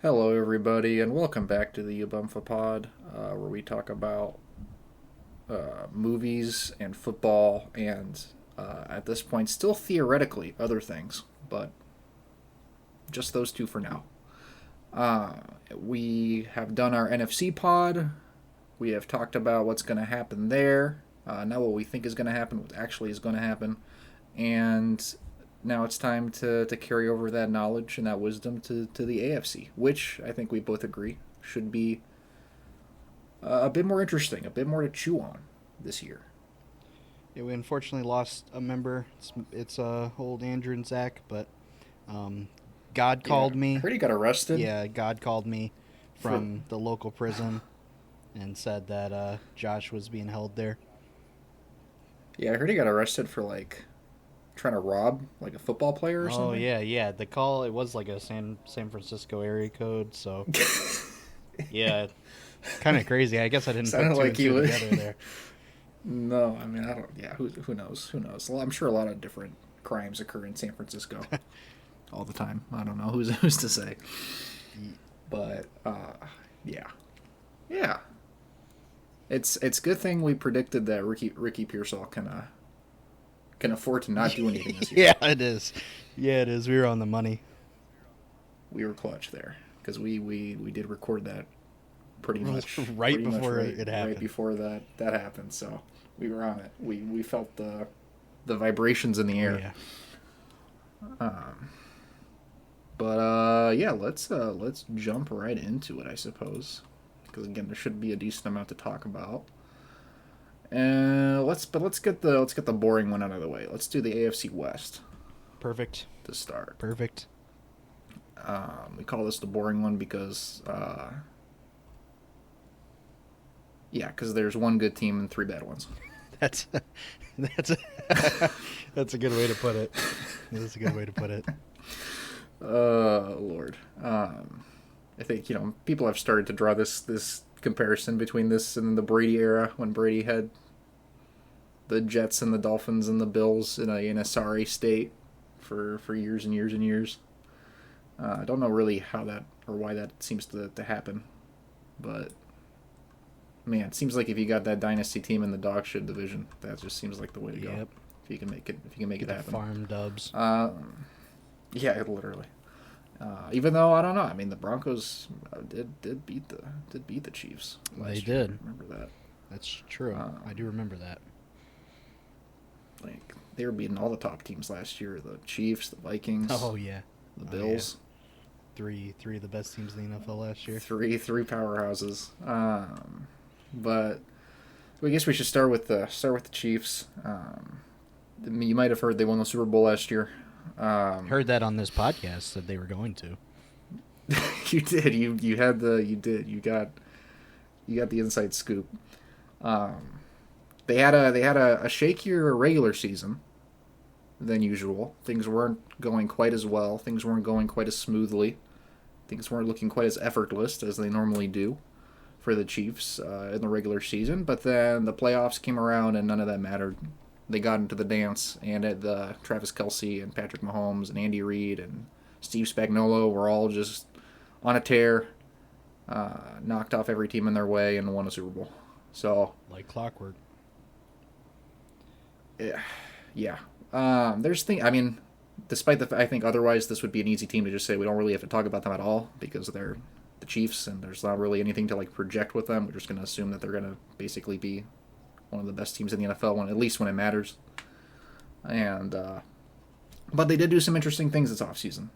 Hello, everybody, and welcome back to the Ubumfa pod, where we talk about movies and football, and at this point, still theoretically other things, but just those two for now. We have done our NFC pod. We have talked about what's going to happen there, not what we think is going to happen, what actually is going to happen, and now it's time to carry over that knowledge and that wisdom to the AFC, which I think we both agree should be a bit more interesting, a bit more to chew on this year. Yeah, we unfortunately lost a member. It's old Andrew and Zach, but God called me. I heard he got arrested. Yeah, God called me from the local prison and said that Josh was being held there. Yeah, I heard he got arrested for trying to rob a football player or something. Oh yeah. The call, it was like a San Francisco area code, so yeah, kind of crazy. I guess I didn't put two and two together there. No, I mean I don't. Yeah, who knows? Who knows? I'm sure a lot of different crimes occur in San Francisco all the time. I don't know who's to say. But yeah. It's a good thing we predicted that Ricky Pearsall can afford to not do anything this year. Yeah, it is. We were on the money. We were clutch there because we did record that pretty much it happened. Right before that happened. So we were on it. We felt the vibrations in the air. Yeah. Let's jump right into it, I suppose, because again there should be a decent amount to talk about. Let's get the boring one out of the way. Let's do the AFC West. Perfect. To start. Perfect. We call this the boring one because there's one good team and three bad ones. That's a good way to put it. That's a good way to put it. Lord. I think people have started to draw this comparison between this and the Brady era when Brady had the Jets and the Dolphins and the Bills in a sorry state for years and years and years. I don't know really how that or why that seems to happen, but man, it seems like if you got that dynasty team in the dog shit division, that just seems like the way to go. Yep. If you can make it happen. Farm dubs. Yeah, literally. Even though I don't know, I mean the Broncos did beat the Chiefs. They did. I remember that. That's true. I do remember that. They were beating all the top teams last year: the Chiefs, the Vikings. Oh yeah. The Bills. Yeah. Three of the best teams in the NFL last year. Three powerhouses. But I guess we should start with the Chiefs. You might have heard they won the Super Bowl last year. Heard that on this podcast that they were going to. You did. You got the inside scoop. They had a shakier regular season than usual. Things weren't going quite as well. Things weren't going quite as smoothly. Things weren't looking quite as effortless as they normally do for the Chiefs in the regular season. But then the playoffs came around and none of that mattered. They got into the dance, and Travis Kelce and Patrick Mahomes and Andy Reid and Steve Spagnuolo were all just on a tear, knocked off every team in their way, and won a Super Bowl. So like clockwork. Yeah. Despite I think otherwise this would be an easy team to just say we don't really have to talk about them at all because they're the Chiefs and there's not really anything to project with them. We're just going to assume that they're going to basically be one of the best teams in the NFL, at least when it matters. And but they did do some interesting things this offseason.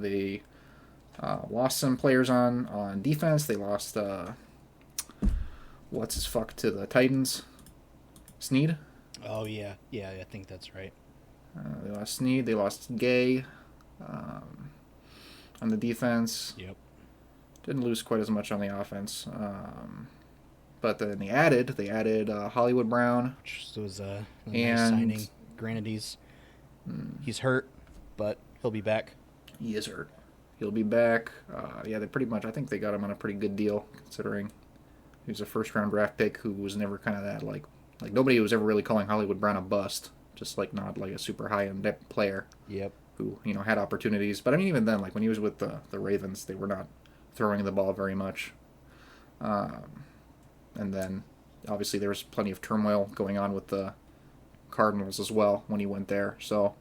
They lost some players on defense. They lost to the Titans. Snead? Oh yeah, I think that's right. They lost Snead. They lost Gay on the defense. Yep. Didn't lose quite as much on the offense. But then they added Hollywood Brown. Which was a nice signing. Granted, he's hurt, but he'll be back. He is hurt. He'll be back. They pretty much, I think they got him on a pretty good deal, considering he was a first-round draft pick who was never kind of that, nobody was ever really calling Hollywood Brown a bust, just not a super high-end player. Yep. Who, had opportunities. But I mean, even then, when he was with the Ravens, they were not throwing the ball very much. And then, obviously, there was plenty of turmoil going on with the Cardinals as well when he went there. So,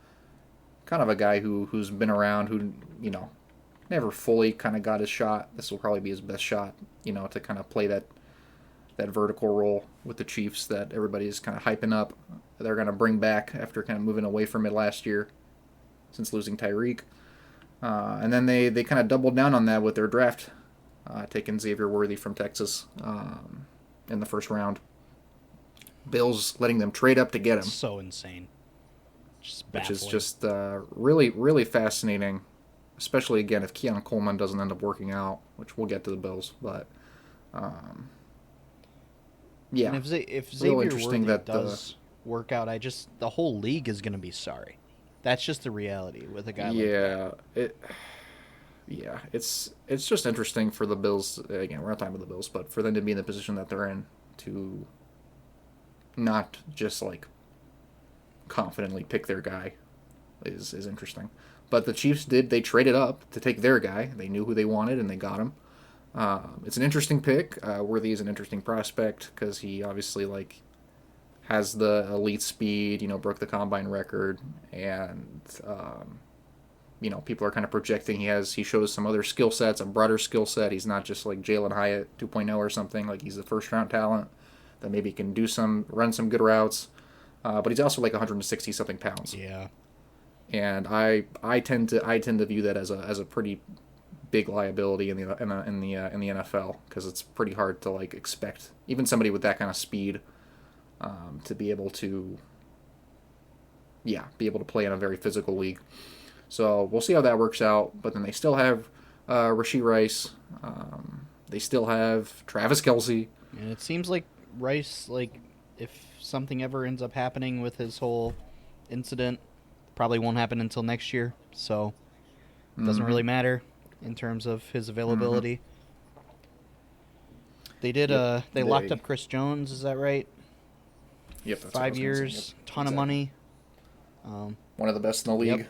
kind of a guy who's been around, who, never fully kind of got his shot. This will probably be his best shot, to kind of play that vertical role with the Chiefs that everybody's kind of hyping up. They're going to bring back after kind of moving away from it last year since losing Tyreek. And then they kind of doubled down on that with their draft, taking Xavier Worthy from Texas in the first round. Bills letting them trade up to get him. So insane. Just baffling. Which is just really, really fascinating, especially, again, if Keon Coleman doesn't end up working out, which we'll get to the Bills. But, yeah. And if Xavier Worthy does work out, the whole league is going to be sorry. That's just the reality with a guy like that. It's just interesting for the Bills. Again, we're not talking about the Bills, but for them to be in the position that they're in, to not just confidently pick their guy is interesting. But the Chiefs they traded up to take their guy. They knew who they wanted and they got him. It's an interesting pick. Worthy is an interesting prospect because he obviously has the elite speed, broke the combine record, and people are kind of projecting he shows some other skill sets, a broader skill set. He's not just like Jalen Hyatt 2.0 or something. He's a first round talent that maybe can run some good routes, but he's also 160 something pounds. Yeah, and I tend to view that as a pretty big liability in the NFL because it's pretty hard to expect even somebody with that kind of speed. To be able to play in a very physical league. So we'll see how that works out. But then they still have Rashee Rice. They still have Travis Kelce. And it seems like Rice, if something ever ends up happening with his whole incident, probably won't happen until next year. So it doesn't really matter in terms of his availability. They did. They locked up Chris Jones. Is that right? Yep, that's 5 years, ton of money. One of the best in the league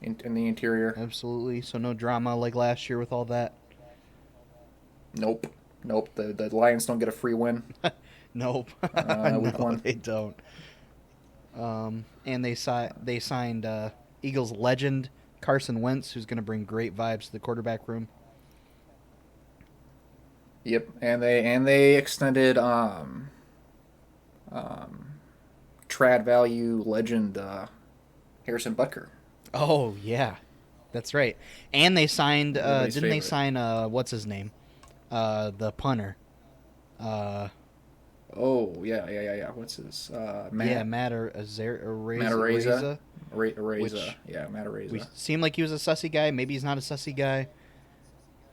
in the interior. Absolutely. So no drama like last year with all that. Nope. The Lions don't get a free win. Nope. Week one. They don't. And they signed Eagles legend Carson Wentz, who's going to bring great vibes to the quarterback room. Yep, and they extended trad value legend Harrison Butker. Oh yeah, that's right. And they signed. Didn't they sign? What's his name? The punter. Oh yeah. What's his? Matt. Yeah, Matt Araiza. Araiza. Yeah, Matt Araiza. Seemed like he was a sussy guy. Maybe he's not a sussy guy.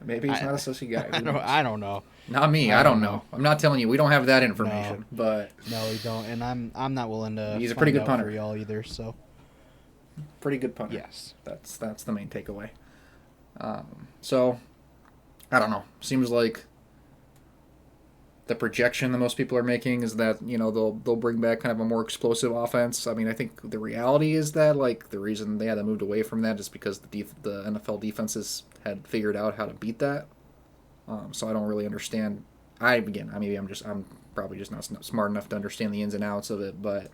Maybe he's not a sussy guy. I don't know. Not me. I don't know. I'm not telling you. We don't have that information. No. But no, we don't. And I'm not willing to. He's a pretty good punter for y'all either. So. Pretty good punter. Yes. That's the main takeaway. So, I don't know. Seems like the projection that most people are making is that they'll bring back kind of a more explosive offense. I mean, I think the reality is that the reason they had moved away from that is because the NFL defenses had figured out how to beat that. So I don't really understand. I'm probably just not smart enough to understand the ins and outs of it, but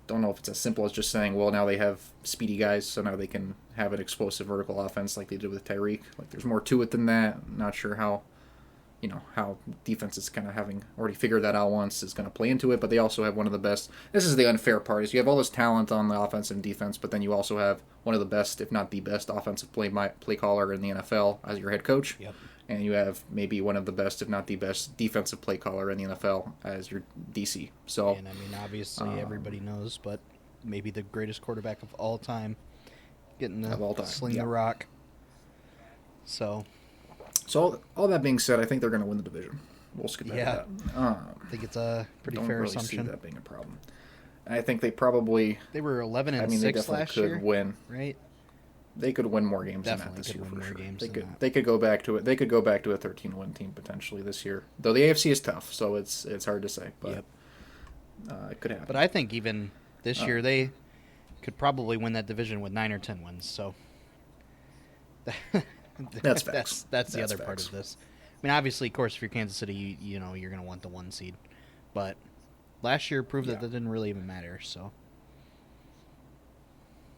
don't know if it's as simple as just saying, well, now they have speedy guys, so now they can have an explosive vertical offense like they did with Tyreek. There's more to it than that. I'm not sure how defenses kind of having already figured that out once is going to play into it, but they also have one of the best. This is the unfair part, is you have all this talent on the offense and defense, but then you also have one of the best, if not the best, offensive play caller in the NFL as your head coach. Yep. And you have maybe one of the best, if not the best, defensive play caller in the NFL as your DC. So, and I mean, obviously everybody knows, but maybe the greatest quarterback of all time, getting to sling the rock. So all that being said, I think they're going to win the division. We'll skip that. Yeah, I think it's a pretty fair assumption. I don't really see that being a problem. And I think they probably... They were 11-6 last year, win. Right? They could win more games Definitely than that this year for sure. They could go back to it. They could go back to a 13-win team potentially this year. Though the AFC is tough, so it's hard to say. But it could happen. But I think even this year they could probably win that division with 9 or 10 wins. So That's facts. That's the other part of this. I mean, obviously, of course, if you're Kansas City, you know you're going to want the 1 seed, but last year proved that didn't really even matter. So.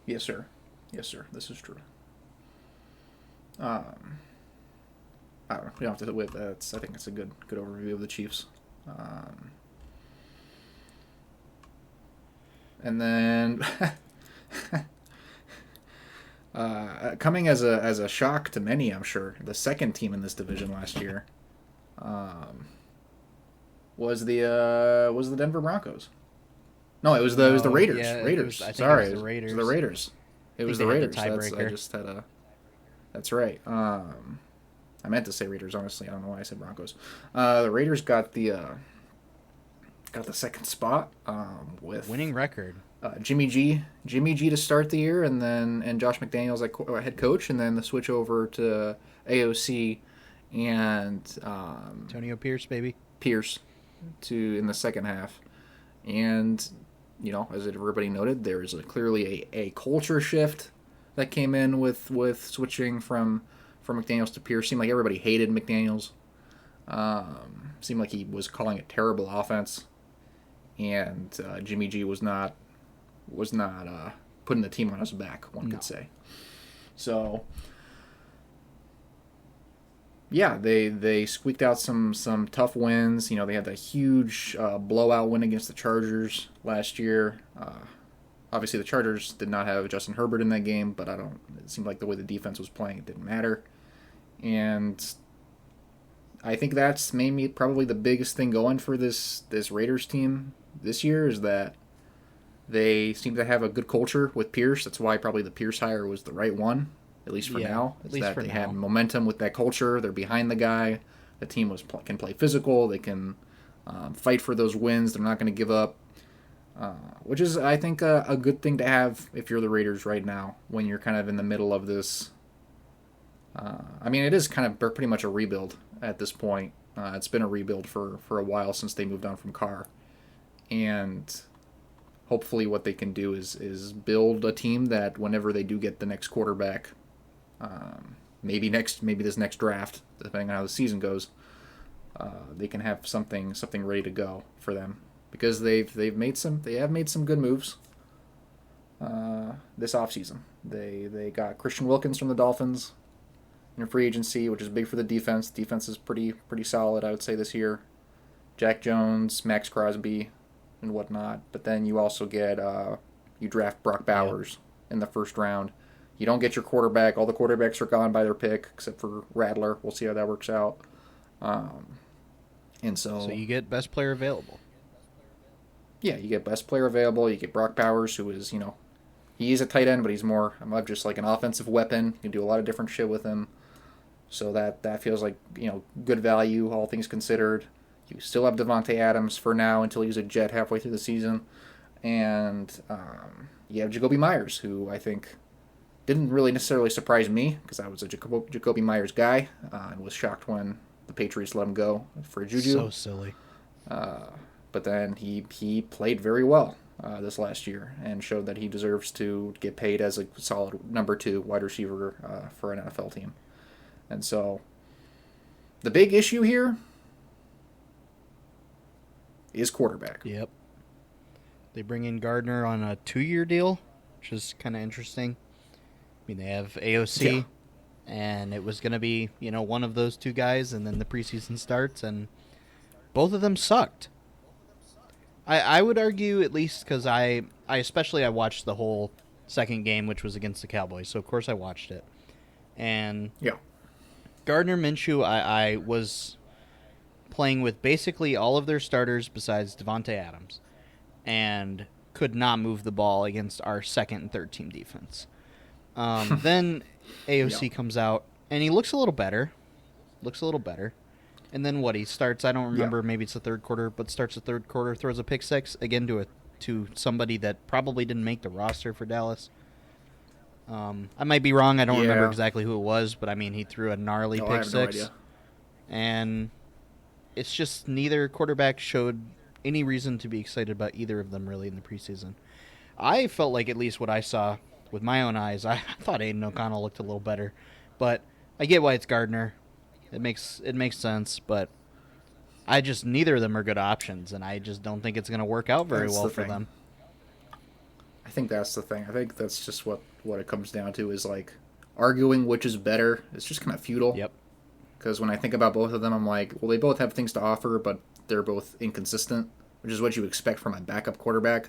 Yes, sir. Yes, sir. This is true. I don't know. We don't have to with that. I think it's a good overview of the Chiefs. And then coming as a shock to many, I'm sure, the second team in this division last year was the Denver Broncos. No, it was the Raiders. Yeah, Raiders. Sorry, it was the Raiders. It was the Raiders. It was the Raiders. I just had a. That's right. I meant to say Raiders. Honestly, I don't know why I said Broncos. The Raiders got the second spot with winning record. Jimmy G to start the year, and Josh McDaniels like head coach, and then the switch over to AOC and Antonio Pierce, baby. Pierce in the second half, and as everybody noted, there is clearly a culture shift that came in with switching from McDaniels to Pierce. Seemed like everybody hated McDaniels. Seemed like he was calling a terrible offense, and Jimmy G was not putting the team on his back, one could say. So, yeah, they squeaked out some tough wins. They had that huge blowout win against the Chargers last year. Obviously, the Chargers did not have Justin Herbert in that game, but it seemed like the way the defense was playing, it didn't matter. And I think that's maybe probably the biggest thing going for this Raiders team this year is that they seem to have a good culture with Pierce. That's why probably the Pierce hire was the right one, at least for now. At least for now. They have momentum with that culture. They're behind the guy. The team can play physical. They can fight for those wins. They're not going to give up, which is, I think, a good thing to have if you're the Raiders right now when you're kind of in the middle of this. It is kind of pretty much a rebuild at this point. It's been a rebuild for a while since they moved on from Carr. And hopefully what they can do is build a team that whenever they do get the next quarterback, maybe this next draft, depending on how the season goes, they can have something ready to go for them because they have made some good moves this offseason. They got Christian Wilkins from the Dolphins in free agency, which is big for the defense. Defense is pretty solid, I would say, this year. Jack Jones, Max Crosby, and whatnot. But then you also get you draft Brock Bowers in the first round. You don't get your quarterback. All the quarterbacks are gone by their pick, except for Rattler. We'll see how that works out. So you get best player available. Yeah, you get best player available. You get Brock Bowers, who is, he is a tight end, but he's more just like an offensive weapon. You can do a lot of different shit with him. So that feels like, good value, all things considered. You still have Devontae Adams for now until he's a Jet halfway through the season. And you have Jacoby Myers, who I think didn't really necessarily surprise me because I was a Jacoby Myers guy and was shocked when the Patriots let him go for Juju. So silly. But then he played very well this last year and showed that he deserves to get paid as a solid number 2 wide receiver for an NFL team. And so the big issue here is quarterback. Yep. They bring in Gardner on a 2-year deal, which is kind of interesting. They have AOC, and it was going to be, one of those 2 guys, and then the preseason starts, and both of them sucked. I would argue, at least because I watched the whole second game, which was against the Cowboys, so of course I watched it. And Gardner Minshew, I was playing with basically all of their starters besides Devontae Adams, and could not move the ball against our second and third team defense. Then AOC comes out, and he looks a little better. And then what? He starts, I don't remember, maybe it's the third quarter, but starts the third quarter, throws a pick six, again to somebody that probably didn't make the roster for Dallas. I might be wrong. I don't remember exactly who it was, but he threw a gnarly pick six. No idea. And it's just neither quarterback showed any reason to be excited about either of them really in the preseason. I felt like at least what I saw with my own eyes, I thought Aiden O'Connell looked a little better. But I get why it's Gardner. It makes sense, but neither of them are good options, and I just don't think it's going to work out very well for them. I think that's the thing. I think that's just what it comes down to is like arguing which is better. It's just kind of futile. Yep. Because when I think about both of them, I'm like, well, they both have things to offer, but they're both inconsistent, which is what you expect from a backup quarterback.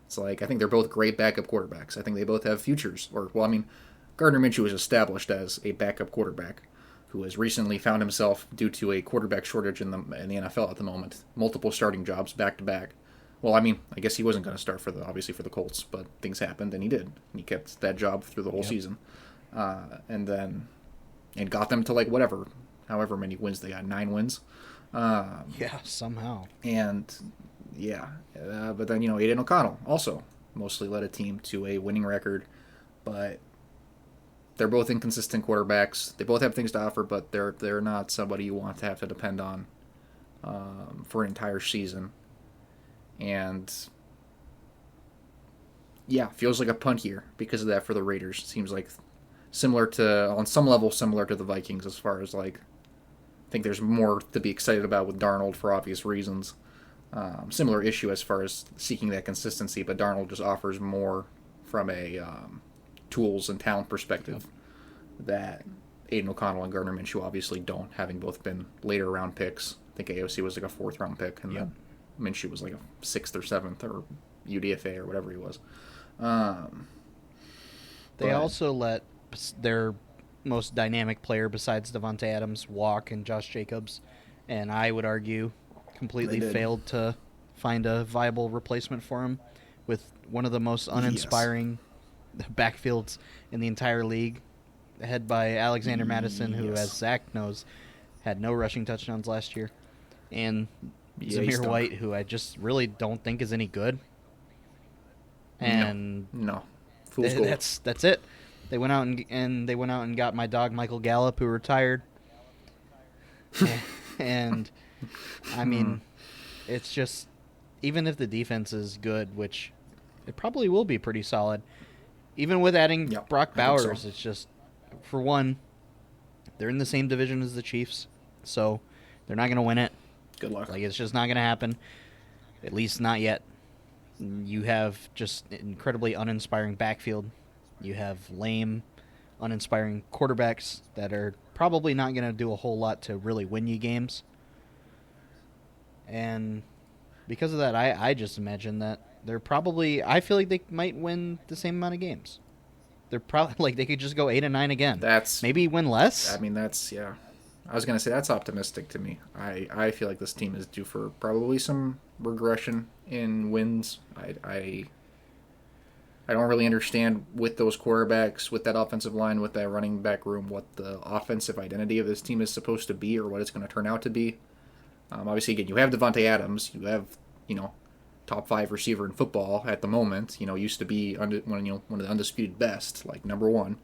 It's like, I think they're both great backup quarterbacks. I think they both have futures. Gardner Minshew is established as a backup quarterback who has recently found himself, due to a quarterback shortage in the NFL at the moment, multiple starting jobs back to back. Well, I guess he wasn't going to start for the Colts, but things happened and he did. And he kept that job through the whole season, and got them to however many wins they got, 9 wins. Somehow. And but then Aiden O'Connell also mostly led a team to a winning record, but they're both inconsistent quarterbacks. They both have things to offer, but they're not somebody you want to have to depend on for an entire season. And feels like a punt year because of that for the Raiders. It seems like on some level similar to the Vikings as far as like, I think there's more to be excited about with Darnold for obvious reasons. Similar issue as far as seeking that consistency, but Darnold just offers more from a tools and talent perspective that Aiden O'Connell and Gardner Minshew obviously don't, having both been later round picks. I think AOC was like a 4th round pick, and then Minshew was like a 6th or 7th or UDFA or whatever he was. They also let their most dynamic player besides Devontae Adams walk, and Josh Jacobs, and I would argue completely failed to find a viable replacement for him, with one of the most uninspiring backfields in the entire league, head by Alexander Madison, who, as Zach knows, had no rushing touchdowns last year, and Zamir White, who I just really don't think is any good. And no. Fool's gold. That's it. They went out and got my dog Michael Gallup, who retired. And it's just, even if the defense is good, which it probably will be pretty solid, even with adding Brock Bowers, it's just, for one, they're in the same division as the Chiefs, so they're not going to win it. Good luck. Like, it's just not going to happen, at least not yet. You have just incredibly uninspiring backfield. You have lame, uninspiring quarterbacks that are probably not going to do a whole lot to really win you games. And because of that, I just imagine that I feel like they might win the same amount of games. They're probably like, they could just go 8-9 again. Maybe win less. I was going to say that's optimistic to me. I feel like this team is due for probably some regression in wins. I don't really understand with those quarterbacks, with that offensive line, with that running back room, what the offensive identity of this team is supposed to be or what it's going to turn out to be. Obviously, again, you have Devontae Adams. You have, top 5 receiver in football at the moment. Used to be one of the undisputed best, like number 1.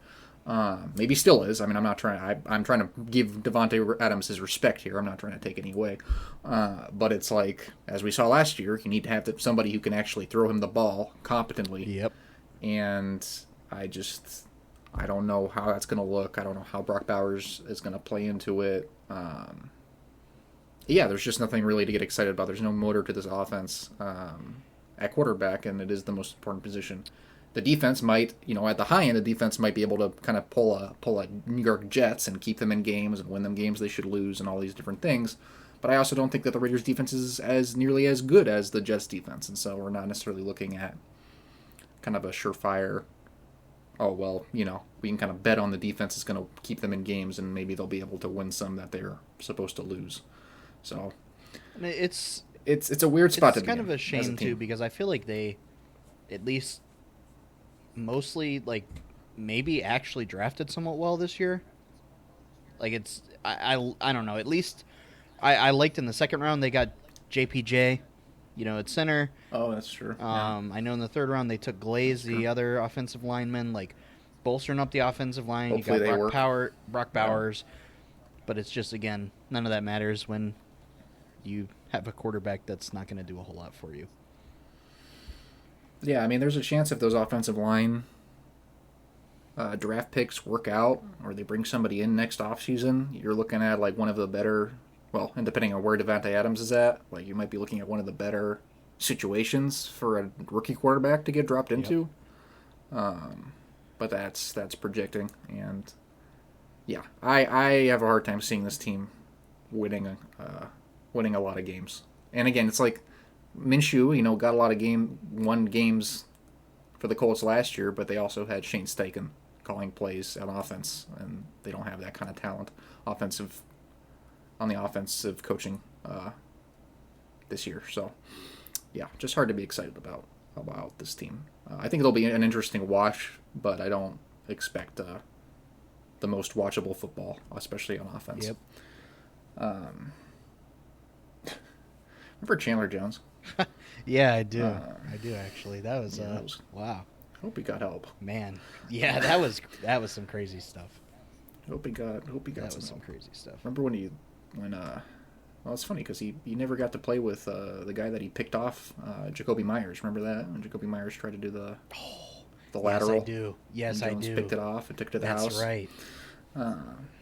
Maybe still is. I'm trying to give Devontae Adams his respect here. I'm not trying to take any away. But it's like, as we saw last year, you need to have somebody who can actually throw him the ball competently. Yep. And I don't know how that's going to look. I don't know how Brock Bowers is going to play into it. There's just nothing really to get excited about. There's no motor to this offense at quarterback, and it is the most important position. The defense might, at the high end, the defense might be able to kind of pull a New York Jets and keep them in games and win them games they should lose and all these different things. But I also don't think that the Raiders' defense is as nearly as good as the Jets' defense, and so we're not necessarily looking at kind of a surefire, we can kind of bet on the defense is going to keep them in games and maybe they'll be able to win some that they're supposed to lose. So it's a weird spot to be in. It's kind of a shame too, because I feel like they, at least mostly, like, maybe actually drafted somewhat well this year. Like, it's I don't know. At least I liked in the second round they got JPJ, at center. Oh, that's true. I know in the third round they took Glaze, the other offensive lineman, like bolstering up the offensive line. Hopefully you got Brock Bowers, but it's just, again, none of that matters when you have a quarterback that's not going to do a whole lot for you. Yeah, there's a chance if those offensive line draft picks work out, or they bring somebody in next offseason, you're looking at like one of the better, well, and depending on where Devontae Adams is at, like you might be looking at one of the better situations for a rookie quarterback to get dropped into. But that's projecting, and yeah, I have a hard time seeing this team winning a lot of games. And again, it's like Minshew, got a lot of won games for the Colts last year, but they also had Shane Steichen calling plays on offense, and they don't have that kind of talent on the offensive coaching this year. So yeah, just hard to be excited about this team. I think it'll be an interesting watch, but I don't expect the most watchable football, especially on offense. Yep. Remember Chandler Jones? Yeah, I do. I do actually. That was wow. I hope he got help. Man, yeah, that was some crazy stuff. Hope he got some crazy stuff. Remember when well, it's funny because he never got to play with the guy that he picked off, Jacoby Myers. Remember that when Jacoby Myers tried to do the lateral? Yes, I do. Yes, and Jones I do. Picked it off and took it to the house. That's right.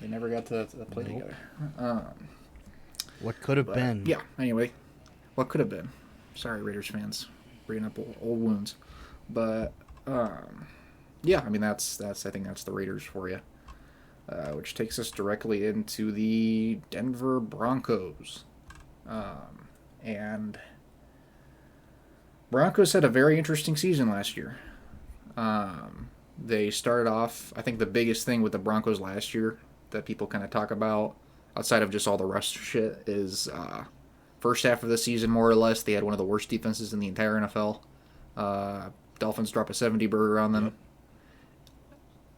They never got to play together. What could have been? Yeah. Anyway, what could have been? Sorry, Raiders fans, bringing up old wounds, but yeah. I mean, I think that's the Raiders for you. Which takes us directly into the Denver Broncos. And Broncos had a very interesting season last year. They started off, I think the biggest thing with the Broncos last year that people kind of talk about, outside of just all the rust shit, is first half of the season, more or less, they had one of the worst defenses in the entire NFL. Dolphins drop a 70-burger on them. Yep.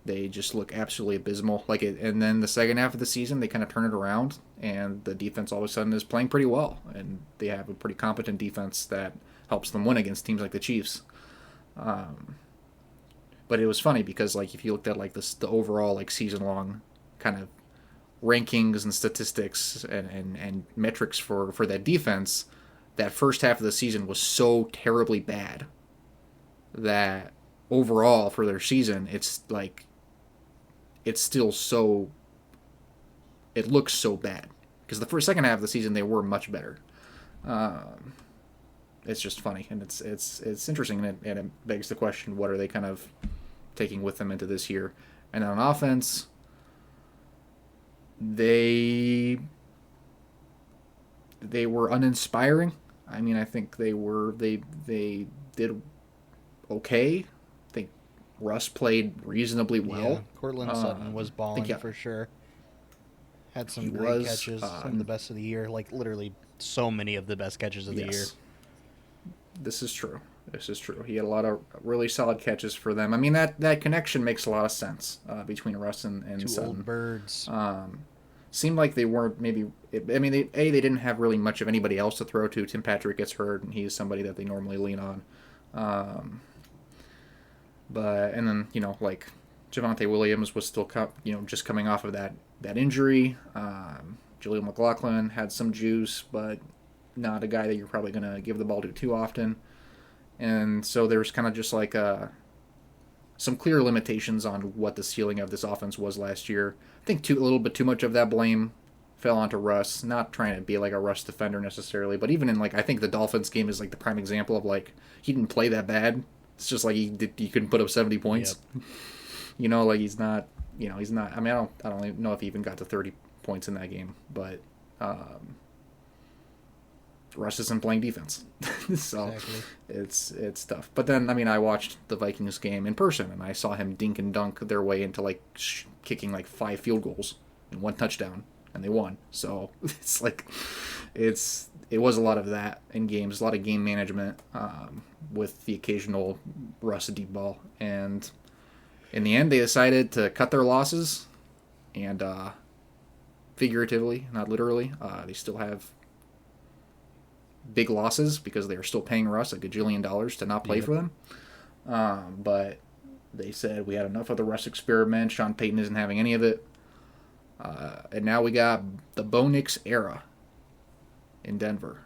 They just look absolutely abysmal. And then the second half of the season, they kind of turn it around, and the defense all of a sudden is playing pretty well, and they have a pretty competent defense that helps them win against teams like the Chiefs. But it was funny because, if you looked at the overall season-long kind of rankings and statistics and metrics for that defense, that first half of the season was so terribly bad that overall for their season, it's still so, it looks so bad because the second half of the season they were much better. It's just funny, and it's interesting, and it begs the question: what are they kind of taking with them into this year? And on offense, they were uninspiring. I mean, I think they did okay. I think Russ played reasonably well. Yeah, Cortland Sutton was balling for sure. Had some great catches, some of the best of the year. Literally, so many of the best catches of the year. This is true. He had a lot of really solid catches for them. I mean, that connection makes a lot of sense between Russ and Sutton. Old birds. Seemed like they weren't they didn't have really much of anybody else to throw to. Tim Patrick gets hurt, and he's somebody that they normally lean on. And then Javonte Williams was still just coming off of that injury. Jaleel McLaughlin had some juice, but not a guy that you're probably going to give the ball to too often. And so there's kind of just some clear limitations on what the ceiling of this offense was last year. I think a little bit too much of that blame fell onto Russ. Not trying to be a Russ defender necessarily, but even in I think the Dolphins game is the prime example of he didn't play that bad. It's just he couldn't put up 70 points. Yep. He's not. He's not. I mean, I don't even know if he even got to 30 points in that game, but Russ isn't playing defense, so exactly. It's tough. But then, I watched the Vikings game in person, and I saw him dink and dunk their way into kicking 5 field goals and 1 touchdown, and they won. So it was a lot of that in games, a lot of game management with the occasional Russ deep ball, and in the end, they decided to cut their losses, and figuratively, not literally, they still have big losses because they are still paying Russ $1 gajillion to not play for them. But they said we had enough of the Russ experiment. Sean Payton isn't having any of it. And now we got the Bo Nix era in Denver.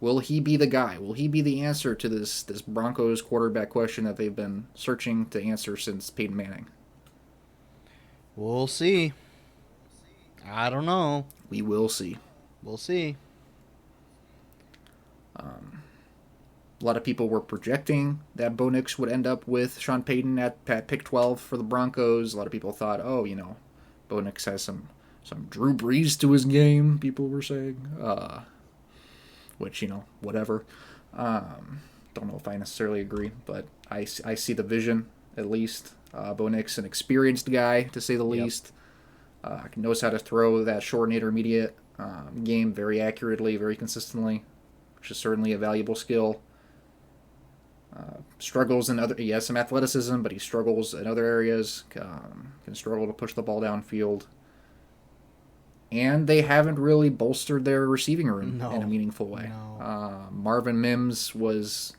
Will he be the guy? Will he be the answer to this Broncos quarterback question that they've been searching to answer since Peyton Manning? We'll see. I don't know. We will see. We'll see. A lot of people were projecting that Bo Nix would end up with Sean Payton at pick 12 for the Broncos. A lot of people thought, oh, Bo Nix has some Drew Brees to his game, people were saying. Which, whatever. Don't know if I necessarily agree, but I see the vision, at least. Bo Nix, an experienced guy, to say the least. Knows how to throw that short and intermediate game very accurately, very consistently, which is certainly a valuable skill. Struggles in other. He has some athleticism, but he struggles in other areas. Can struggle to push the ball downfield. And they haven't really bolstered their receiving room in a meaningful way. No. Marvin Mims was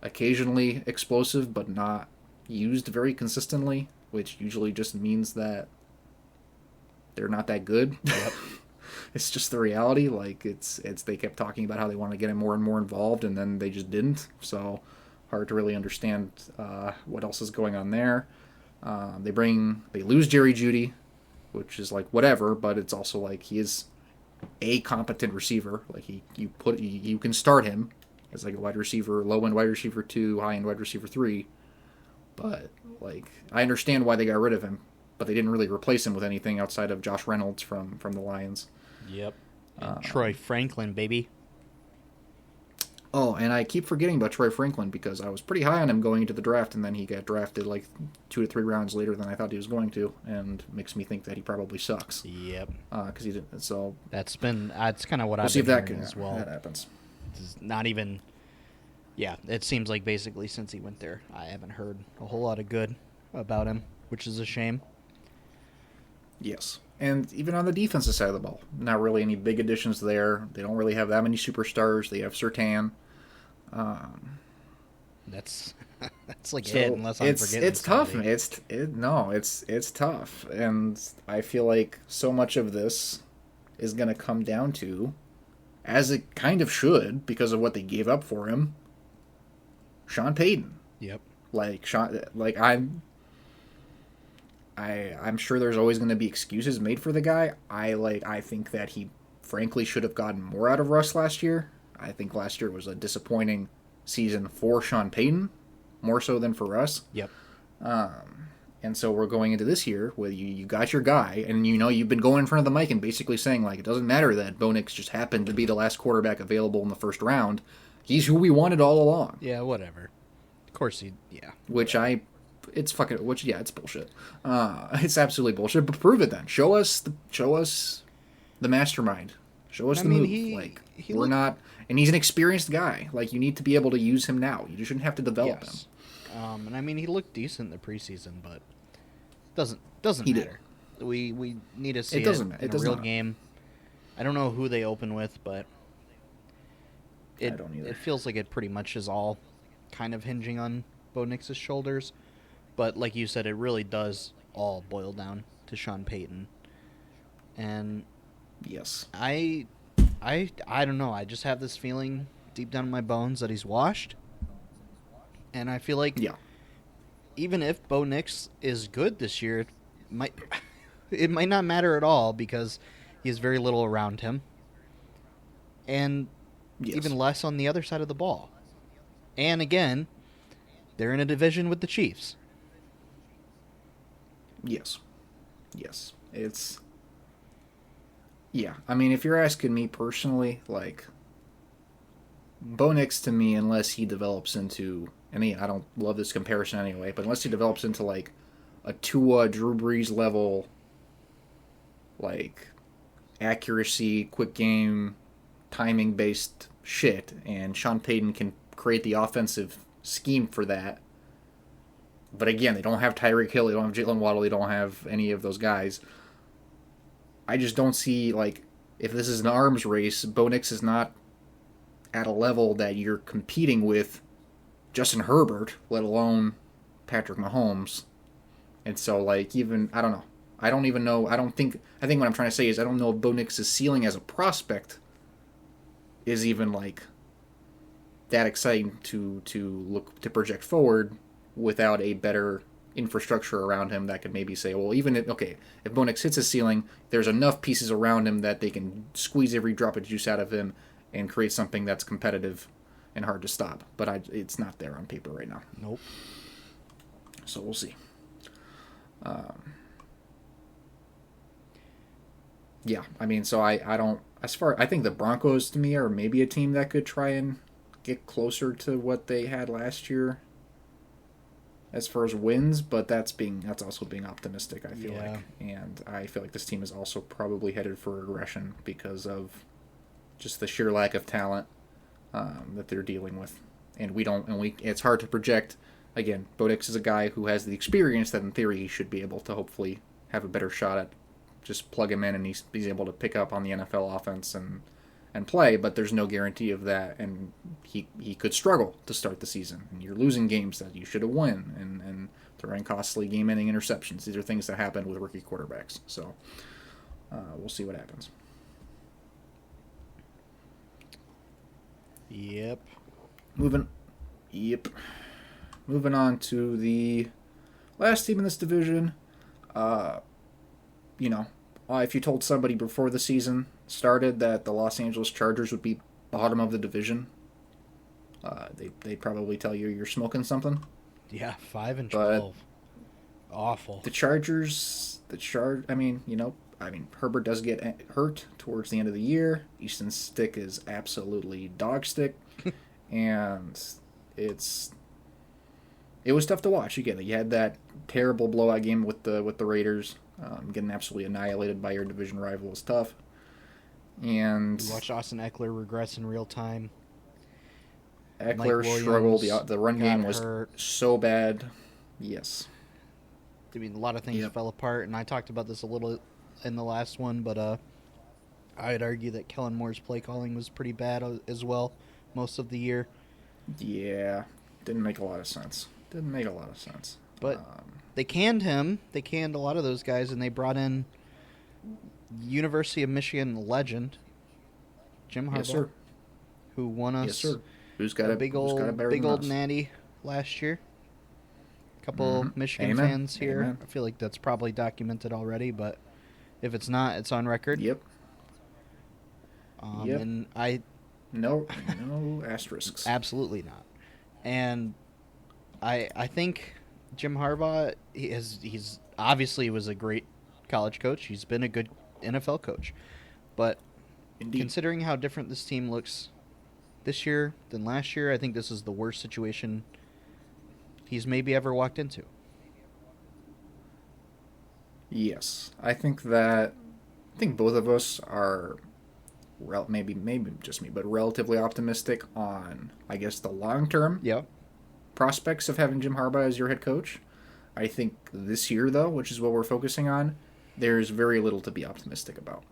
occasionally explosive, but not used very consistently, which usually just means that they're not that good. Yep. It's just the reality. Like it's they kept talking about how they want to get him more and more involved, and then they just didn't. So hard to really understand what else is going on there. They lose Jerry Jeudy, which is like whatever, but it's also like he is a competent receiver. Like you can start him as like a wide receiver, low end wide receiver 2, high end wide receiver 3. But like I understand why they got rid of him, but they didn't really replace him with anything outside of Josh Reynolds from the Lions. Yep. And Troy Franklin, baby. Oh, and I keep forgetting about Troy Franklin because I was pretty high on him going into the draft, and then he got drafted like 2 to 3 rounds later than I thought he was going to, and makes me think that he probably sucks. Yep. Because he didn't. So that's kind of what I've been hearing as well. That happens. It's not even. Yeah, it seems like basically since he went there, I haven't heard a whole lot of good about him, which is a shame. Yes. And even on the defensive side of the ball, not really any big additions there. They don't really have that many superstars. They have Surtain. That's like so it, unless I'm forgetting. It's tough. It's tough, and I feel like so much of this is going to come down to, as it kind of should, because of what they gave up for him, Sean Payton. Yep. I'm sure there's always going to be excuses made for the guy. I think that he frankly should have gotten more out of Russ last year. I think last year was a disappointing season for Sean Payton, more so than for Russ. Yep. And so we're going into this year where you got your guy, and you've been going in front of the mic and basically saying like it doesn't matter that Bo Nix just happened to be the last quarterback available in the first round. He's who we wanted all along. Yeah, whatever. Of course yeah. It's bullshit. It's absolutely bullshit. But prove it then. Show us the mastermind. Show us the move. We're not, and he's an experienced guy. Like you need to be able to use him now. You shouldn't have to develop him. And he looked decent in the preseason, but doesn't matter. We need to see it in a real game. I don't know who they open with, but I don't either. It feels like it pretty much is all kind of hinging on Bo Nix's shoulders. But like you said, it really does all boil down to Sean Payton. And yes, I don't know. I just have this feeling deep down in my bones that he's washed. And I feel like even if Bo Nix is good this year, it might not matter at all because he has very little around him. And even less on the other side of the ball. And again, they're in a division with the Chiefs. Yes. I mean, if you're asking me personally, like, Bo Nix to me, unless he develops into, I don't love this comparison anyway, but unless he develops into, like, a Tua, Drew Brees level, like, accuracy, quick game, timing-based shit, and Sean Payton can create the offensive scheme for that. But again, they don't have Tyreek Hill, they don't have Jalen Waddle, they don't have any of those guys. I just don't see, like, if this is an arms race, Bo Nix is not at a level that you're competing with Justin Herbert, let alone Patrick Mahomes. And so, like, I don't know. I think what I'm trying to say is I don't know if Bo Nix's ceiling as a prospect is even, like, that exciting to project forward without a better infrastructure around him that could maybe say, well, even if Bo Nix hits his ceiling, there's enough pieces around him that they can squeeze every drop of juice out of him and create something that's competitive and hard to stop. But it's not there on paper right now. Nope. So we'll see. Yeah, I mean, so I don't, I think the Broncos to me are maybe a team that could try and get closer to what they had last year as far as wins, but that's also being optimistic, I feel like. And I feel like this team is also probably headed for regression because of just the sheer lack of talent that they're dealing with. And it's hard to project. Again, Bo Nix is a guy who has the experience that in theory he should be able to hopefully have a better shot at. Just plug him in and he's able to pick up on the NFL offense and play, but there's no guarantee of that, and he could struggle to start the season, and you're losing games that you should have won, and throwing costly game-ending interceptions. These are things that happen with rookie quarterbacks, so we'll see what happens. Yep. Moving on to the last team in this division. If you told somebody before the season started that the Los Angeles Chargers would be bottom of the division, they'd probably tell you you're smoking something. Yeah, 5-12. Awful. The Chargers, Herbert does get hurt towards the end of the year. Easton's stick is absolutely dog stick, and it was tough to watch. Again, you had that terrible blowout game with the Raiders. Getting absolutely annihilated by your division rival is tough. And you watch Austin Eckler regress in real time. Eckler struggled. The run game was so bad. Yes. I mean, a lot of things fell apart, and I talked about this a little in the last one, but I'd argue that Kellen Moore's play calling was pretty bad as well most of the year. Yeah. Didn't make a lot of sense. But they canned him. They canned a lot of those guys, and they brought in University of Michigan legend Jim Harbaugh, yes, sir. Who won us yes, sir. Who's got a big old natty last year. A couple Michigan fans here. Amen. I feel like that's probably documented already, but if it's not, it's on record. Yep. And no asterisks. Absolutely not. And I think Jim Harbaugh, he's obviously was a great college coach. He's been a good NFL coach. But Indeed. Considering how different this team looks this year than last year, I think this is the worst situation he's maybe ever walked into. Yes. I think both of us are maybe just me, but relatively optimistic on, I guess, the long-term prospects of having Jim Harbaugh as your head coach. I think this year, though, which is what we're focusing on, there's very little to be optimistic about.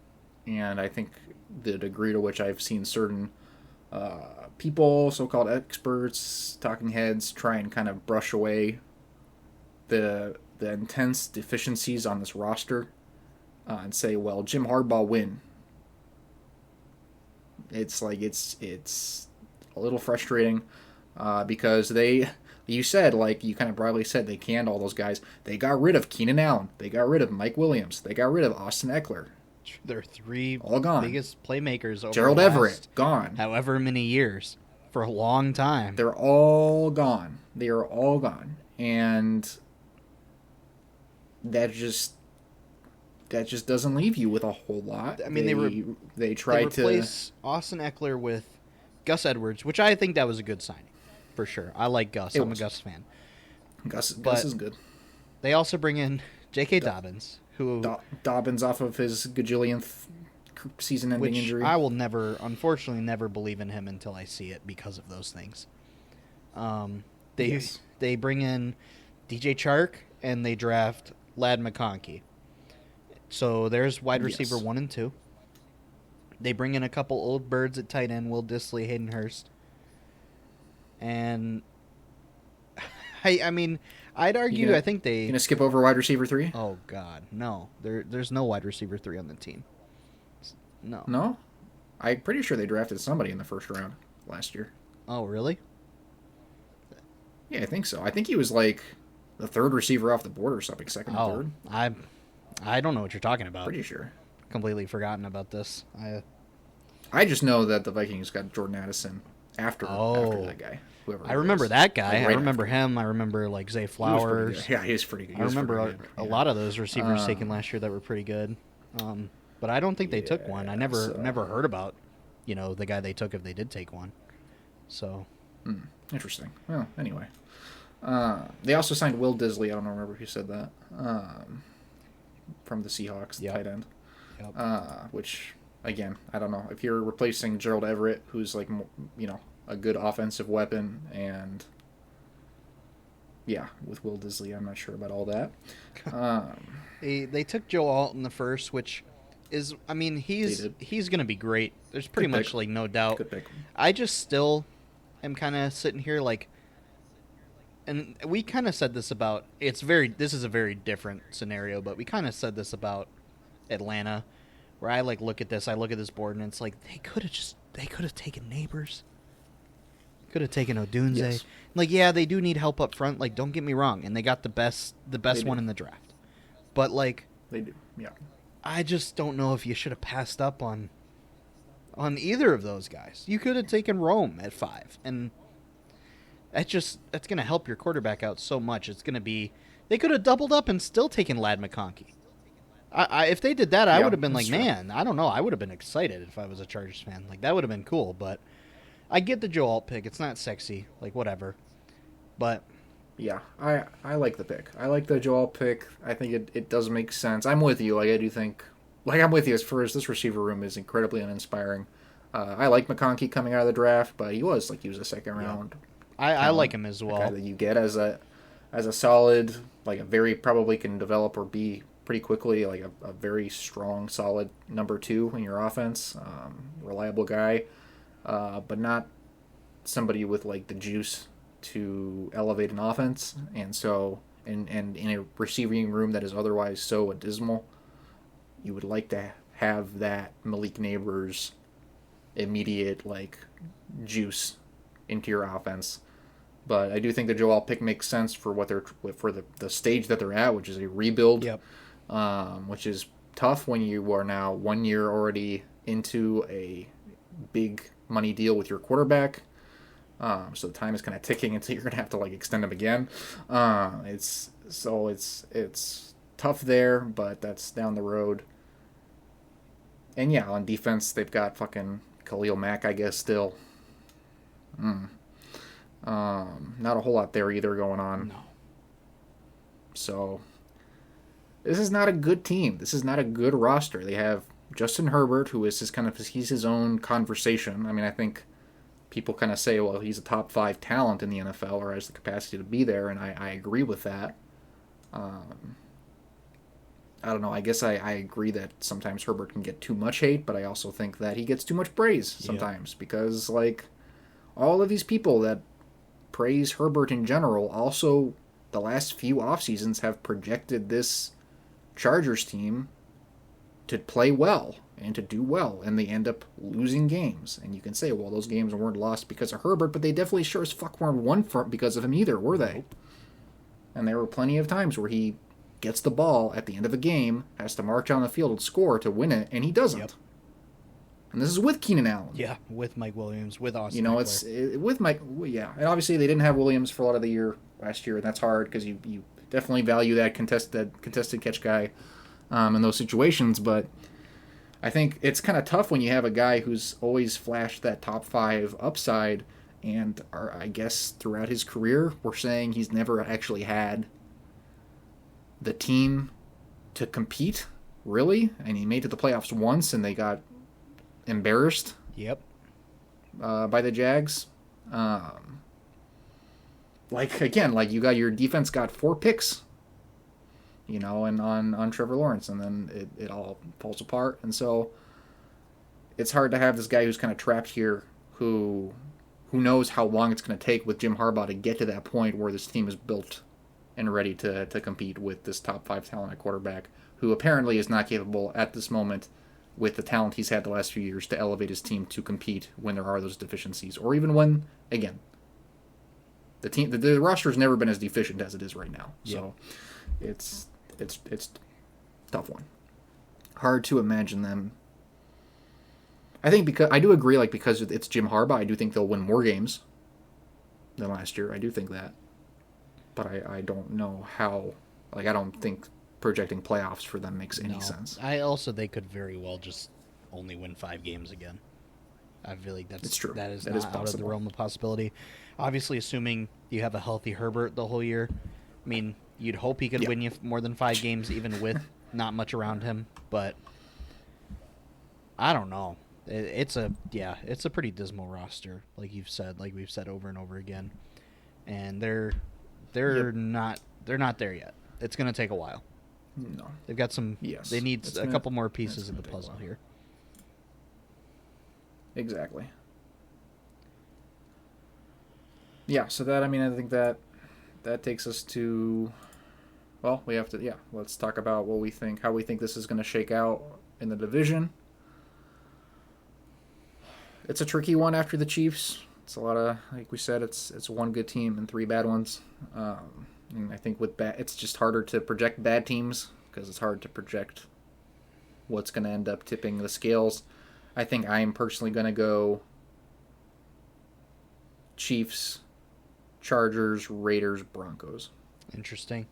And I think the degree to which I've seen certain people, so-called experts, talking heads, try and kind of brush away the intense deficiencies on this roster and say, well, Jim Harbaugh win. It's like it's a little frustrating because you kind of broadly said they canned all those guys. They got rid of Keenan Allen. They got rid of Mike Williams. They got rid of Austin Eckler. They're three all gone. Biggest playmakers over Gerald Everett, gone. However many years. For a long time. They're all gone. They are all gone. And that just doesn't leave you with a whole lot. I mean, they tried to replace Austin Eckler with Gus Edwards, which I think that was a good signing, for sure. I like Gus. I'm a Gus fan. Gus is good. They also bring in J.K. Dobbins, who Dobbins off of his gajillionth season-ending injury. I will unfortunately never believe in him until I see it because of those things. They bring in DJ Chark and they draft Ladd McConkey. So there's wide receiver 1 and 2. They bring in a couple old birds at tight end, Will Dissly, Hayden Hurst. And I mean, I'd argue I think they... You going to skip over wide receiver 3? Oh, God, no. There's no wide receiver 3 on the team. No. No? I'm pretty sure they drafted somebody in the first round last year. Oh, really? Yeah, I think so. I think he was like the third receiver off the board or something, second or third. I don't know what you're talking about. Pretty sure. Completely forgotten about this. I just know that the Vikings got Jordan Addison after that guy. I remember that guy. Like I remember him. I remember like Zay Flowers. He was pretty good. I remember a lot of those receivers taken last year that were pretty good. But I don't think they took one. I never heard about, the guy they took if they did take one. So. Interesting. Well, anyway. They also signed Will Disley. I don't remember who said that. From the Seahawks, the tight end. Yep. Which, again, I don't know. If you're replacing Gerald Everett, who's like, a good offensive weapon, and with Will Disley, I'm not sure about all that. They took Joe Alt in the first, which is, he's going to be great. There's pretty much like no doubt. Good pick. I just still am kind of sitting here like, and we kind of said this about, this is a very different scenario, but we kind of said this about Atlanta, where I look at this board and it's like, they could have taken Neighbors. Could have taken Odunze. Yes. They do need help up front. Don't get me wrong, and they got the best one in the draft. But they do, yeah. I just don't know if you should have passed up on either of those guys. You could have taken Rome at 5, and that's going to help your quarterback out so much. It's going to be, they could have doubled up and still taken Lad McConkey. If they did that, I would have been man, I don't know. I would have been excited if I was a Chargers fan. That would have been cool, but. I get the Joe Alt pick. It's not sexy, whatever. But yeah, I like the pick. I like the Joe Alt pick. I think it does make sense. I'm with you. I do think I'm with you as far as this receiver room is incredibly uninspiring. I like McConkey coming out of the draft, but he was a second round. I like him as well. Guy that you get as a solid, a very probably can develop or be pretty quickly a very strong, solid number 2 in your offense. Reliable guy. But not somebody with the juice to elevate an offense, and so and in a receiving room that is otherwise so dismal, you would like to have that Malik Neighbors immediate juice into your offense. But I do think the Joe Alt pick makes sense for what the stage that they're at, which is a rebuild. Yep. Which is tough when you are now 1 year already into a big money deal with your quarterback, so the time is kind of ticking until you're gonna have to extend them again. It's tough there, but that's down the road. And on defense they've got fucking Khalil Mack, I guess, still. Not a whole lot there either going on. No. So this is not a good team. This is not a good roster. They have Justin Herbert, who is he's his own conversation. I think people kind of say, well, he's a top 5 talent in the NFL or has the capacity to be there, and I agree with that. I don't know. I guess I agree that sometimes Herbert can get too much hate, but I also think that he gets too much praise sometimes because, all of these people that praise Herbert in general also, the last few off seasons have projected this Chargers team to play well and to do well, and they end up losing games. And you can say, well, those games weren't lost because of Herbert, but they definitely sure as fuck weren't won because of him either, were they? And there were plenty of times where he gets the ball at the end of a game, has to march on the field and score to win it, and he doesn't. Yep. And this is with Keenan Allen. Yeah, with Mike Williams, with Austin. It's with Mike. Yeah, and obviously they didn't have Williams for a lot of the year last year, and that's hard because you definitely value that contested catch guy in those situations. But I think it's kind of tough when you have a guy who's always flashed that top 5 upside, and I guess throughout his career, we're saying he's never actually had the team to compete, really. And he made it to the playoffs once, and they got embarrassed. Yep. By the Jags. You got your defense got 4 picks, and on Trevor Lawrence, and then it all falls apart. And so it's hard to have this guy who's kind of trapped here, who knows how long it's going to take with Jim Harbaugh to get to that point where this team is built and ready to compete with this top 5 talent at quarterback, who apparently is not capable at this moment with the talent he's had the last few years to elevate his team to compete when there are those deficiencies, or even when, again, The roster has never been as deficient as it is right now. So it's a tough one. Hard to imagine them. I think because it's Jim Harbaugh, I do think they'll win more games than last year. I do think that. But I don't know how. I don't think projecting playoffs for them makes any sense. They could very well just only win 5 games again. I feel like that's true. That is not out of the realm of possibility. Obviously, assuming you have a healthy Herbert the whole year. I mean, you'd hope he could win you more than 5 games, even with not much around him. But I don't know. It's a pretty dismal roster, like we've said over and over again, and they're not there yet. It's going to take a while. No, they've got some. Yes, they need a couple more pieces of the puzzle here. Exactly. Yeah. So I think that takes us to. Well, we have to. Yeah. Let's talk about how we think this is going to shake out in the division. It's a tricky one after the Chiefs. It's a lot of, like we said, it's one good team and 3 bad ones. And I think it's just harder to project bad teams because it's hard to project what's going to end up tipping the scales. I think I'm personally going to go Chiefs, Chargers, Raiders, Broncos. Interesting.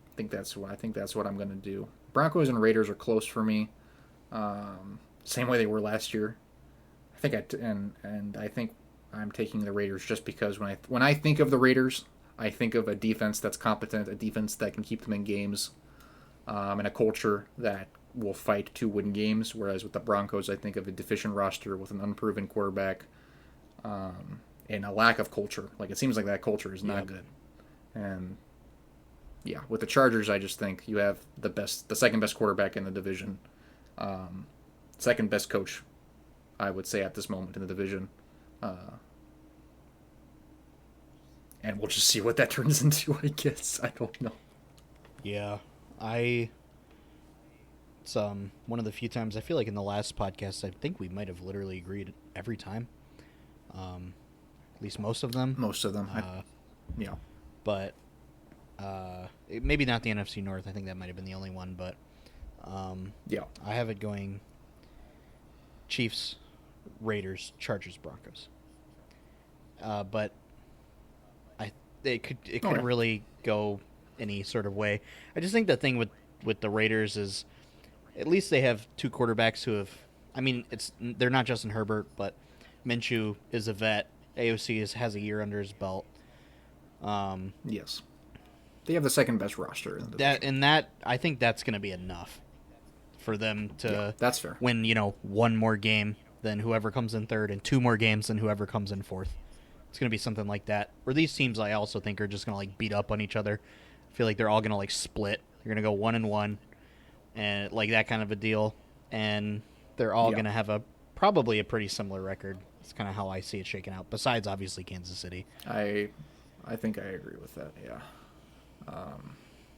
I think that's what I'm going to do. Broncos and Raiders are close for me. Same way they were last year. I think I'm taking the Raiders just because when I think of the Raiders, I think of a defense that's competent, a defense that can keep them in games, and a culture that will fight to win games. Whereas with the Broncos, I think of a deficient roster with an unproven quarterback, and a lack of culture. It seems like that culture is not good. And yeah, with the Chargers, I just think you have the second best quarterback in the division, second best coach, I would say, at this moment in the division. And we'll just see what that turns into, I guess. I don't know. Yeah. It's one of the few times, I feel like in the last podcast, I think we might have literally agreed every time. At least most of them. Most of them. Yeah. But maybe not the NFC North. I think that might have been the only one. But yeah, I have it going Chiefs, Raiders, Chargers, Broncos. But it could really go any sort of way. I just think the thing with the Raiders is at least they have 2 quarterbacks who have. I mean, they're not Justin Herbert, but Minshew is a vet. AOC has a year under his belt. Yes, they have the second best roster in the division. I think that's going to be enough for them to that's fair. Win 1 more game than whoever comes in third, and 2 more games than whoever comes in fourth. It's going to be something like that. Or these teams, I also think, are just going to beat up on each other. I feel like they're all going to split. They're going to go 1-1, and that kind of a deal. And they're all going to have probably a pretty similar record. It's kind of how I see it shaking out. Besides, obviously, Kansas City. I think I agree with that.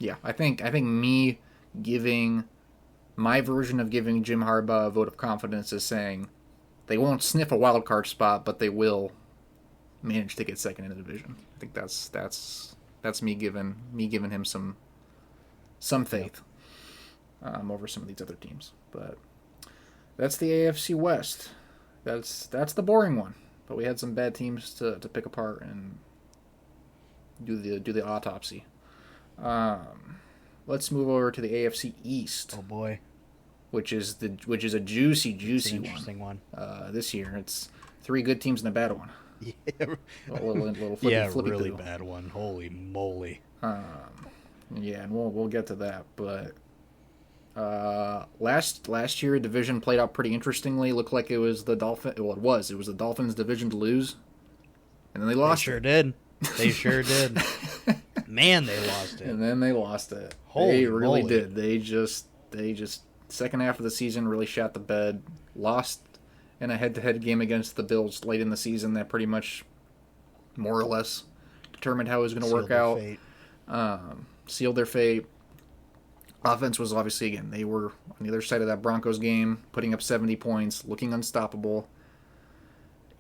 Yeah. I think me giving my version of giving Jim Harbaugh a vote of confidence is saying they won't sniff a wild card spot, but they will manage to get second in the division. I think that's me giving him some faith over some of these other teams. But that's the AFC West. That's the boring one. But we had some bad teams to pick apart and do the autopsy. Let's move over to the AFC East. Oh boy. Which is a juicy interesting one. This year. It's 3 good teams and a bad one. Yeah. A little flippy really bad one. Holy moly. Yeah, and we'll get to that, but last year division played out pretty interestingly. Looked like it was the Dolphins. Well, it was the Dolphins' division to lose, and then they lost. They sure did. Man, they lost it. And then they lost it. Holy they really moly. did. They just second half of the season really shot the bed. Lost in a head-to-head game against the Bills late in the season that pretty much more or less determined how it was going to work out. Sealed their fate. Offense was obviously, again, they were on the other side of that Broncos game, putting up 70 points, looking unstoppable.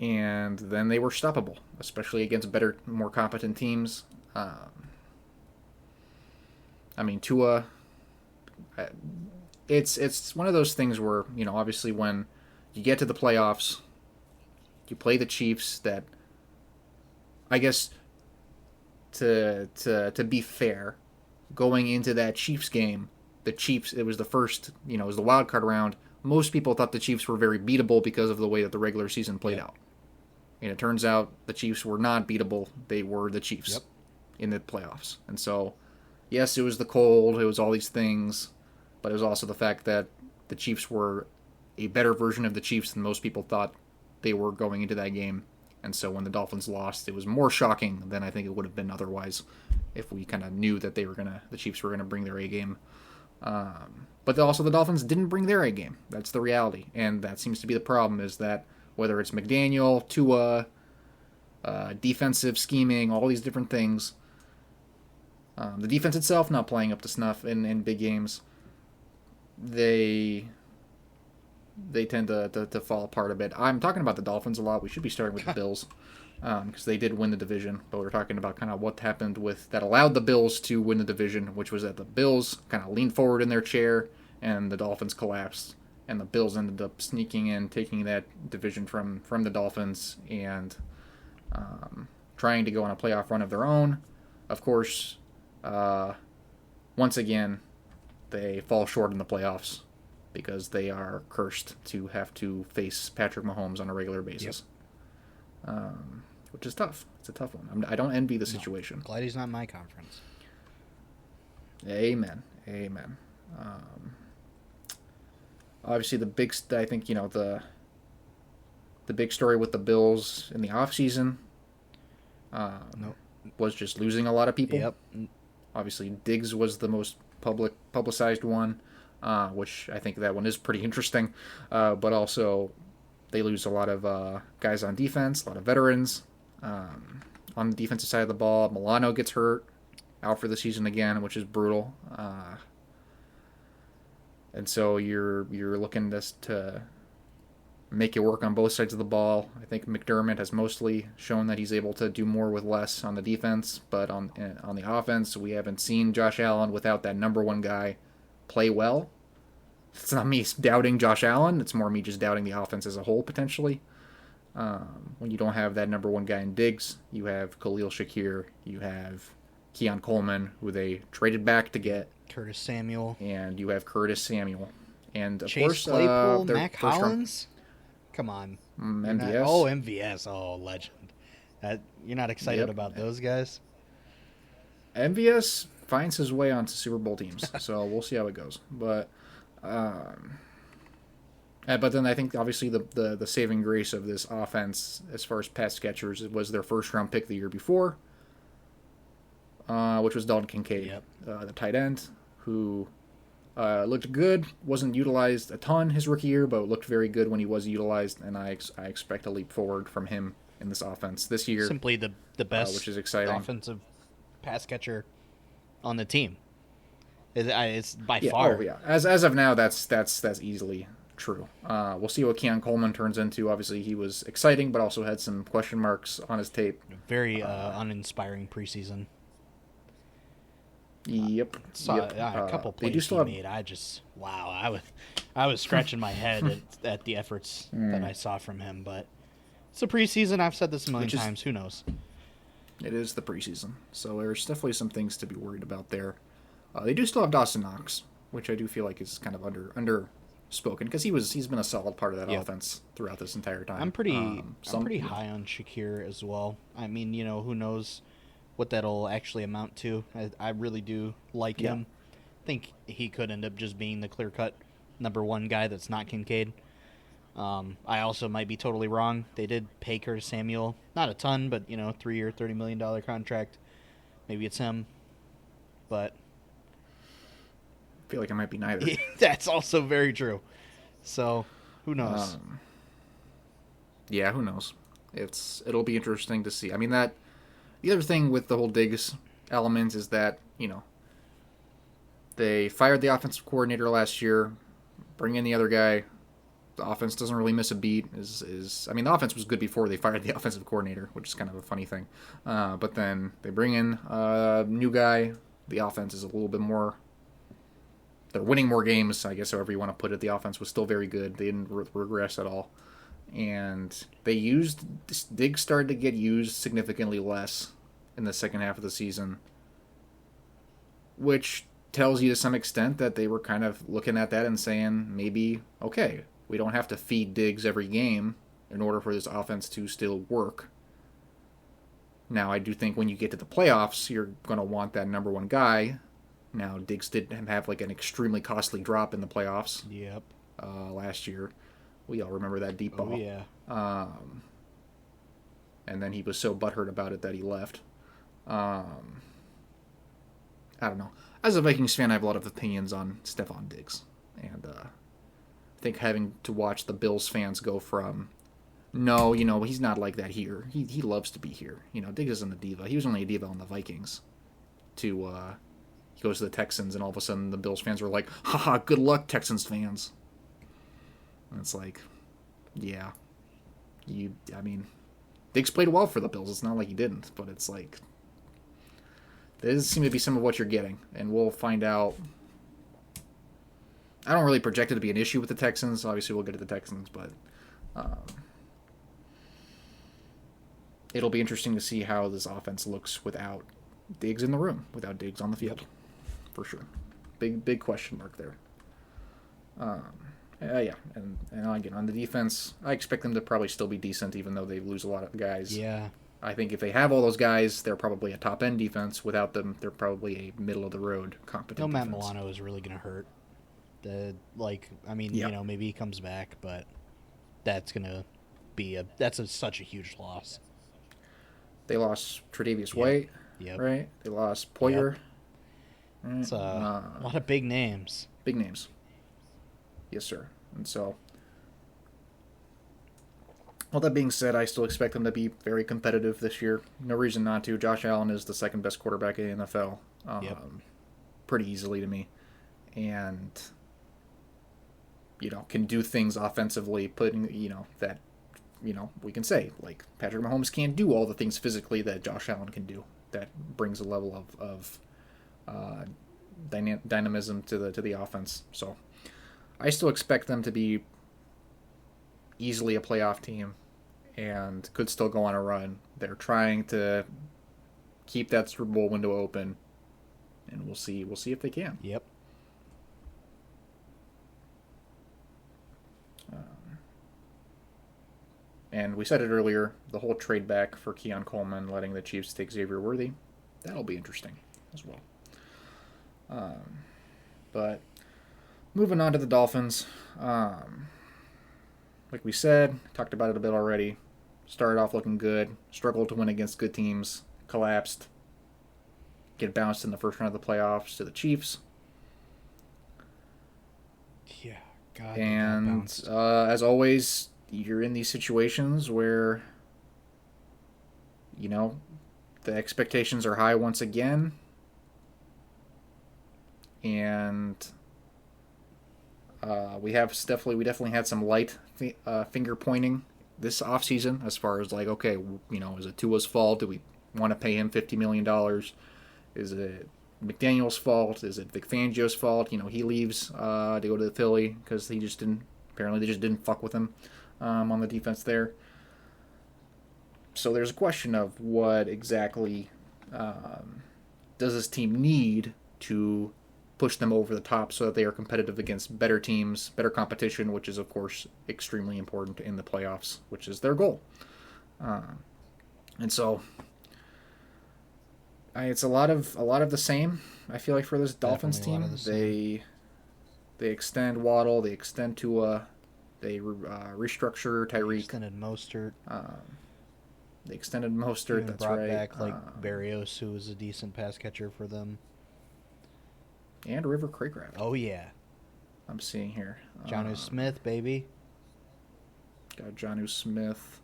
and then they were stoppable, especially against better, more competent teams. I mean, Tua, it's one of those things where, obviously when you get to the playoffs, you play the Chiefs. That, I guess, to be fair, going into that Chiefs game, the Chiefs, it was the first, it was the wild card round. Most people thought the Chiefs were very beatable because of the way that the regular season played out. And it turns out the Chiefs were not beatable. They were the Chiefs in the playoffs. And so, yes, it was the cold, it was all these things, but it was also the fact that the Chiefs were a better version of the Chiefs than most people thought they were going into that game. And so when the Dolphins lost, it was more shocking than I think it would have been otherwise if we kind of knew that the Chiefs were going to bring their A game. But also the Dolphins didn't bring their A game. That's the reality. And that seems to be the problem, is that whether it's McDaniel, Tua, defensive scheming, all these different things, the defense itself not playing up to snuff in big games, they tend to fall apart a bit. I'm talking about the Dolphins a lot. We should be starting with the Bills because they did win the division. But we're talking about kind of what happened that allowed the Bills to win the division, which was that the Bills kind of leaned forward in their chair and the Dolphins collapsed. And the Bills ended up sneaking in, taking that division from the Dolphins and trying to go on a playoff run of their own. Of course, once again, they fall short in the playoffs because they are cursed to have to face Patrick Mahomes on a regular basis, which is tough. It's a tough one. I don't envy the situation. Glad he's not in my conference. Amen. Obviously, the big story with the Bills in the offseason was just losing a lot of people. Yep. Obviously, Diggs was the most publicized one, which I think that one is pretty interesting. But also, they lose a lot of guys on defense, a lot of veterans. On the defensive side of the ball, Milano gets hurt, out for the season again, which is brutal. And so you're looking to make it work on both sides of the ball. I think McDermott has mostly shown that he's able to do more with less on the defense, but on the offense, we haven't seen Josh Allen without that number one guy play well. It's not me doubting Josh Allen. It's more me just doubting the offense as a whole, potentially. When you don't have that number one guy in Diggs, you have Khalil Shakir, you have Keon Coleman, who they traded back to get. Curtis Samuel. And you have Curtis Samuel. And, of Chase course, Claypool, Mac Hollins? Come on. MVS. MVS. Oh, legend. You're not excited about those guys? MVS finds his way onto Super Bowl teams, so we'll see how it goes. But then I think, obviously, the saving grace of this offense, as far as pass catchers, was their first-round pick the year before, which was Dalton Kincaid, the tight end, who looked good, wasn't utilized a ton his rookie year, but looked very good when he was utilized, and I expect a leap forward from him in this offense this year. Simply the best which is exciting. Offensive pass catcher on the team. It's by far. Oh, yeah. As of now, that's easily true. We'll see what Keon Coleman turns into. Obviously, he was exciting, but also had some question marks on his tape. Very uninspiring preseason. Yep. A couple plays he made. I was scratching my head at the efforts that I saw from him. But it's a preseason. I've said this a million times. Who knows? It is the preseason, so there's definitely some things to be worried about there. They do still have Dawson Knox, which I do feel like is kind of underspoken because he's been a solid part of that offense throughout this entire time. I'm pretty high on Shakir as well. I mean, who knows what that'll actually amount to. I really do like him. I think he could end up just being the clear-cut number one guy that's not Kincaid. I also might be totally wrong. They did pay Curtis Samuel, not a ton, but 3-year, $30 million contract. Maybe it's him, but I feel like it might be neither. That's also very true. So who knows? Who knows? It'll be interesting to see. I mean, the other thing with the whole Diggs element is that they fired the offensive coordinator last year, bring in the other guy. The offense doesn't really miss a beat. I mean, the offense was good before they fired the offensive coordinator, which is kind of a funny thing. But then they bring in a new guy. The offense is a little bit more. They're winning more games, I guess, however you want to put it. The offense was still very good. They didn't regress at all. And Diggs started to get used significantly less in the second half of the season, which tells you to some extent that they were kind of looking at that and saying, maybe, okay, we don't have to feed Diggs every game in order for this offense to still work. Now, I do think when you get to the playoffs, you're going to want that number one guy. Now, Diggs did have like an extremely costly drop in the playoffs. Yep. Last year. We all remember that deep ball. Oh, yeah. And then he was so butthurt about it that he left. I don't know. As a Vikings fan, I have a lot of opinions on Stephon Diggs. And I think having to watch the Bills fans go from, no, he's not like that here. He loves to be here. Diggs isn't a diva. He was only a diva on the Vikings. To, he goes to the Texans, and all of a sudden the Bills fans were like, haha, good luck, Texans fans. And it's like, yeah. Diggs played well for the Bills. It's not like he didn't, but it's like, there does seem to be some of what you're getting, and we'll find out. I don't really project it to be an issue with the Texans. Obviously, we'll get to the Texans, but it'll be interesting to see how this offense looks without Diggs in the room, without Diggs on the field, for sure. Big question mark there. Yeah, and again, on the defense, I expect them to probably still be decent, even though they lose a lot of guys. Yeah. I think if they have all those guys, they're probably a top-end defense. Without them, they're probably a middle-of-the-road competent defense. Matt Milano is really going to hurt. Maybe he comes back, but that's going to be such a huge loss. They lost Tre'Davious White, right? They lost Poyer. Yep. It's a lot of big names. Big names. Yes, sir. And so, all that being said, I still expect them to be very competitive this year. No reason not to. Josh Allen is the second best quarterback in the NFL. Pretty easily to me. And, can do things offensively, we can say, like, Patrick Mahomes can't do all the things physically that Josh Allen can do. That brings a level of dynamism to the offense. So, I still expect them to be easily a playoff team and could still go on a run. They're trying to keep that Super Bowl window open, and we'll see if they can. Yep. And we said it earlier, the whole trade back for Keon Coleman, letting the Chiefs take Xavier Worthy, that'll be interesting as well. But moving on to the Dolphins, like we said, talked about it a bit already. Started off looking good, struggled to win against good teams, collapsed, get bounced in the first round of the playoffs to the Chiefs. Yeah, God. And as always, you're in these situations where, the expectations are high once again, and we definitely had some light finger pointing this offseason as far as like, okay, is it Tua's fault? Do we want to pay him $50 million? Is it McDaniel's fault? Is it Vic Fangio's fault? He leaves to go to the Philly because they just didn't fuck with him on the defense there. So there's a question of what exactly does this team need to push them over the top so that they are competitive against better teams, better competition, which is, of course, extremely important in the playoffs, which is their goal. And so it's a lot of the same, I feel like, for this Dolphins team. They extend Waddle, they extend Tua, they restructure Tyreek. They extended Mostert, that's right. Brought back Barrios, who was a decent pass catcher for them. And River Craycraft. Oh, yeah. I'm seeing here. Jonnu Smith, baby. Got Jonnu Smith.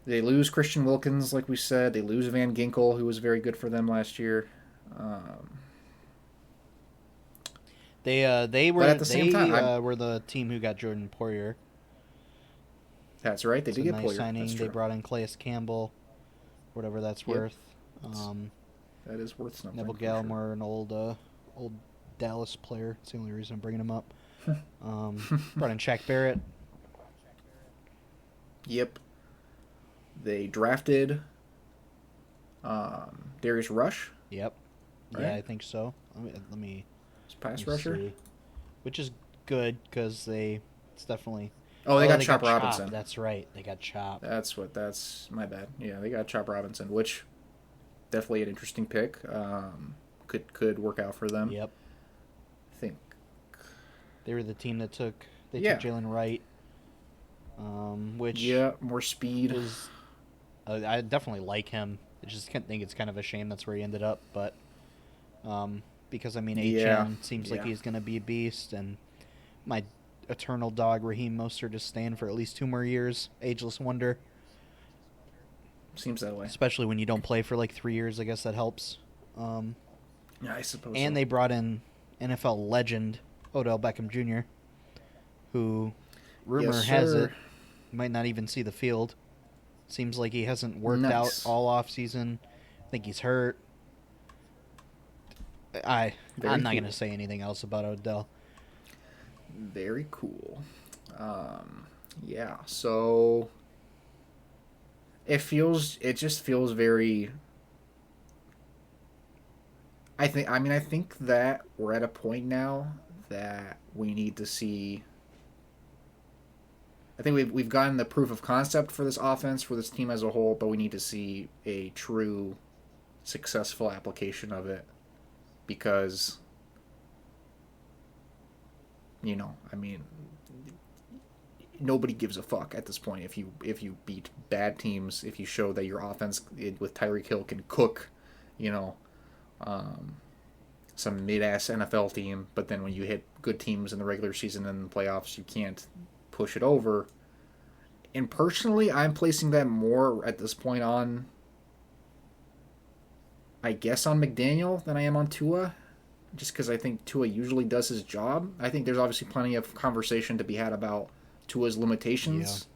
They lose Christian Wilkins, like we said. They lose Van Ginkel, who was very good for them last year. They were But at the same time, were the team who got Jordan Poyer. that's right. They It's did a get nice Poyer. signing. That's They true. brought in Calais Campbell, whatever that's Yep. worth. That is worth something. Neville Gallimore, sure. An old Dallas player. It's the only reason I'm bringing him up. Brought in Shaq Barrett. Yep. They drafted Darius Rush. Yep. Right? Yeah, I think so. Let me pass rusher. See. Which is good because it's definitely... Oh, they got Chop Robinson. Chop. That's right. They got Chop. That's my bad. Yeah, they got Chop Robinson, which definitely an interesting pick. Could work out for them. Yep. I think they were the team that took Jalen Wright. Which more speed. I definitely like him. I just think it's kind of a shame that's where he ended up, but because HN seems like he's going to be a beast, and my eternal dog Raheem Mostert is staying for at least 2 more years. Ageless wonder. Seems that way. Especially when you don't play for like 3 years, I guess that helps. Yeah, I suppose. And they brought in NFL legend Odell Beckham Jr., who rumor has it might not even see the field. Seems like he hasn't worked out all off season. I think he's hurt. I'm not going to say anything else about Odell. Very cool. Yeah, so it just feels very... I think that we're at a point now that we need to see... I think we've gotten the proof of concept for this offense, for this team as a whole, but we need to see a true successful application of it, because nobody gives a fuck at this point if you beat bad teams, if you show that your offense with Tyreek Hill can cook, some mid-ass NFL team, but then when you hit good teams in the regular season and in the playoffs, you can't push it over. And personally, I'm placing that more at this point on, I guess, on McDaniel than I am on Tua, just because I think Tua usually does his job. I think there's obviously plenty of conversation to be had about Tua's limitations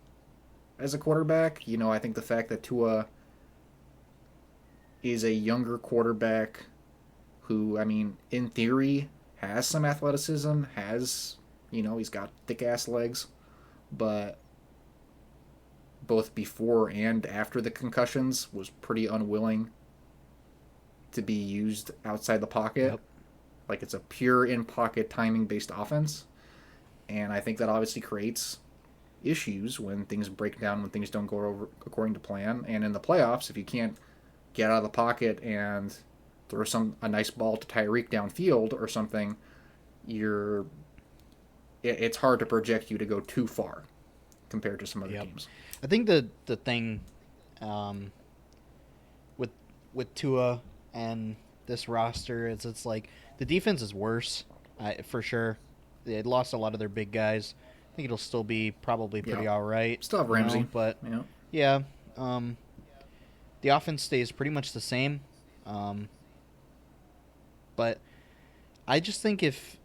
as a quarterback. I think the fact that Tua is a younger quarterback who, in theory, has some athleticism, he's got thick-ass legs, but both before and after the concussions was pretty unwilling to be used outside the pocket. Yep. Like, it's a pure in-pocket timing-based offense, and I think that obviously creates issues when things break down, when things don't go over according to plan. And in the playoffs, if you can't get out of the pocket and throw a nice ball to Tyreek downfield or something, it's hard to project you to go too far compared to some other teams. I think the thing with Tua and this roster is it's like the defense is worse, for sure. They lost a lot of their big guys. I think it'll still be probably pretty all right. Still have Ramsey, but the offense stays pretty much the same. But I just think if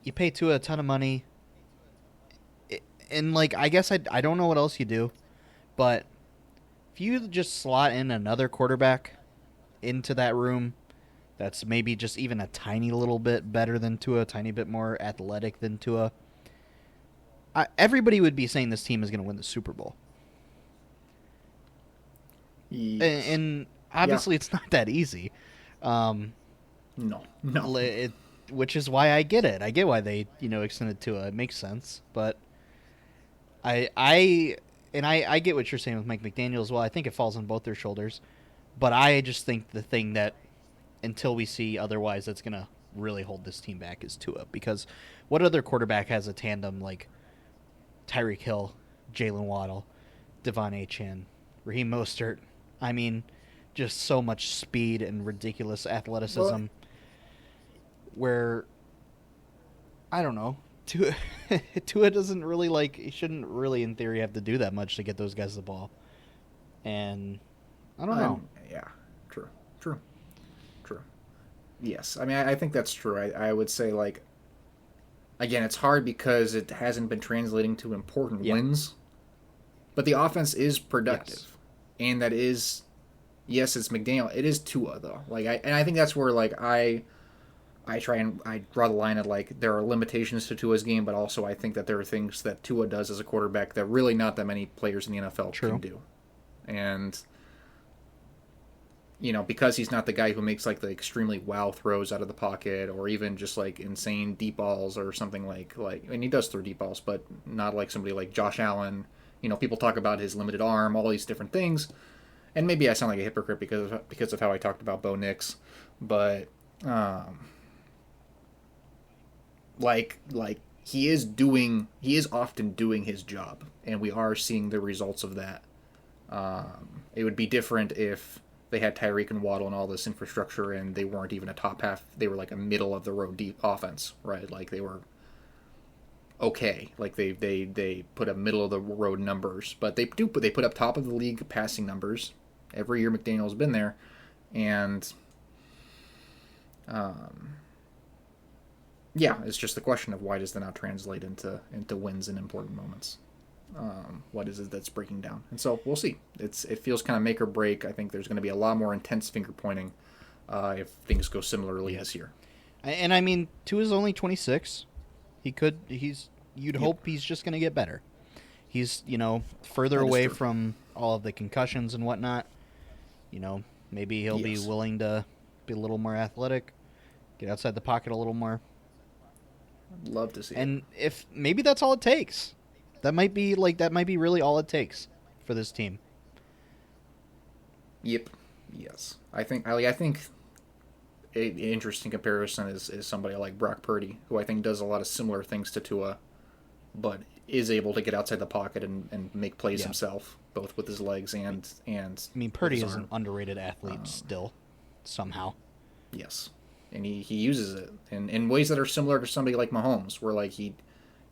you pay Tua a ton of money, and I guess I don't know what else you do, but if you just slot in another quarterback into that room that's maybe just even a tiny little bit better than Tua, a tiny bit more athletic than Tua, everybody would be saying this team is going to win the Super Bowl. Yes. And obviously it's not that easy. No. Which is why I get it. I get why they, extended Tua. It makes sense. But I get what you're saying with Mike McDaniel as well. I think it falls on both their shoulders. But I just think the thing that, until we see otherwise, that's going to really hold this team back is Tua. Because what other quarterback has a tandem like Tyreek Hill, Jalen Waddle, Devon Achane, Raheem Mostert? Just so much speed and ridiculous athleticism. Where, I don't know, Tua doesn't really he shouldn't really in theory have to do that much to get those guys the ball. And I don't know. Yeah, true. Yes, I think that's true. I would say again, it's hard because it hasn't been translating to important Yeah. wins. But the offense is productive, Yes. and that is, yes, it's McDaniel. It is Tua though. I think that's where I try and I draw the line at there are limitations to Tua's game, but also I think that there are things that Tua does as a quarterback that really not that many players in the NFL True. can do, and because he's not the guy who makes the extremely wow throws out of the pocket or even just insane deep balls or something and he does throw deep balls, but not like somebody like Josh Allen. People talk about his limited arm, all these different things, and maybe I sound like a hypocrite because of how I talked about Bo Nix, but like he is often doing his job, and we are seeing the results of that. It would be different if they had Tyreek and Waddle and all this infrastructure, and they weren't even a top half. They were like a middle of the road deep offense, right? Like they were okay. Like they put up middle of the road numbers, but they put up top of the league passing numbers every year. McDaniel's been there, and yeah, it's just the question of why does that not translate into wins in important moments. What is it that's breaking down? And so we'll see. It feels kind of make or break. I think there's going to be a lot more intense finger pointing if things go similarly this year. And I mean, Tua's only 26. You'd hope he's just going to get better. He's, further away from all of the concussions and whatnot. Maybe he'll be willing to be a little more athletic, get outside the pocket a little more. I'd love to see it. And if maybe that's all it takes. That might be really all it takes for this team. Yep. Yes. I think an interesting comparison is somebody like Brock Purdy, who I think does a lot of similar things to Tua, but is able to get outside the pocket and make plays himself, both with his legs and I mean, Purdy is an underrated athlete still, somehow. Yes. And he uses it in ways that are similar to somebody like Mahomes, where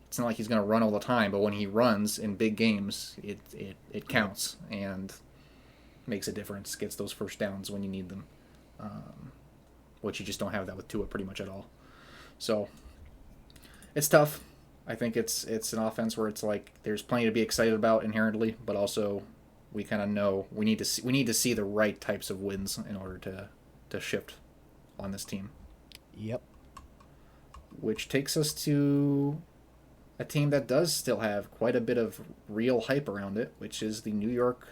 it's not like he's going to run all the time, but when he runs in big games, it counts and makes a difference, gets those first downs when you need them, which you just don't have that with Tua pretty much at all. So it's tough. I think it's an offense where it's there's plenty to be excited about inherently, but also we kind of know we need to see the right types of wins in order to shift on this team. Yep. Which takes us to a team that does still have quite a bit of real hype around it, which is the New York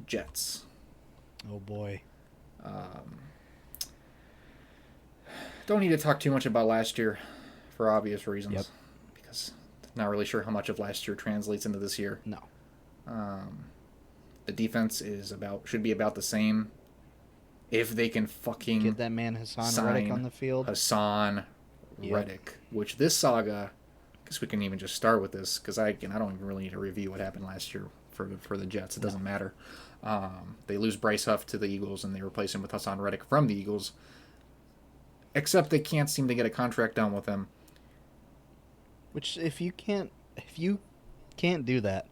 Jets. Oh, boy. Don't need to talk too much about last year for obvious reasons. Yep. Because not really sure how much of last year translates into this year. No. The defense should be about the same. If they can fucking get that man Hassan Reddick on the field. Hassan Reddick, which this saga, I guess we can even just start with this because I don't even really need to review what happened last year for the Jets. It doesn't matter. They lose Bryce Huff to the Eagles and they replace him with Hassan Reddick from the Eagles. Except they can't seem to get a contract done with him. Which if you can't do that,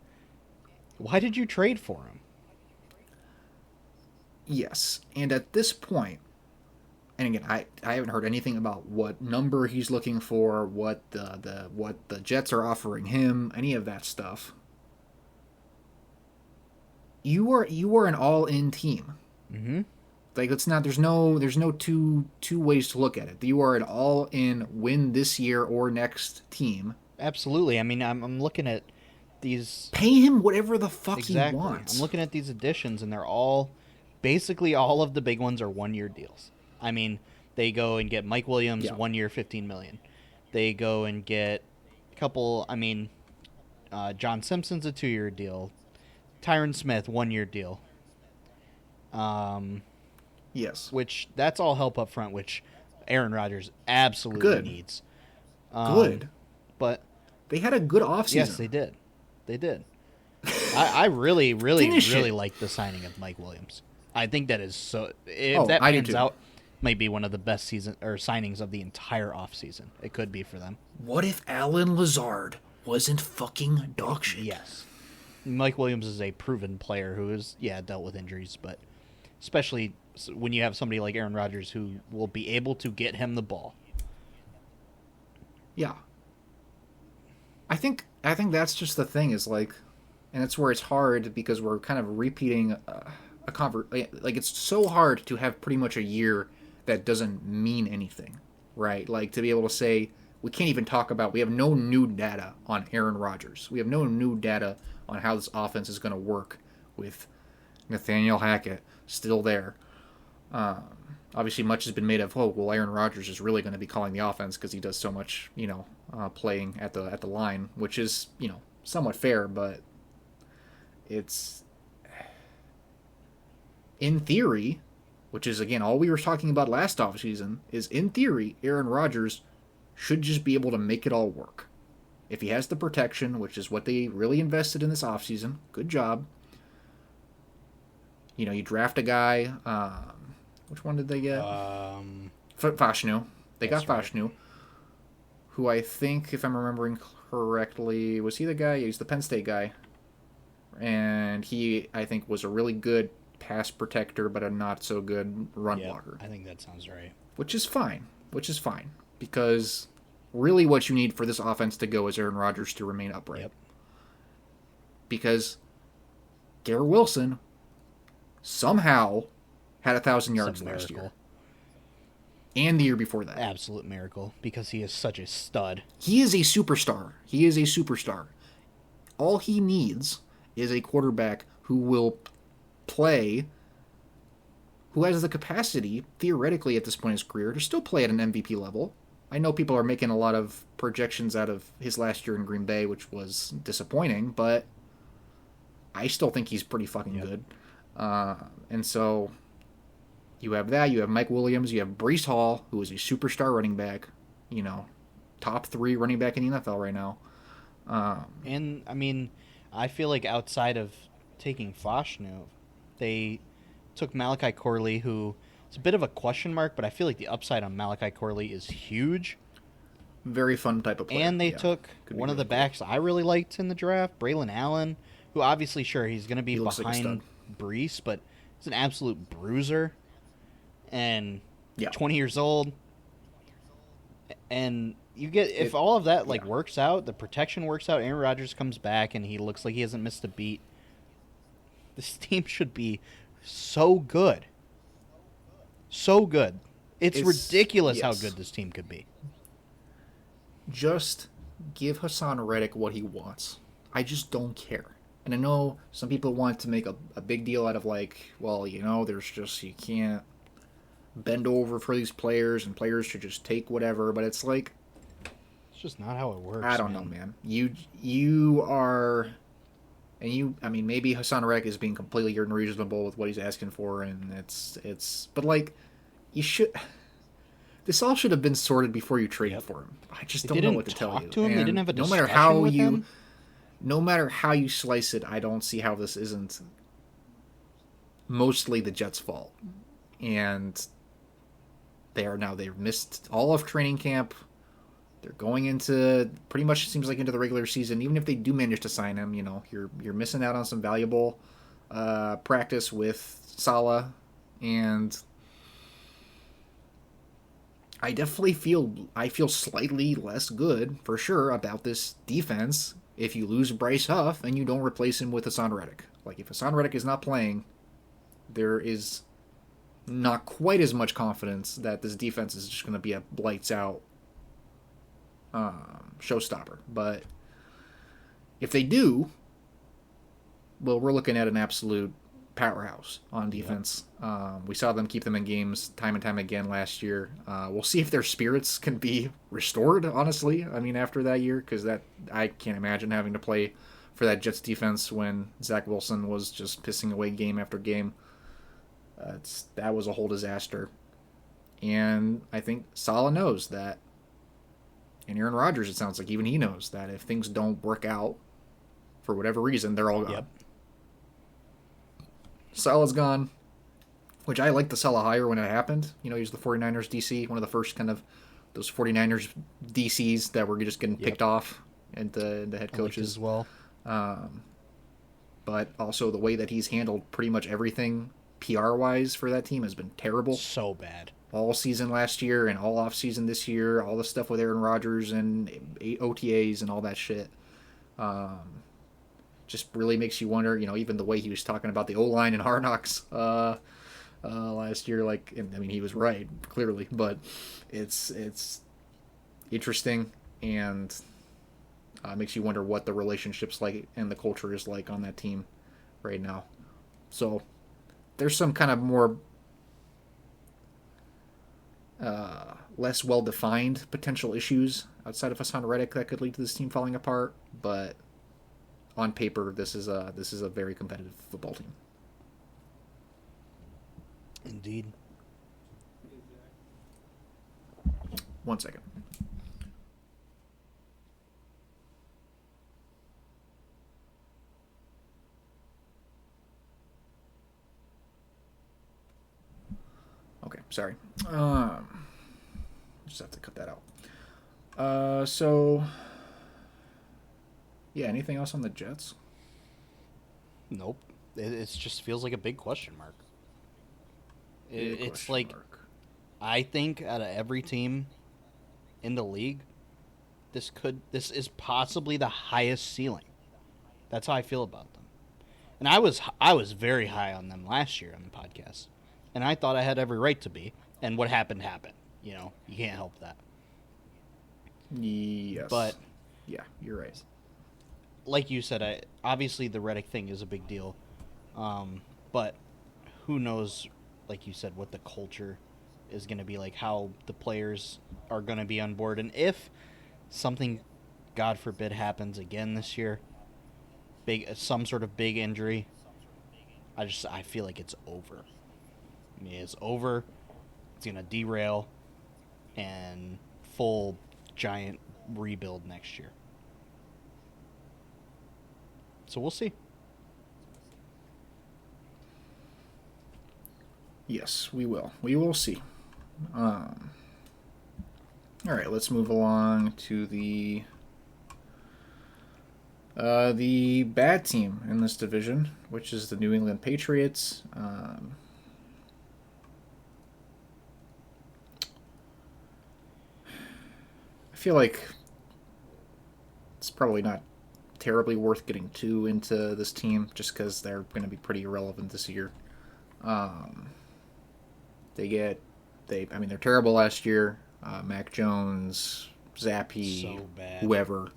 why did you trade for him? Yes, and at this point, and again, I haven't heard anything about what number he's looking for, what the Jets are offering him, any of that stuff. You are an all-in team. Mm-hmm. It's not. There's no two ways to look at it. You are an all-in win this year or next team. Absolutely. I mean, I'm looking at these. Pay him whatever the fuck he exactly. wants. I'm looking at these additions, and they're all. Basically, all of the big ones are one-year deals. I mean, they go and get Mike Williams, 1 year, $15 million. They go and get a couple. I mean, John Simpson's a 2-year deal. Tyron Smith, 1-year deal. Yes. Which that's all help up front, which Aaron Rodgers absolutely needs. Good. But they had a good offseason. Yes, they did. They did. I really like the signing of Mike Williams. I think that is so. If that pans out, might be one of the best signings of the entire offseason. It could be for them. What if Alan Lazard wasn't fucking dog shit? Yes. Mike Williams is a proven player who has dealt with injuries, but especially when you have somebody like Aaron Rodgers who will be able to get him the ball. Yeah. I think that's just the thing is like, and it's where it's hard because we're kind of repeating like it's so hard to have pretty much a year that doesn't mean anything, right? Like to be able to say we can't even talk about we have no new data on Aaron Rodgers. We have no new data on how this offense is going to work with Nathaniel Hackett still there. Obviously, much has been made of, oh, well, Aaron Rodgers is really going to be calling the offense because he does so much, playing at the line, which is, somewhat fair, but it's in theory, which is again all we were talking about last offseason, is in theory, Aaron Rodgers should just be able to make it all work. If he has the protection, which is what they really invested in this offseason, good job. You draft a guy. Which one did they get? Fashanu. They got Fashanu, right. Who I think, if I'm remembering correctly, was he the guy? Yeah, he's the Penn State guy. And he, I think, was a really good pass protector, but a not so good run blocker. I think that sounds right. Which is fine. Because really what you need for this offense to go is Aaron Rodgers to remain upright. Yep. Because Garrett Wilson somehow had 1,000 yards last year. And the year before that. Absolute miracle, because he is such a stud. He is a superstar. All he needs is a quarterback who will play, who has the capacity, theoretically at this point in his career, to still play at an MVP level. I know people are making a lot of projections out of his last year in Green Bay, which was disappointing, but I still think he's pretty fucking good. And so you have that. You have Mike Williams. You have Breece Hall, who is a superstar running back. Top 3 running back in the NFL right now. And, I mean, I feel like outside of taking Fashanu, they took Malachi Corley, who is a bit of a question mark, but I feel like the upside on Malachi Corley is huge. Very fun type of player. And they took one of the backs I really liked in the draft, Braylon Allen, who obviously, sure, he's going to be behind Breece, but he's an absolute bruiser. And 20 years old. And you get, if all of that works out, the protection works out, Aaron Rodgers comes back and he looks like he hasn't missed a beat, this team should be so good. So good. It's ridiculous how good this team could be. Just give Hassan Reddick what he wants. I just don't care. And I know some people want to make a big deal out of there's just, you can't bend over for these players and players should just take whatever, but it's like, it's just not how it works. I don't know, man. You are, and maybe Hassan Reddick is being completely unreasonable with what he's asking for, and but you should. This all should have been sorted before you traded for him. I just don't know what to tell you. They didn't have a discussion with him? No matter how you slice it, I don't see how this isn't mostly the Jets' fault. And they've missed all of training camp. They're going into pretty much seems like into the regular season. Even if they do manage to sign him, you're missing out on some valuable practice with Saleh, and I definitely feel slightly less good for sure about this defense if you lose Bryce Huff and you don't replace him with Hassan Reddick. If Hassan Reddick is not playing, there is not quite as much confidence that this defense is just going to be a lights out showstopper. But if they do, well, we're looking at an absolute powerhouse on defense. Yep. We saw them keep them in games time and time again last year. We'll see if their spirits can be restored, honestly. After that year, because I can't imagine having to play for that Jets defense when Zach Wilson was just pissing away game after game. That was a whole disaster. And I think Saleh knows that. And Aaron Rodgers, it sounds like even he knows that if things don't work out for whatever reason, they're all gone. Yep. Saleh's gone, which I liked the Saleh hire when it happened. He was the 49ers DC, one of the first kind of those 49ers DCs that were just getting picked off and the head coaches as well. But also the way that he's handled pretty much everything PR-wise for that team has been terrible. So bad. all season last year and all off season this year, all the stuff with Aaron Rodgers and OTAs and all that shit. Just really makes you wonder, even the way he was talking about the O-line and Hard Knocks last year, he was right, clearly, but it's interesting, and makes you wonder what the relationship's like and the culture is like on that team right now. So there's some kind of more less well-defined potential issues outside of Hassan Reddick that could lead to this team falling apart, but on paper, this is a very competitive football team. Indeed. 1 second. Okay, sorry. Just have to cut that out. Yeah, anything else on the Jets? Nope. It just feels like a big question mark. It's like, I think out of every team in the league, this is possibly the highest ceiling. That's how I feel about them. And I was very high on them last year on the podcast, and I thought I had every right to be. And what happened happened. You can't help that. Yes. But yeah, you're right. Like you said, obviously the Reddick thing is a big deal, but who knows? Like you said, what the culture is going to be like, how the players are going to be on board, and if something, God forbid, happens again this year, some sort of big injury, I feel like it's over. I mean, it's over. It's going to derail, and full giant rebuild next year. So we'll see. Yes, we will. We will see. All right, let's move along to the bad team in this division, which is the New England Patriots. I feel like it's probably not terribly worth getting too into this team, just because they're going to be pretty irrelevant this year. They're terrible last year. Mac Jones, Zappi, So bad. whoever.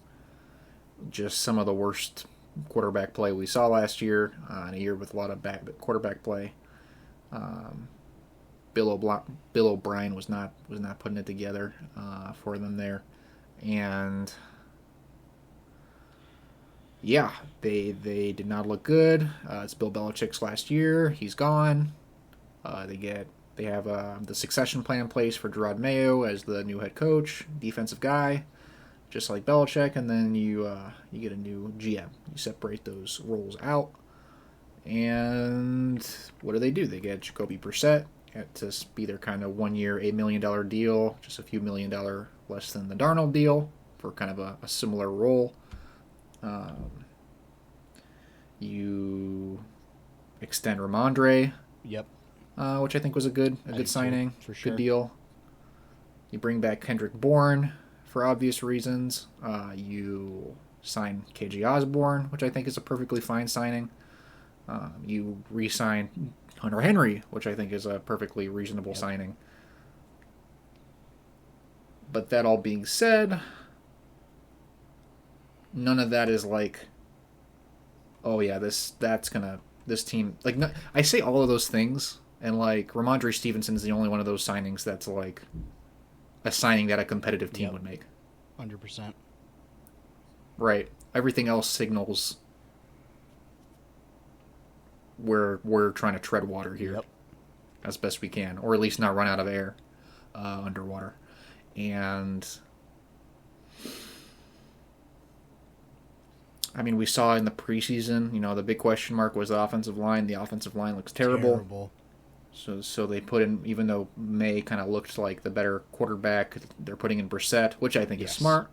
Just some of the worst quarterback play we saw last year, in a year with a lot of quarterback play. Bill O'Brien was not putting it together for them there, and yeah, they did not look good. It's Bill Belichick's last year. He's gone. They have the succession plan in place for Gerard Mayo as the new head coach, defensive guy, just like Belichick, and then you get a new GM. You separate those roles out, and what do? They get Jacoby Brissett to be their kind of 1 year, $8 million deal, just a few $1 million less than the Darnold deal for kind of a similar role. You extend Ramondre. Yep. Which I think was a good signing, for sure. Good deal. You bring back Kendrick Bourne for obvious reasons. You sign KJ Osborne, which I think is a perfectly fine signing. You re-sign Hunter Henry, which I think is a perfectly reasonable signing. But that all being said, none of that is like, oh yeah, this team, like, I say all of those things, and like Ramondre Stevenson is the only one of those signings that's like a signing that a competitive team would make. 100%. Right. Everything else signals we're trying to tread water here as best we can, or at least not run out of air underwater. And I mean, we saw in the preseason, the big question mark was the offensive line. The offensive line looks terrible. So they put in, even though May kind of looked like the better quarterback, they're putting in Brissett, which I think is smart.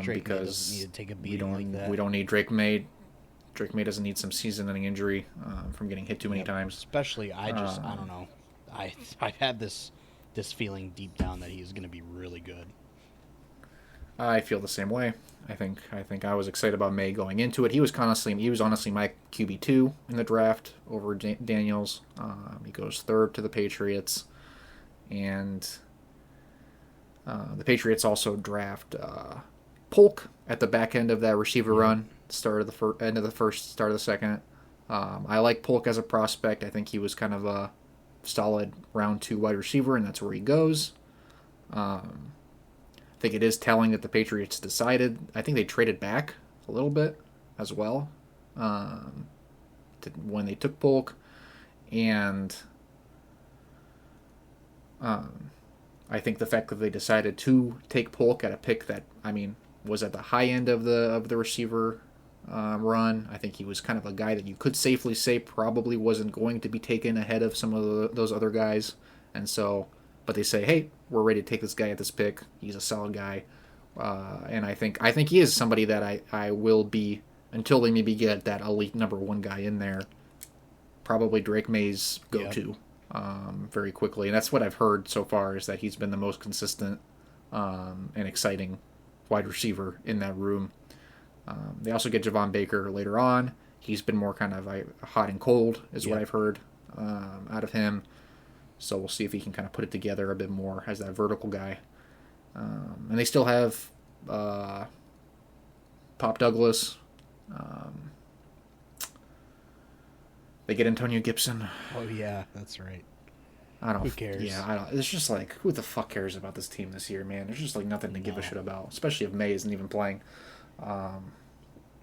Drake because May doesn't need to take a beating like that. We don't need Drake May. Drake May doesn't need some season-ending injury from getting hit too many times. Especially, I don't know. I've had this this feeling deep down that he's going to be really good. I feel the same way. I think I was excited about May going into it. He was honestly my QB2 in the draft over Daniels. He goes third to the Patriots, and the Patriots also draft Polk at the back end of that receiver run, start of the end of the first, start of the second. I like Polk as a prospect. I think he was kind of a solid round 2 wide receiver, and that's where he goes. I think it is telling that the Patriots decided. I think they traded back a little bit as well when they took Polk, and I think the fact that they decided to take Polk at a pick that was at the high end of the receiver run. I think he was kind of a guy that you could safely say probably wasn't going to be taken ahead of some of those other guys, and so. But they say, hey, we're ready to take this guy at this pick. He's a solid guy, and I think he is somebody that I will be until they maybe get that elite number 1 guy in there. Probably Drake May's go-to very quickly, and that's what I've heard so far is that he's been the most consistent and exciting wide receiver in that room. They also get Javon Baker later on. He's been more kind of hot and cold, is what I've heard out of him. So we'll see if he can kind of put it together a bit more as that vertical guy. And they still have Pop Douglas. They get Antonio Gibson. Oh, yeah, that's right. Who cares? Yeah, it's just like, who the fuck cares about this team this year, man? There's just like nothing to give a shit about, especially if May isn't even playing. I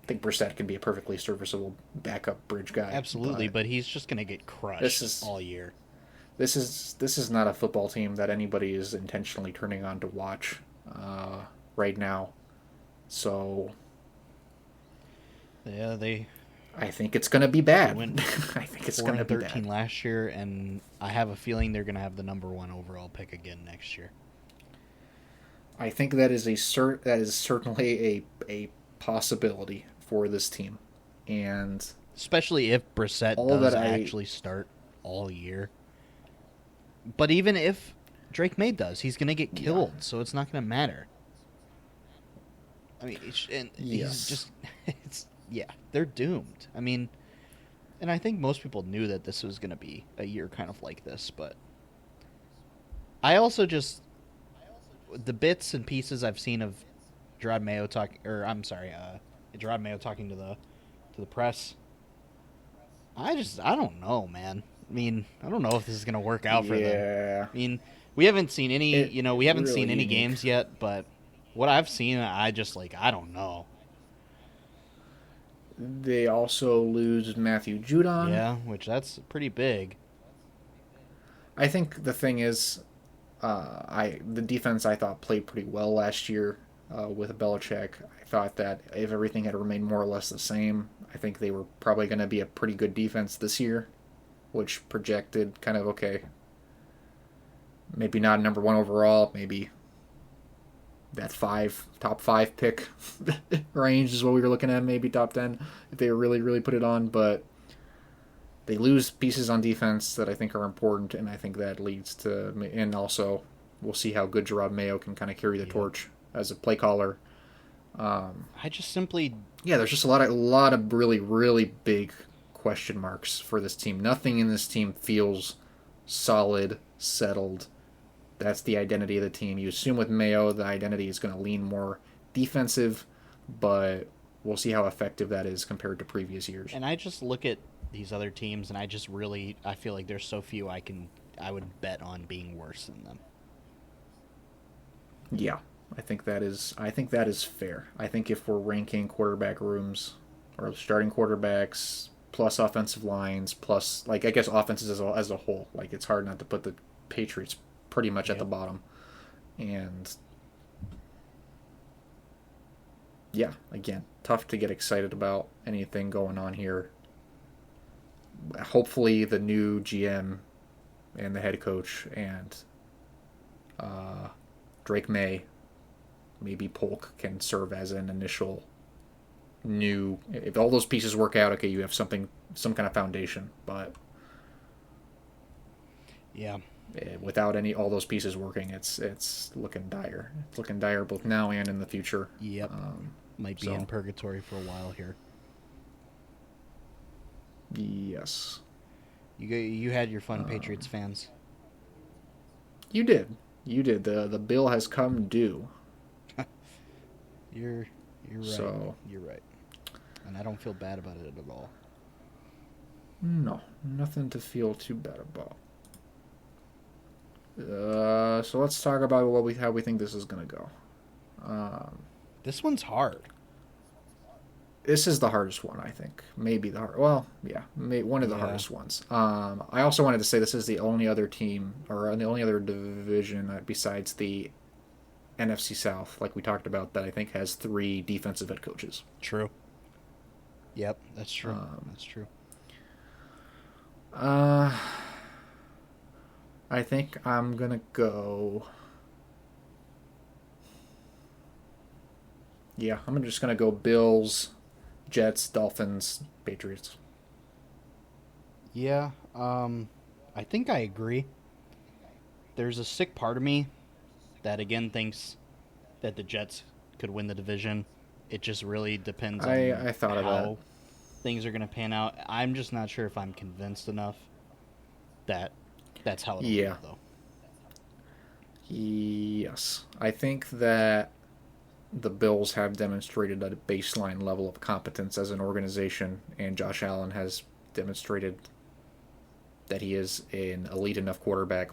think Brissett can be a perfectly serviceable backup bridge guy. Absolutely, but he's just going to get crushed all year. This is not a football team that anybody is intentionally turning on to watch right now. So yeah, I think it's going to be bad. I think it's going to be 13 last year, and I have a feeling they're going to have the number 1 overall pick again next year. I think that is certainly a possibility for this team, and especially if Brissett does actually start all year. But even if Drake May does, he's going to get killed, so it's not going to matter. I mean, he's just... they're doomed. I mean, and I think most people knew that this was going to be a year kind of like this, but I also just... The bits and pieces I've seen of Gerard Mayo talking to the press, I don't know, man. I mean, I don't know if this is going to work out for them. I mean, we haven't seen any, seen any games yet, but what I've seen, I don't know. They also lose Matthew Judon. Yeah, which that's pretty big. I think the thing is, the defense I thought played pretty well last year with Belichick. I thought that if everything had remained more or less the same, I think they were probably going to be a pretty good defense this year, which projected kind of, okay, maybe not number 1 overall, maybe that top 5 pick range is what we were looking at, maybe top 10 if they really, really put it on, but they lose pieces on defense that I think are important, and I think that leads to, and also we'll see how good Gerard Mayo can kind of carry the torch as a play caller. I just simply... Yeah, there's just a lot of really, really big question marks for this team. Nothing in this team feels solid, settled. That's the identity of the team. You assume with Mayo the identity is going to lean more defensive, but we'll see how effective that is compared to previous years. And I just look at these other teams, and I feel like there's so few I would bet on being worse than them. Yeah, I think that is fair. I think if we're ranking quarterback rooms or starting quarterbacks plus offensive lines plus I guess offenses as a whole, it's hard not to put the Patriots pretty much at the bottom. And yeah, again, tough to get excited about anything going on here. Hopefully the new GM and the head coach and Drake May, maybe Polk, can serve as an initial new... If all those pieces work out, okay, you have some kind of foundation, but... Yeah, Without all those pieces working, it's looking dire. It's looking dire both now and in the future. Yep. Might be in purgatory for a while here. Yes. You had your fun, Patriots fans. You did. You did. The bill has come due. You're right. So, you're right. And I don't feel bad about it at all. No, nothing to feel too bad about. So let's talk about how we think this is gonna go. This one's hard. This is the hardest one, I think. Maybe the hard. Well, yeah, one of the hardest ones. I also wanted to say this is the only other team or the only other division besides the NFC South, like we talked about, that I think has 3 defensive head coaches. True. Yep, that's true. That's true. I think I'm gonna go. Yeah, I'm just gonna go Bills, Jets, Dolphins, Patriots. Yeah, I think I agree. There's a sick part of me that again thinks that the Jets could win the division. It just really depends on I thought how of that. things are going to pan out. I'm just not sure if I'm convinced enough that that's how it'll go, though. Yes. I think that the Bills have demonstrated a baseline level of competence as an organization, and Josh Allen has demonstrated that he is an elite enough quarterback,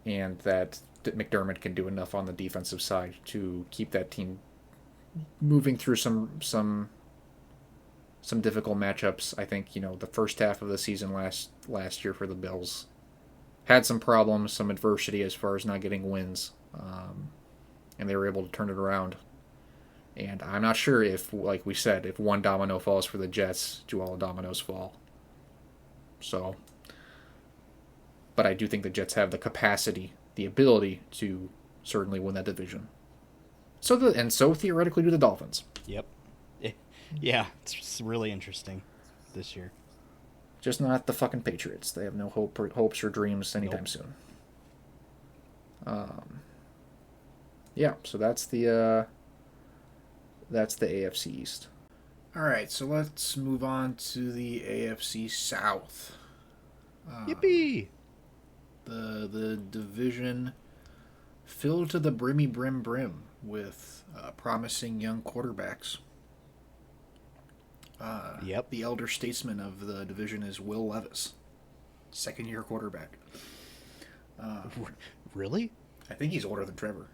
and that McDermott can do enough on the defensive side to keep that team moving through some difficult matchups. I think the first half of the season last year for the Bills had some problems, some adversity as far as not getting wins, and they were able to turn it around. And I'm not sure if, like we said, if one domino falls for the Jets, do all the dominoes fall? So, but I do think the Jets have the capacity, the ability to certainly win that division. So theoretically do the Dolphins. Yep. Yeah, it's really interesting this year. Just not the fucking Patriots. They have no hopes or dreams anytime soon. Yeah, so that's the AFC East. All right, so let's move on to the AFC South. Yippee! The division filled to the brim with promising young quarterbacks. Yep. The elder statesman of the division is Will Levis, second-year quarterback. Really? I think he's older than Trevor.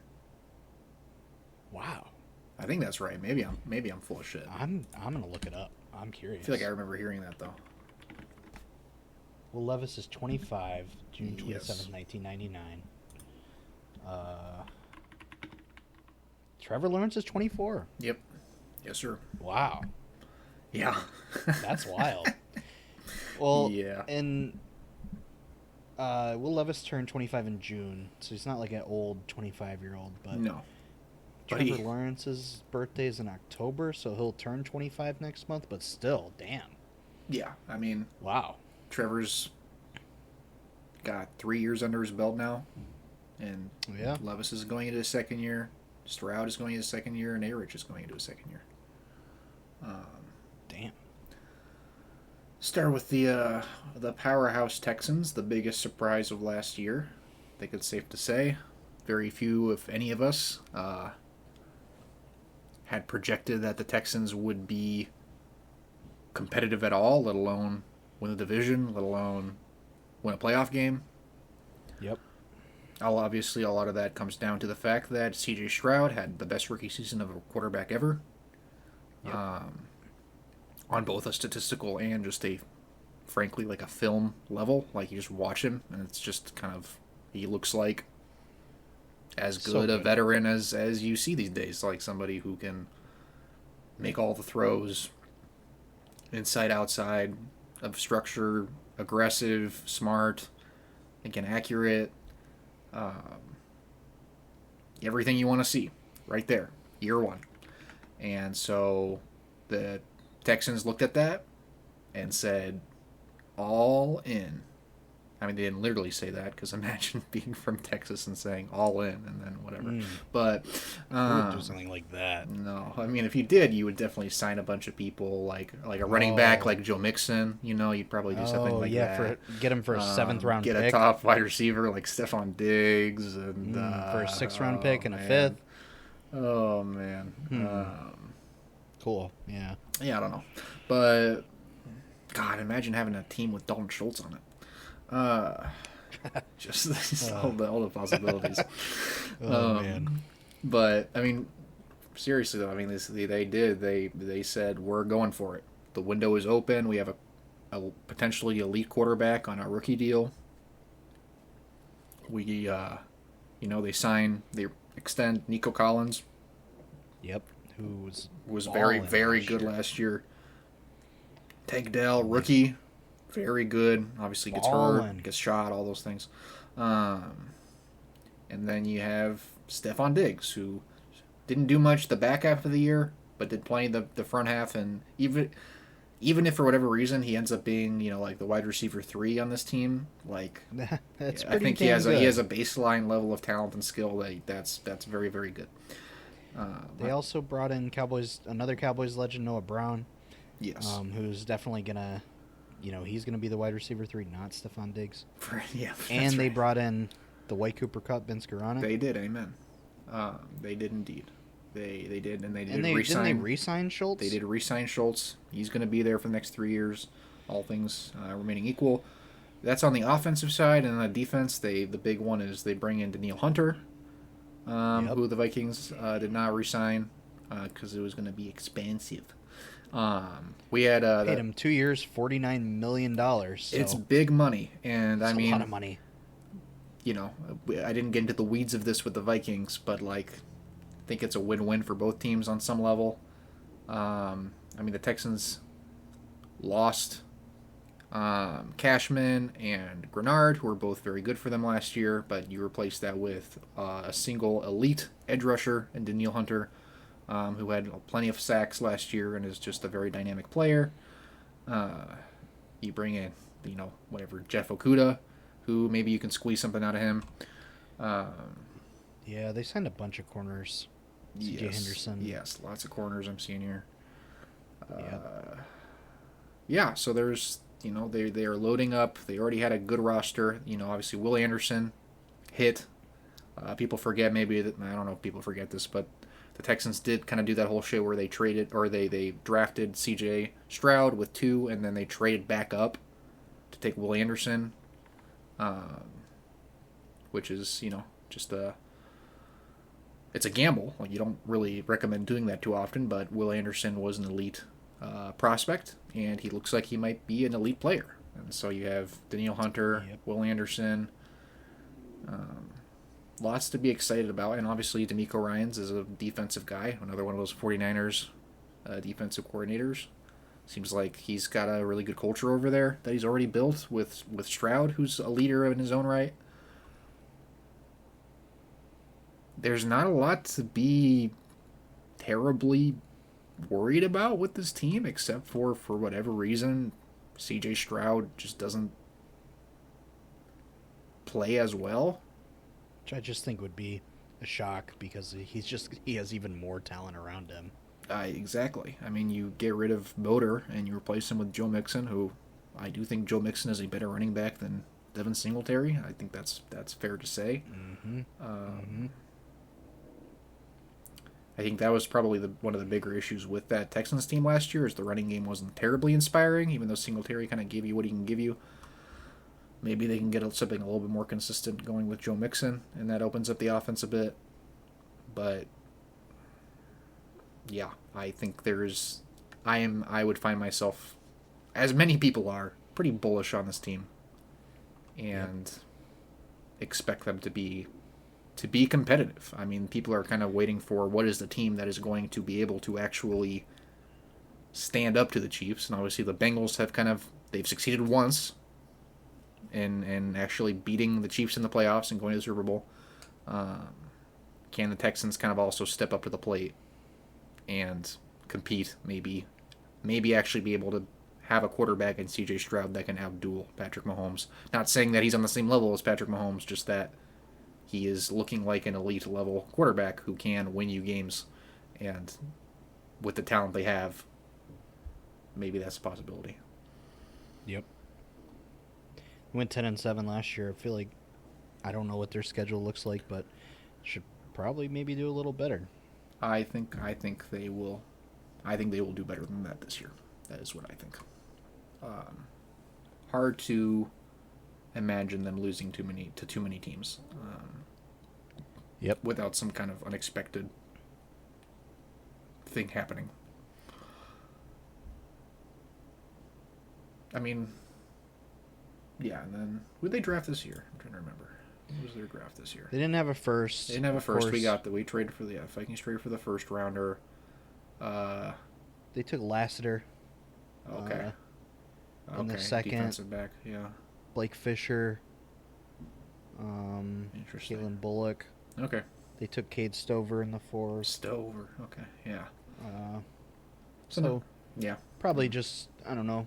Wow. I think that's right. Maybe I'm full of shit. I'm gonna look it up. I'm curious. I feel like I remember hearing that though. Will Levis is 25, June 27th, Yes. 1999. Trevor Lawrence is 24. Yep. Yes, sir. Wow. Yeah. That's wild. Well, yeah. And Will Levis turned 25 in June, so he's not like an old 25-year-old, but No. Trevor Lawrence's birthday is in October, so he'll turn 25 next month, but still, damn. Yeah, I mean, wow. Trevor's got 3 years under his belt now, and yeah. Levis is going into his second year, Stroud is going into his second year, and A-Rich is going into his second year. Damn. Start with the powerhouse Texans, the biggest surprise of last year. I think it's safe to say. Very few, if any of us, had projected that the Texans would be competitive at all, let alone win the division, let alone win a playoff game. Yep. Obviously, a lot of that comes down to the fact that C.J. Stroud had the best rookie season of a quarterback ever. Yep. On both a statistical and just frankly, like a film level. Like, you just watch him, and it's just kind of, he looks like as good a veteran as you see these days. Like, somebody who can make all the throws, inside, outside of structure, aggressive, smart, again, accurate. Everything you want to see right there, year one. And so the Texans looked at that and said, all in. I mean, they didn't literally say that because imagine being from Texas and saying all in and then whatever. Mm. But I would do something like that. no, I mean, if you did, you would definitely sign a bunch of people like a running back like Joe Mixon. You'd probably do something like that. Get him for a 7th-round get pick. a top wide receiver like Stephon Diggs and for a 6th-round pick and a 5th. Oh man. Cool. Yeah. Yeah, I don't know, but God, imagine having a team with Dalton Schultz on it. Just all the possibilities. Man. But I mean, seriously though, I mean, they said we're going for it. The window is open. We have a potentially elite quarterback on a rookie deal. They extend Nico Collins. Yep. Who was very good last year. Tank Dell, rookie, very good. Obviously gets hurt, gets shot, all those things. And then you have Stephon Diggs, who didn't do much the back half of the year, but did plenty the front half. And even if for whatever reason he ends up being like the wide receiver 3 on this team, I think he has a baseline level of talent and skill that's very, very good. They also brought in another Cowboys legend, Noah Brown. Yes. Who's definitely gonna, he's gonna be the wide receiver 3, not Stephon Diggs. Yeah. And they brought in the White Cooper Cup, Vince Guarana. They did, amen. They did indeed. They did, and they did. Didn't they re-sign Schultz? They did re-sign Schultz. He's going to be there for the next 3 years, all things remaining equal. That's on the offensive side, and on the defense, the big one is they bring in Danielle Hunter, who the Vikings did not re-sign because it was going to be expensive. We had paid him 2 years, $49 million. So it's big money, and a lot of money. I didn't get into the weeds of this with the Vikings, but I think it's a win-win for both teams on some level. The Texans lost Cashman and Grenard, who were both very good for them last year, but you replaced that with a single elite edge rusher and Danielle Hunter, who had plenty of sacks last year and is just a very dynamic player. You bring in, Jeff Okudah, who maybe you can squeeze something out of him. Yeah, they signed a bunch of corners. C.J. Henderson. Yes, lots of corners I'm seeing here. Yeah, so there's, they are loading up. They already had a good roster. Obviously Will Anderson hit. People forget maybe that, I don't know if people forget this, but the Texans did kind of do that whole shit where they drafted C.J. Stroud with 2, and then they traded back up to take Will Anderson, which is, just it's a gamble. You don't really recommend doing that too often, but Will Anderson was an elite prospect, and he looks like he might be an elite player. And so you have Danielle Hunter, Will Anderson, lots to be excited about. And obviously DeMeco Ryans is a defensive guy, another one of those 49ers defensive coordinators. Seems like he's got a really good culture over there that he's already built with Stroud, who's a leader in his own right. There's not a lot to be terribly worried about with this team, except for whatever reason, C.J. Stroud just doesn't play as well. Which I just think would be a shock because he has even more talent around him. Exactly. You get rid of Motor and you replace him with Joe Mixon, who I do think Joe Mixon is a better running back than Devin Singletary. I think that's fair to say. I think that was probably one of the bigger issues with that Texans team last year, is the running game wasn't terribly inspiring, even though Singletary kind of gave you what he can give you. Maybe they can get something a little bit more consistent going with Joe Mixon, and that opens up the offense a bit. But yeah, I think I would find myself, as many people are, pretty bullish on this team, and expect them to be competitive. People are kind of waiting for what is the team that is going to be able to actually stand up to the Chiefs. And obviously the Bengals they've succeeded once in actually beating the Chiefs in the playoffs and going to the Super Bowl. Can the Texans kind of also step up to the plate and compete, maybe actually be able to have a quarterback in C.J. Stroud that can outduel Patrick Mahomes. Not saying that he's on the same level as Patrick Mahomes, just that he is looking like an elite level quarterback who can win you games. And with the talent they have, maybe that's a possibility. Yep. Went 10-7 last year. I feel like I don't know what their schedule looks like, but should probably maybe do a little better. I think they will. I think they will do better than that this year. That is what I think. Hard to imagine them losing too many teams. Yep. Without some kind of unexpected thing happening. I mean, yeah, and then who did they draft this year? I'm trying to remember. What was their draft this year? They didn't have a first. They didn't have a first. We traded for the Vikings traded for the first rounder. They took Lassiter. Okay. In the second, defensive back, yeah. Blake Fisher. Interesting. Kalen Bullock. Okay. They took Cade Stover in the fourth. Stover. Okay. Yeah. So yeah. Probably just I don't know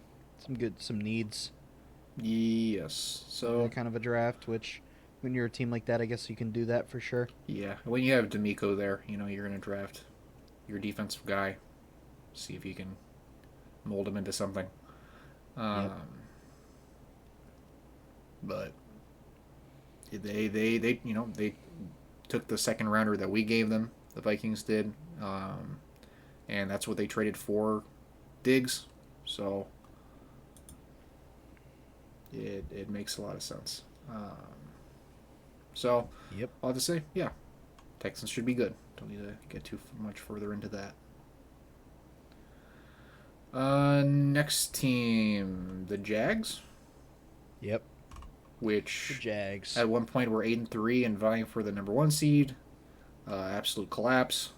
some needs. Yes. So kind of a draft, which when you're a team like that, I guess you can do that for sure. Yeah. When you have D'Amico there, you're going to draft your defensive guy, see if you can mold him into something. Yep. But they took the second rounder that we gave them. The Vikings did, and that's what they traded for Diggs. So it makes a lot of sense. So yep. I'll have to say, yeah, Texans should be good. Don't need to get too much further into that. Next team, the Jags. Yep. Which the Jags at one point were 8-3 and vying for the number 1 seed. Absolute collapse.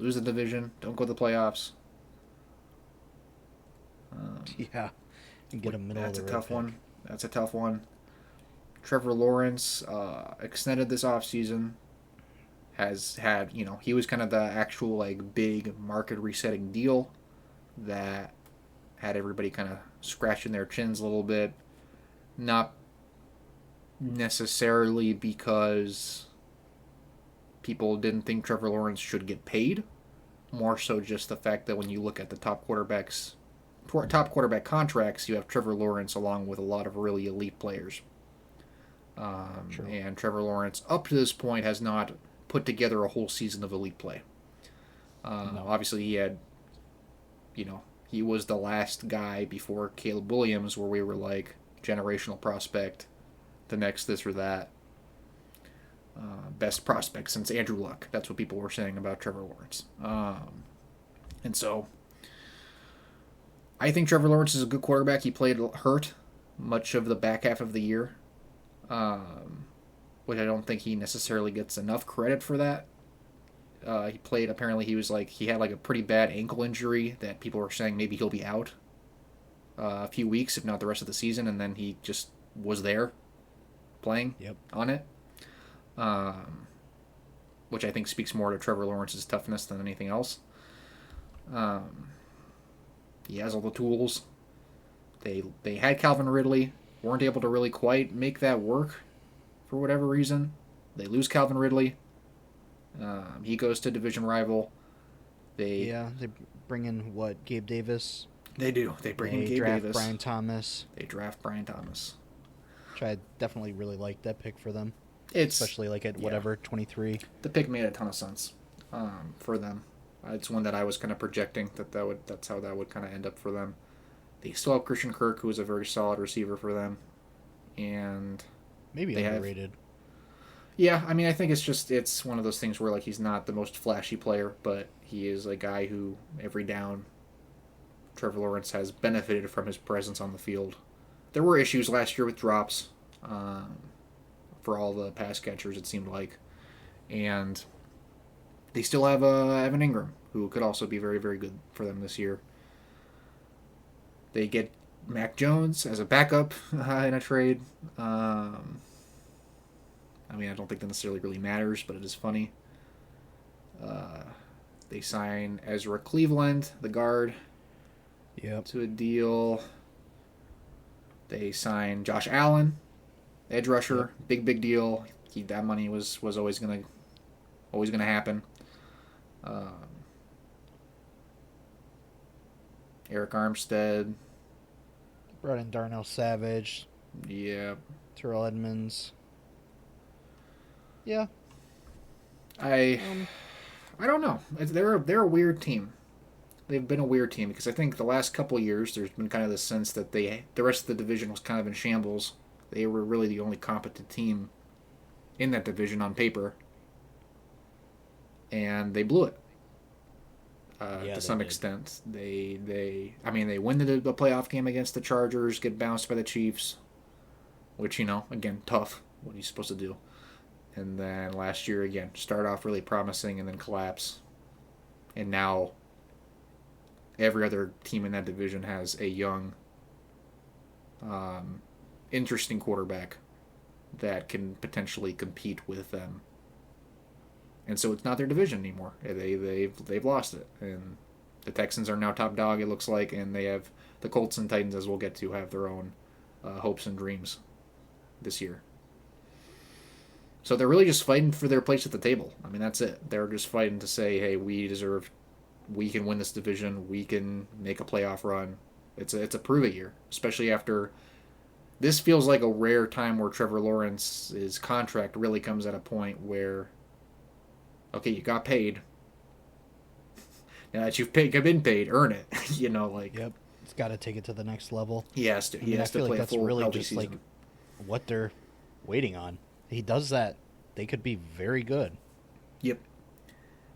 Lose the division. Don't go to the playoffs. Yeah. And get a middle That's of the a tough pick. one. That's a tough one. Trevor Lawrence extended this offseason. Has had, he was kind of the actual big market resetting deal that had everybody kind of scratching their chins a little bit. Not necessarily because people didn't think Trevor Lawrence should get paid. More so just the fact that when you look at the top quarterback contracts, you have Trevor Lawrence along with a lot of really elite players. And Trevor Lawrence, up to this point, has not put together a whole season of elite play. No. Obviously, he had, he was the last guy before Caleb Williams where we were like, generational prospect, the next this or that. Best prospect since Andrew Luck. That's what people were saying about Trevor Lawrence. And so, I think Trevor Lawrence is a good quarterback. He played hurt much of the back half of the year. Which I don't think he necessarily gets enough credit for that. He played, apparently he had a pretty bad ankle injury that people were saying maybe he'll be out a few weeks, if not the rest of the season, and then he just was there playing on it. Which I think speaks more to Trevor Lawrence's toughness than anything else. He has all the tools. They had Calvin Ridley, weren't able to really quite make that work for whatever reason. They lose Calvin Ridley. He goes to division rival. They bring in Gabe Davis. They do. They bring in Gabe Davis. Brian Thomas. They draft Brian Thomas. Which I definitely really like that pick for them. Especially at 23. The pick made a ton of sense for them. It's one that I was kind of projecting that's how that would kind of end up for them. They still have Christian Kirk, who is a very solid receiver for them, and maybe underrated. Yeah, I mean, I think it's one of those things where he's not the most flashy player, but he is a guy who every down Trevor Lawrence has benefited from his presence on the field. There were issues last year with drops for all the pass catchers, it seemed like, and they still have Evan Ingram, who could also be very, very good for them this year. They get Mac Jones as a backup in a trade. I don't think that necessarily really matters, but it is funny. They sign Ezra Cleveland, the guard. Yep. to a deal. They signed Josh Allen, edge rusher, Yep. big deal. That money was always gonna happen. Um, Eric Armstead, Brought in Darnell Savage, yeah. Terrell Edmonds. Yeah. I Um. I don't know. They're a weird team. They've been a weird team because I think the last couple of years there's been kind of the sense that the rest of the division was kind of in shambles. They were really the only competent team in that division on paper, and they blew it Yeah, to they some did. extent. I mean they win the playoff game against the Chargers, get bounced by the Chiefs, which again tough. What are you supposed to do? And then last year again, start off really promising and then collapse, and now every other team in that division has a young, um, interesting quarterback that can potentially compete with them. And so it's not their division anymore. They've lost it, and the Texans are now top dog. It looks like, and they have the Colts and Titans, as we'll get to, have their own hopes and dreams this year. So they're really just fighting for their place at the table. I mean, that's it. They're just fighting to say, hey, we can win this division. We can make a playoff run. It's a prove it year, especially after this feels like a rare time where Trevor Lawrence's contract really comes at a point where, okay, you got paid. Now that been paid, earn it. Like Yep. It's got to take it to the next level. he has to. I He mean, I has to feel like play a that's full really healthy just like season. what they're waiting on. He does that, they could be very good, Yep.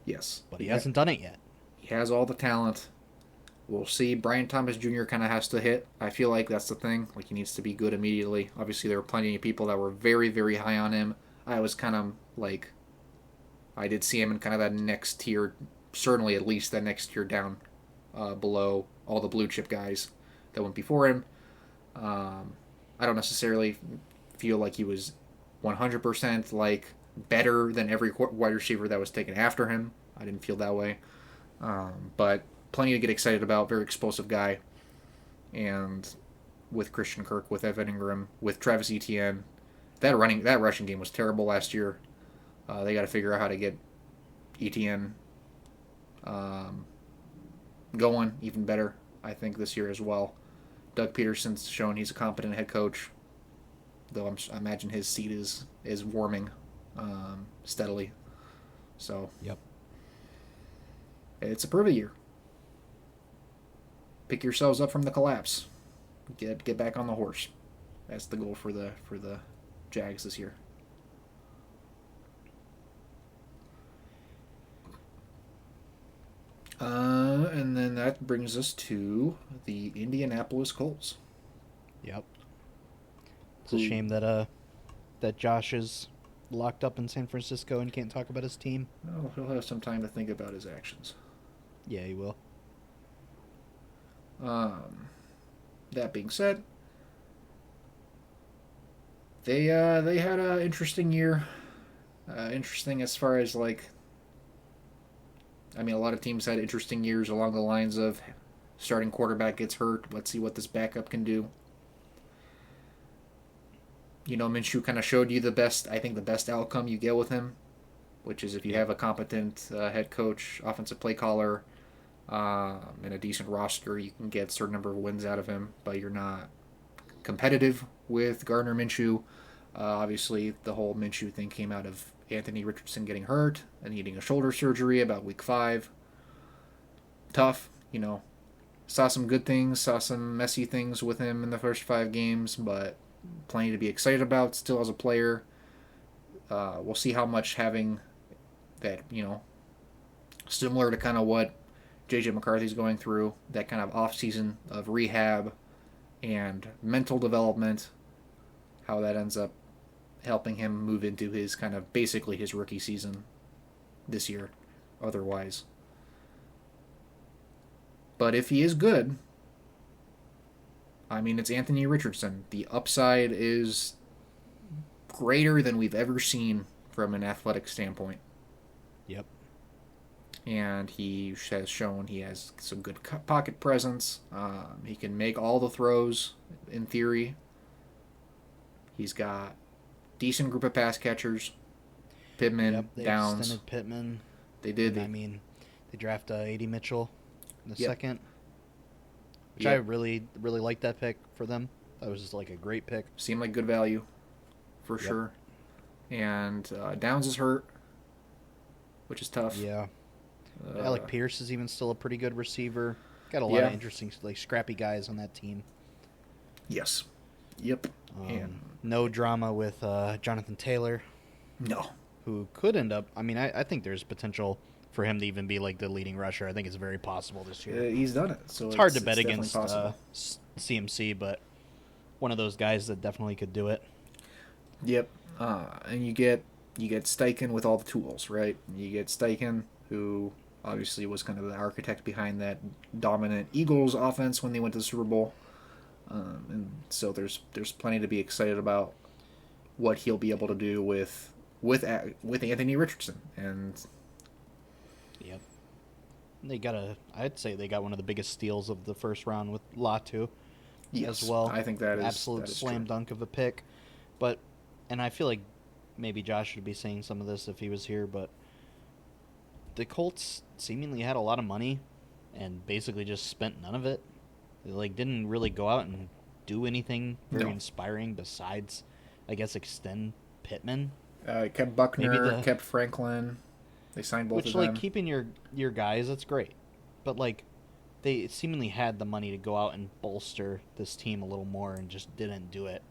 Yes. but he hasn't done it yet. He has all the talent. We'll see. Brian Thomas Jr. kind of has to hit. I feel like that's the thing. Like he needs to be good immediately. Obviously, there were plenty of people that were very, very high on him. I was kind of like, I did see him in kind of that next tier, certainly at least that next tier down, below all the blue chip guys that went before him. I don't necessarily feel like he was 100% like better than every wide receiver that was taken after him. I didn't feel that way. But plenty to get excited about. Very explosive guy. And with Christian Kirk, with Evan Ingram, with Travis Etienne, that rushing game was terrible last year. They got to figure out how to get Etienne um, going even better. I think this year as well. Doug Peterson's shown he's a competent head coach, though I imagine his seat is warming steadily. So Yep. it's a prove it year. Pick yourselves up from the collapse. Get back on the horse. That's the goal for the Jags this year. And then that brings us to the Indianapolis Colts. Yep. It's a shame that Josh is locked up in San Francisco and can't talk about his team. Well, he'll have some time to think about his actions. Yeah, he will. Um, that being said, they had an interesting year. Interesting as far as like, I mean, a lot of teams had interesting years along the lines of starting quarterback gets hurt. Let's see what this backup can do. Minshew kind of showed you the best outcome you get with him, which is if you have a competent head coach, offensive play caller, and a decent roster, you can get a certain number of wins out of him, but you're not competitive with Gardner Minshew. Obviously, the whole Minshew thing came out of Anthony Richardson getting hurt and needing a shoulder surgery about week 5. Tough, Saw some good things, saw some messy things with him in the first 5 games, but plenty to be excited about still as a player. We'll see how much having that, similar to kind of what J.J. McCarthy's going through, that kind of off season of rehab and mental development, how that ends up helping him move into his kind of basically his rookie season this year, otherwise. But if he is good, I mean, it's Anthony Richardson. The upside is greater than we've ever seen from an athletic standpoint. Yep. and he has shown he has some good pocket presence. He can make all the throws in theory. He's got decent group of pass catchers. Pittman, Yep, they Downs. extended Pittman. They did. They draft A.D. Mitchell in the Yep. second, which I Yep. really liked that pick for them. That was just like a great pick. Seemed like good value, for Yep. sure. And Downs is hurt, which is tough. Yeah. Alec Uh, Pierce is even still a pretty good receiver. Got a lot of interesting, like scrappy guys on that team. yes. Yep. And No drama with Jonathan Taylor, no. who could end up. I mean, I think there's potential for him to even be like the leading rusher. I think it's very possible this year. He's done it. So It's hard to bet definitely against possible. CMC, but one of those guys that definitely could do it. Yep. And you get Steichen with all the tools, right? You get Steichen, who obviously was kind of the architect behind that dominant Eagles offense when they went to the Super Bowl. And so there's plenty to be excited about what he'll be able to do with Anthony Richardson. And Yep. I'd say they got one of the biggest steals of the first round with Latu yes, as well. I think that is absolute that is slam true. dunk of a pick. And I feel like maybe Josh would be saying some of this if he was here, but the Colts seemingly had a lot of money and basically just spent none of it. They didn't really go out and do anything very No. inspiring besides, I guess, extend Pittman. Kept Buckner, kept Franklin. They signed both of them. Keeping your guys, that's great. But they seemingly had the money to go out and bolster this team a little more and just didn't do it.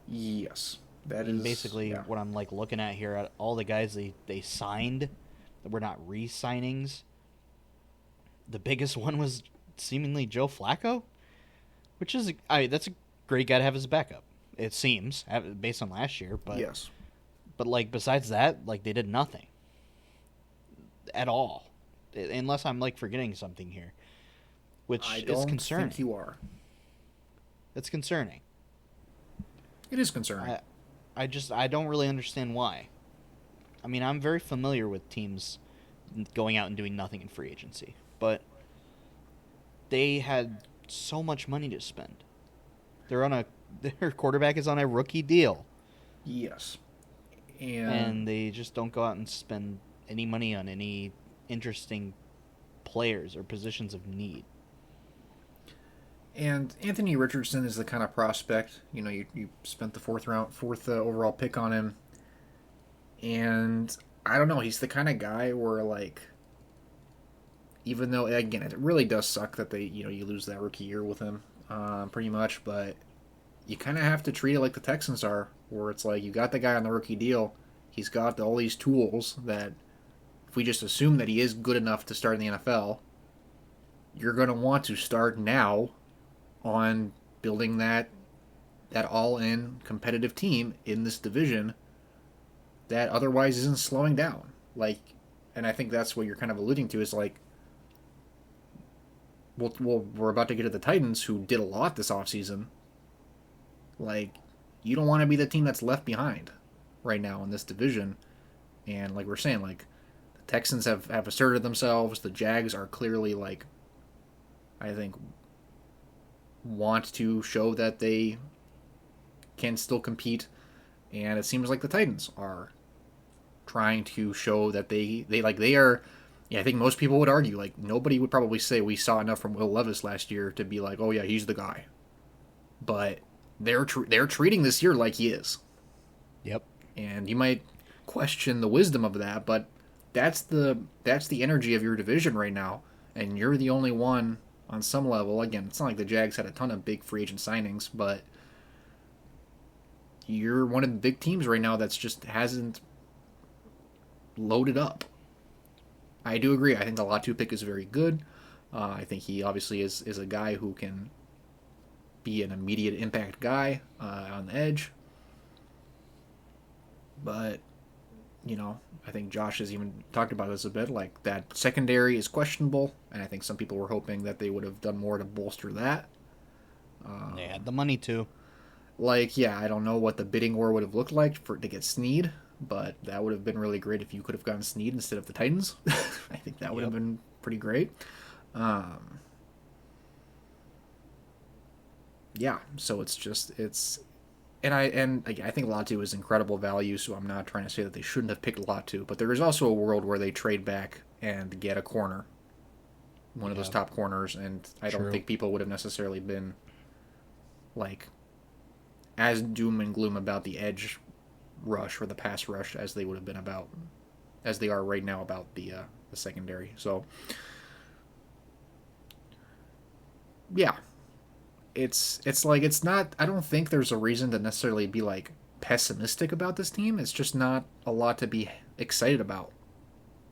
Yes. That And is basically yeah. what I'm looking at here at all the guys they signed that were not re-signings. The biggest one was seemingly Joe Flacco, which is that's a great guy to have as a backup. It seems based on last year, but Yes. but besides that, they did nothing at all, unless I'm forgetting something here, which I is don't concerning. think you are. It's concerning. It is concerning. I don't really understand why. I mean, I'm very familiar with teams going out and doing nothing in free agency, but they had so much money to spend. Their quarterback is on a rookie deal, Yes. and they just don't go out and spend any money on any interesting players or positions of need. And Anthony Richardson is the kind of prospect, you spent the fourth overall pick on him. And I don't know, he's the kind of guy where even though again it really does suck that you lose that rookie year with him, pretty much, but you kind of have to treat it like the Texans are, where it's you got the guy on the rookie deal, he's got all these tools that if we just assume that he is good enough to start in the NFL, you're going to want to start now on building that all-in competitive team in this division that otherwise isn't slowing down. And I think that's what you're kind of alluding to is we're about to get to the Titans, who did a lot this offseason. You don't want to be the team that's left behind right now in this division. And we're saying, the Texans have asserted themselves. The Jags are clearly, I think, want to show that they can still compete. And it seems like the Titans are trying to show that they are. Yeah, I think most people would argue nobody would probably say we saw enough from Will Levis last year to be oh yeah, he's the guy. But they're treating this year like he is. Yep. And you might question the wisdom of that, but that's the energy of your division right now, and you're the only one on some level. Again, it's not like the Jags had a ton of big free agent signings, but you're one of the big teams right now that's just hasn't loaded up. I do agree. I think the Latu pick is very good. I think he obviously is a guy who can be an immediate impact guy on the edge. But, I think Josh has even talked about this a bit. That secondary is questionable, and I think some people were hoping that they would have done more to bolster that. They had the money to. I don't know what the bidding war would have looked like to get Snead. but that would have been really great if you could have gotten Snead instead of the Titans. I think that would have been pretty great. Yeah, so I think Latu is incredible value, so I'm not trying to say that they shouldn't have picked Latu, but there is also a world where they trade back and get a corner, one of those top corners, and I don't think people would have necessarily been like as doom and gloom about the edge rush or the pass rush as they would have been as they are right now about the secondary. So yeah, it's not. I don't think there's a reason to necessarily be like pessimistic about this team. It's just not a lot to be excited about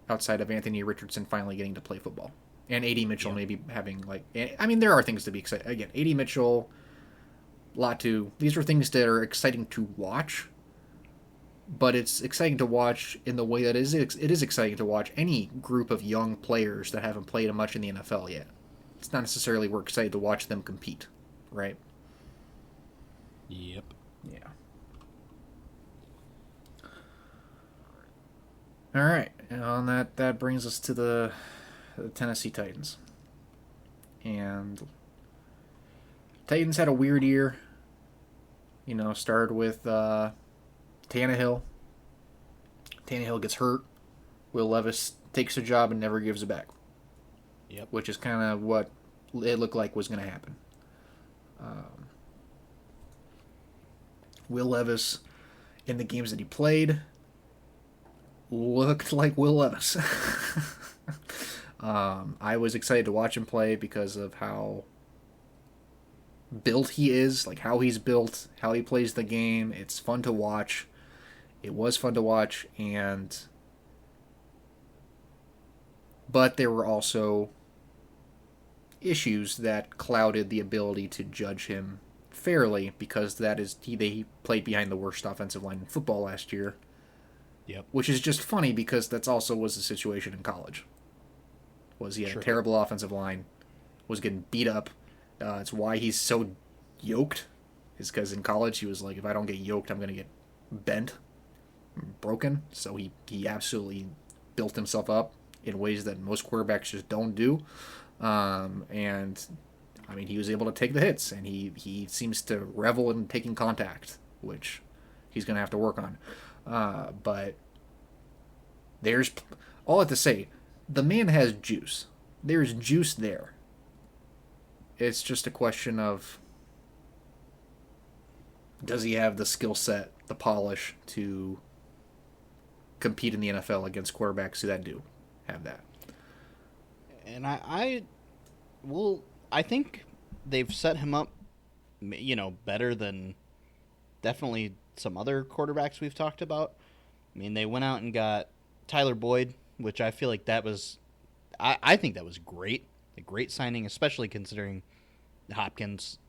outside of Anthony Richardson finally getting to play football and AD Mitchell maybe having like. I mean, there are things to be excited. Again, AD Mitchell, Latu. These are things that are exciting to watch. But it's exciting to watch in the way that it is exciting to watch any group of young players that haven't played much in the NFL yet. It's not necessarily we're excited to watch them compete, right? Yep. Yeah. All right. And that brings us to the Tennessee Titans. And Titans had a weird year. Started with Tannehill. Tannehill gets hurt. Will Levis takes the job and never gives it back. Yep. Which is kind of what it looked like was going to happen. Will Levis, in the games that he played, looked like Will Levis. I was excited to watch him play because of how built he is, like how he's built, how he plays the game. It's fun to watch. It was fun to watch, but there were also issues that clouded the ability to judge him fairly because he played behind the worst offensive line in football last year. Yep. Which is just funny because that's also was the situation in college. He had a terrible offensive line, was getting beat up. It's why he's so yoked, is because in college he was like, if I don't get yoked, I'm going to get bent, broken. So he absolutely built himself up in ways that most quarterbacks just don't do. And I mean, he was able to take the hits, and he seems to revel in taking contact, which he's going to have to work on. But there's all I have to say. The man has juice. There's juice there. It's just a question of, does he have the skill set, the polish to compete in the NFL against quarterbacks that do have that? And I think they've set him up, better than definitely some other quarterbacks we've talked about. I mean, they went out and got Tyler Boyd, which I feel like I think that was great. A great signing, especially considering Hopkins,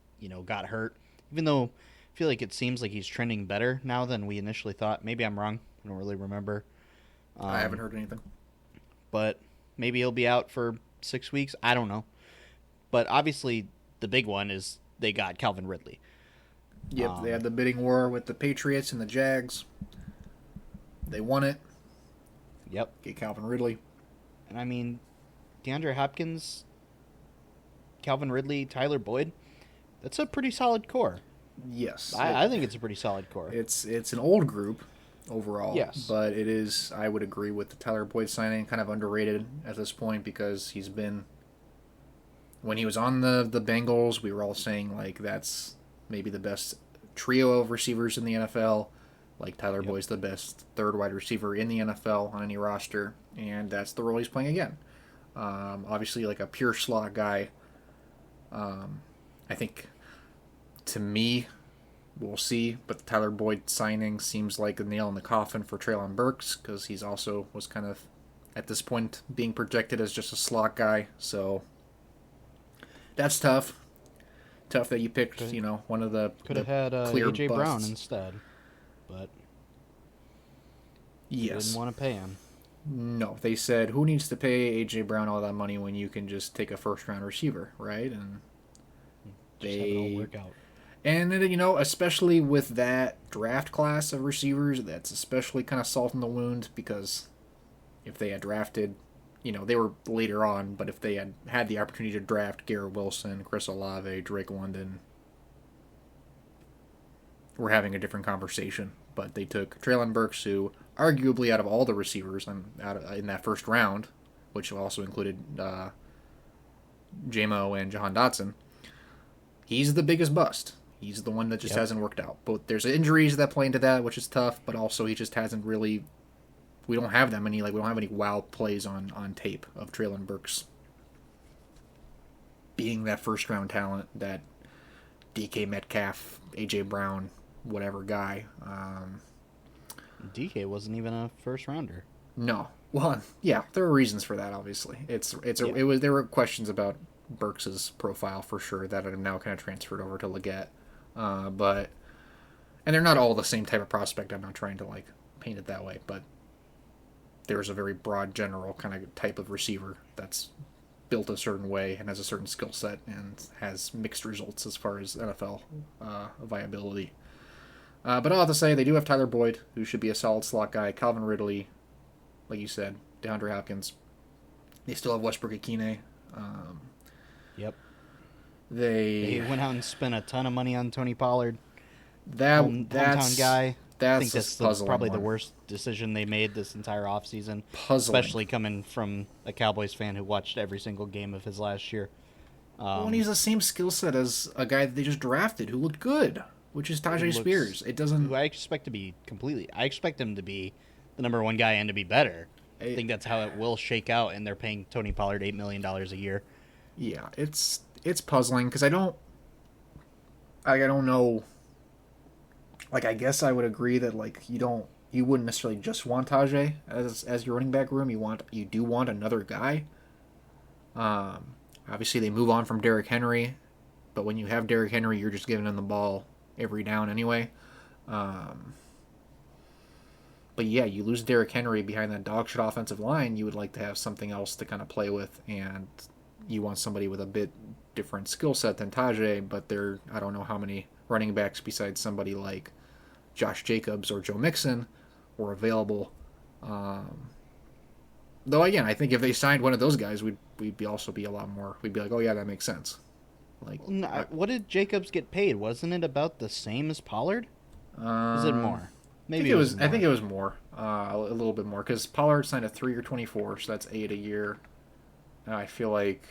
got hurt. Even though I feel like it seems like he's trending better now than we initially thought. Maybe I'm wrong. I don't really remember. I haven't heard anything. But maybe he'll be out for 6 weeks. I don't know. But obviously, the big one is they got Calvin Ridley. Yep, they had the bidding war with the Patriots and the Jags. They won it. Yep. Get Calvin Ridley. And I mean, DeAndre Hopkins, Calvin Ridley, Tyler Boyd, that's a pretty solid core. Yes. I think it's a pretty solid core. It's an old group overall. Yes. But it is, I would agree with the Tyler Boyd signing, kind of underrated at this point because he's been, when he was on the Bengals, we were all saying, like, that's maybe the best trio of receivers in the NFL. Like, Tyler Boyd's the best third wide receiver in the NFL on any roster, and that's the role he's playing again. Obviously, like a pure slot guy. I think, to me, we'll see, but the Tyler Boyd signing seems like a nail in the coffin for Treylon Burks because he's also was kind of, at this point, being projected as just a slot guy, so that's tough. Tough that you picked, one of the could have had A.J. Brown instead. But yes, didn't want to pay him. No, they said, who needs to pay A.J. Brown all that money when you can just take a first-round receiver, right? And just have it all work out. And, especially with that draft class of receivers, that's especially kind of salt in the wound because if they had drafted, they were later on, but if they had the opportunity to draft Garrett Wilson, Chris Olave, Drake London, we're having a different conversation. But they took Treylon Burks, who arguably out of all the receivers in that first round, which also included J-Mo and Jahan Dotson, he's the biggest bust. He's the one that just hasn't worked out. But there's injuries that play into that, which is tough. But also, he just hasn't really. We don't have that many. We don't have any wow plays on tape of Treylon Burks being that first round talent, that DK Metcalf, AJ Brown, whatever guy. DK wasn't even a first rounder. No. Well, yeah, there are reasons for that. Obviously, there were questions about Burks's profile for sure that have now kind of transferred over to Leggett. And they're not all the same type of prospect. I'm not trying to paint it that way, but there's a very broad general kind of type of receiver that's built a certain way and has a certain skill set and has mixed results as far as NFL viability. But I'll have to say they do have Tyler Boyd, who should be a solid slot guy. Calvin Ridley, like you said, DeAndre Hopkins. They still have Westbrook Akine. Yep. They went out and spent a ton of money on Tony Pollard. Hometown guy. I think that's probably the worst decision they made this entire offseason. Especially coming from a Cowboys fan who watched every single game of his last year. And he's the same skill set as a guy that they just drafted who looked good, which is Tajay Spears. It doesn't. Who I expect him to be the number one guy and to be better. I think that's how it will shake out, and they're paying Tony Pollard $8 million a year. Yeah, it's puzzling because I don't know. I guess I would agree that you wouldn't necessarily just want Tajay as your running back room. You do want another guy. Obviously they move on from Derrick Henry, but when you have Derrick Henry, you're just giving him the ball every down anyway. But yeah, you lose Derrick Henry behind that dog shit offensive line. You would like to have something else to kind of play with, and you want somebody with a bit different skill set than Tajay. But I don't know how many running backs besides somebody like Josh Jacobs or Joe Mixon were available. Though again, I think if they signed one of those guys, we'd also be a lot more. We'd be like, oh yeah, that makes sense. What did Jacobs get paid? Wasn't it about the same as Pollard? Was it more? Maybe it was. I think it was more, a little bit more, because Pollard signed a 3-year $24, so that's $8 a year. And I feel like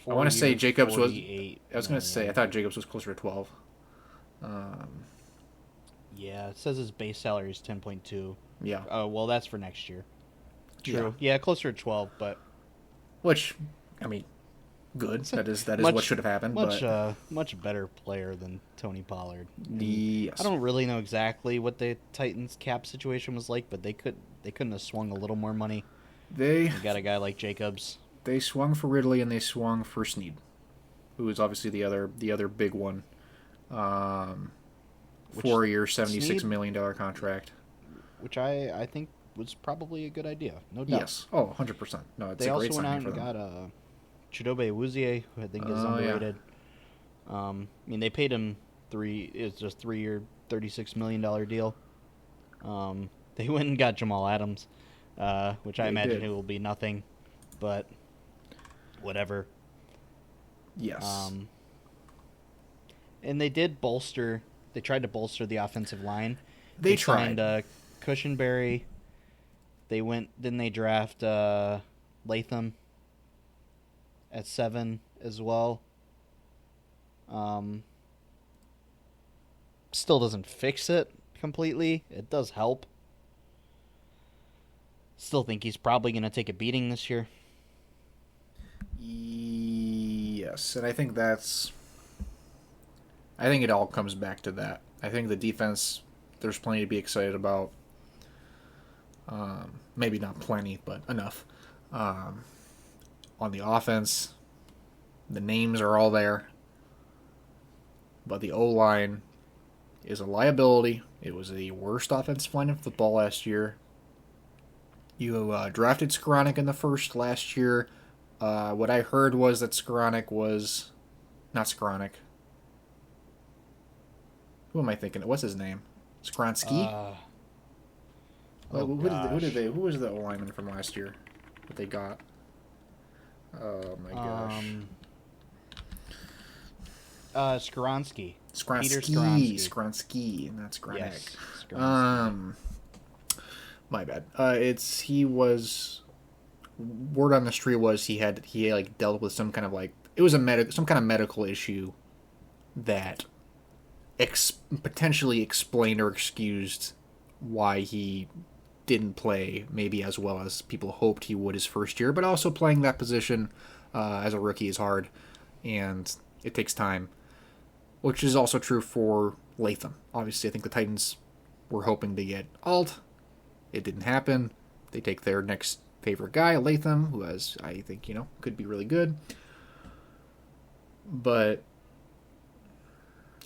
I want to say Jacobs was. I was going to say I thought Jacobs was closer to 12. Yeah, it says his base salary is 10.2. Yeah. Well, that's for next year. True. Yeah, closer to 12, but which, I mean, good. That is what should have happened. Much better player than Tony Pollard. Yes. I don't really know exactly what the Titans' cap situation was like, but they couldn't have swung a little more money. They got a guy like Jacobs. They swung for Ridley and they swung for Snead, who is obviously the other big one. 4-year, $76 million contract. Which I think was probably a good idea, no doubt. Yes. Oh, 100%. No, it's a great signing for them. They also went out and got Chidobe Awuzie, who I think is underrated. Yeah. I mean, they paid him it's just 3-year, $36 million deal. They went and got Jamal Adams, which I imagine it will be nothing, but whatever. Yes. And they did bolster. They tried to bolster the offensive line. They tried. Signed Cushenberry. Didn't they draft Latham at 7 as well? Still doesn't fix it completely. It does help. Still think he's probably going to take a beating this year. Yes, and I think it all comes back to that. I think the defense, there's plenty to be excited about. Maybe not plenty, but enough. On the offense, the names are all there. But the O-line is a liability. It was the worst offensive line in football last year. You drafted Skoranek in the first last year. What I heard was that Skoranek was... Not Skoranek. Who am I thinking? What's his name? Skronsky? Oh Who gosh. did they? Who was the lineman from last year that they got? Oh my gosh. Skronsky. Peter Skronsky. Skronsky. Skronsky, not Skronek. Yes, Skronsky. My bad. He was. Word on the street was he like dealt with some kind of like it was some kind of medical issue that potentially explained or excused why he didn't play maybe as well as people hoped he would his first year, but also playing that position as a rookie is hard and it takes time, which is also true for Latham. Obviously, I think the Titans were hoping to get Alt. It didn't happen. They take their next favorite guy, Latham, who has, I think, could be really good. But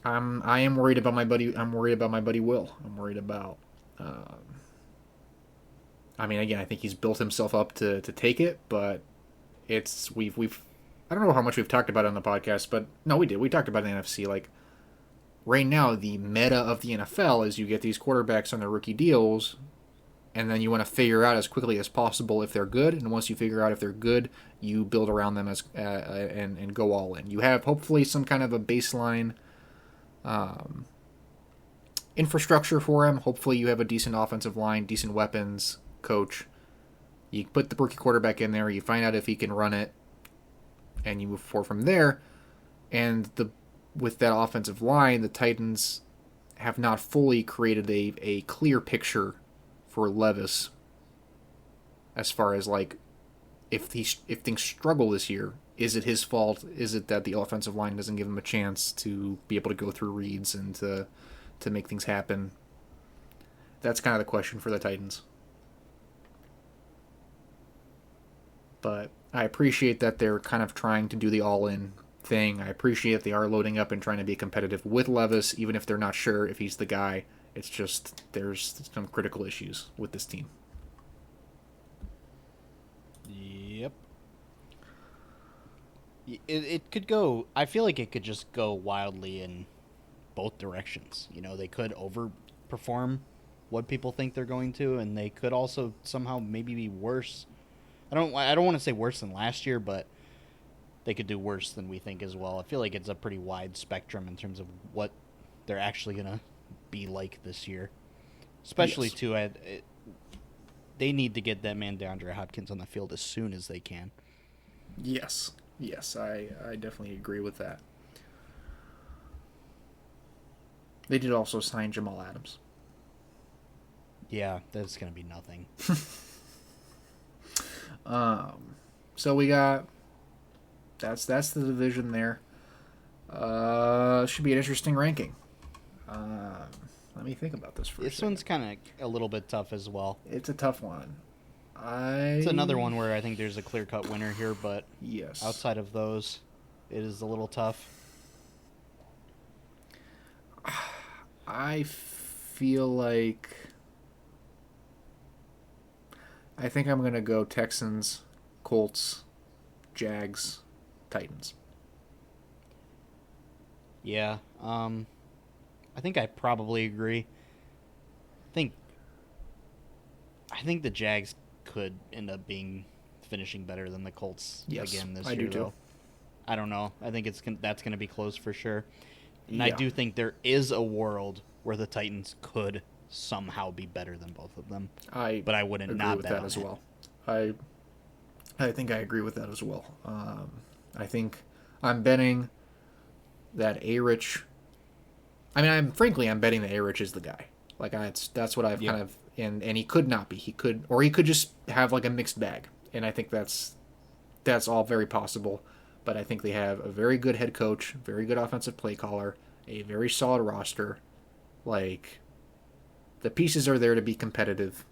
I am worried about my buddy. I'm worried about my buddy Will. I'm worried about. Again, I think he's built himself up to take it, but we've. I don't know how much we've talked about it on the podcast, but no, we did. We talked about the NFC. Like right now, the meta of the NFL is you get these quarterbacks on their rookie deals, and then you want to figure out as quickly as possible if they're good. And once you figure out if they're good, you build around them and go all in. You have hopefully some kind of a baseline infrastructure for him. Hopefully you have a decent offensive line, decent weapons, coach. You put the rookie quarterback in there. You find out if he can run it, and you move forward from there. And with that offensive line, the Titans have not fully created a clear picture for Levis as far as like if things struggle this year, is it his fault? Is it that the offensive line doesn't give him a chance to be able to go through reads and to make things happen? That's kind of the question for the Titans. But I appreciate that they're kind of trying to do the all-in thing. I appreciate they are loading up and trying to be competitive with Levis, even if they're not sure if he's the guy. It's just there's some critical issues with this team. Yep. It could go. I feel like it could just go wildly in both directions. They could overperform what people think they're going to, and they could also somehow maybe be worse. I don't want to say worse than last year, but they could do worse than we think as well. I feel like it's a pretty wide spectrum in terms of what they're actually gonna be like this year. Especially yes. too, they need to get that man DeAndre Hopkins on the field as soon as they can. Yes, I definitely agree with that. They did also sign Jamal Adams. Yeah, that's gonna be nothing. So we got that's the division there. Should be an interesting ranking. Let me think about this for a second. This one's kind of a little bit tough as well. It's a tough one. It's another one where I think there's a clear-cut winner here, but yes, outside of those, it is a little tough. I feel like I think I'm gonna go Texans, Colts, Jags, Titans. Yeah, I think I probably agree. I think the Jags could end up finishing better than the Colts again this year. I do too. Though. I don't know. I think that's going to be close for sure. And Yeah. I do think there is a world where the Titans could somehow be better than both of them. But I wouldn't agree not with bet that on as it. well. I think I agree with that as well. I think I'm betting that A-Rich. I'm betting that A-Rich is the guy. Like that's what I've kind of and he could not be. He could just have like a mixed bag. And I think that's all very possible. But I think they have a very good head coach, very good offensive play caller, a very solid roster. Like the pieces are there to be competitive.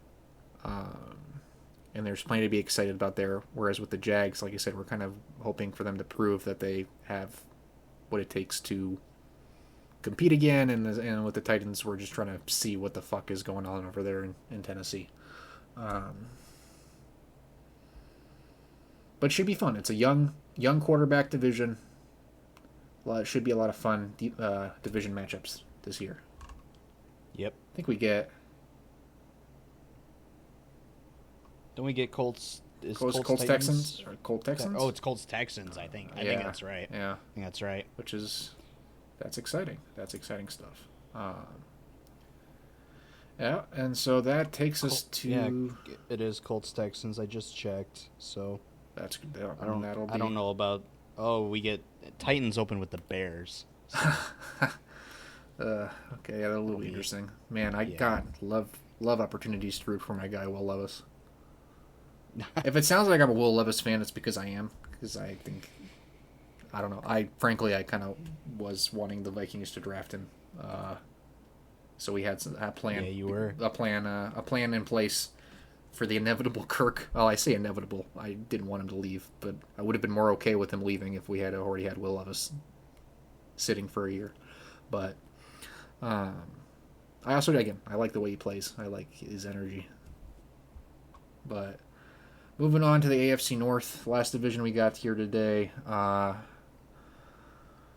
And there's plenty to be excited about there. Whereas with the Jags, like I said, we're kind of hoping for them to prove that they have what it takes to compete again. And with the Titans, we're just trying to see what the fuck is going on over there in Tennessee. But it should be fun. It's a young quarterback division. It should be a lot of fun division matchups this year. Yep. I think we get. Don't we get Colts? Colts Texans or Colts Texans? Oh, it's Colts Texans. I think. I think that's right. Yeah. I think that's right. That's exciting. That's exciting stuff. Yeah, and so that takes us to. Yeah, it is Colts Texans. I just checked. So that's good. I don't know about. Oh, we get Titans open with the Bears. So. Okay, yeah, that'll be interesting. Man, God love opportunities to root for my guy Will Levis. If it sounds like I'm a Will Levis fan, it's because I am. Because I think, I don't know. I kind of was wanting the Vikings to draft him. So we had a plan. Yeah, you were a plan in place for the inevitable Kirk. Oh, I say inevitable. I didn't want him to leave, but I would have been more okay with him leaving if we had already had Will Levis sitting for a year. But I also, again, I like the way he plays. I like his energy. But moving on to the AFC North, last division we got here today.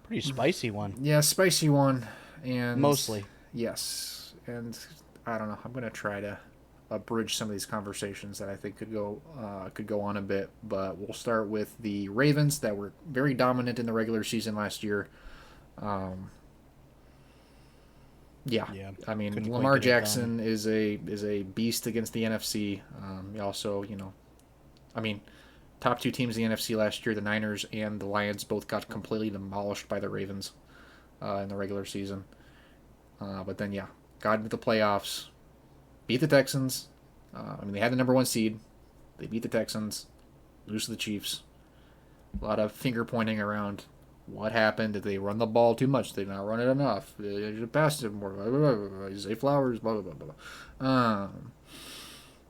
Pretty spicy one. Yeah, spicy one. And mostly. Yes. And I don't know. I'm going to try to abridge some of these conversations that I think could go on a bit. But we'll start with the Ravens that were very dominant in the regular season last year. Yeah. I mean, Lamar Jackson is a beast against the NFC. Also, top two teams in the NFC last year, the Niners and the Lions, both got completely demolished by the Ravens in the regular season. But then, got into the playoffs, beat the Texans. They had the number 1 seed. They beat the Texans, lose to the Chiefs. A lot of finger pointing around what happened. Did they run the ball too much? Did they not run it enough? They should pass it more. Blah, blah, blah, blah. Zay Flowers, blah, blah, blah, blah.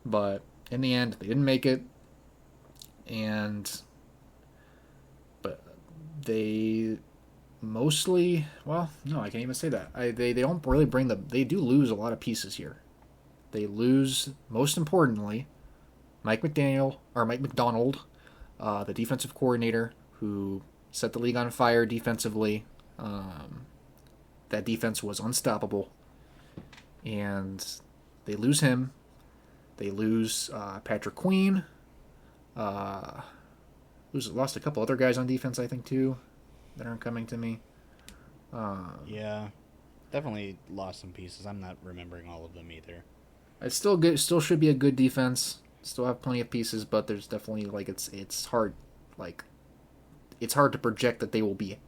But in the end, they didn't make it. But they mostly, well, no, I can't even say that. They don't really they do lose a lot of pieces here. They lose, most importantly, Mike McDonald, the defensive coordinator who set the league on fire defensively. That defense was unstoppable. And they lose him. They lose Patrick Queen. Lost a couple other guys on defense, I think, too, that aren't coming to me. Yeah, definitely lost some pieces. I'm not remembering all of them either. It's still good. Still should be a good defense. Still have plenty of pieces, but there's definitely it's hard. It's hard to project that they will be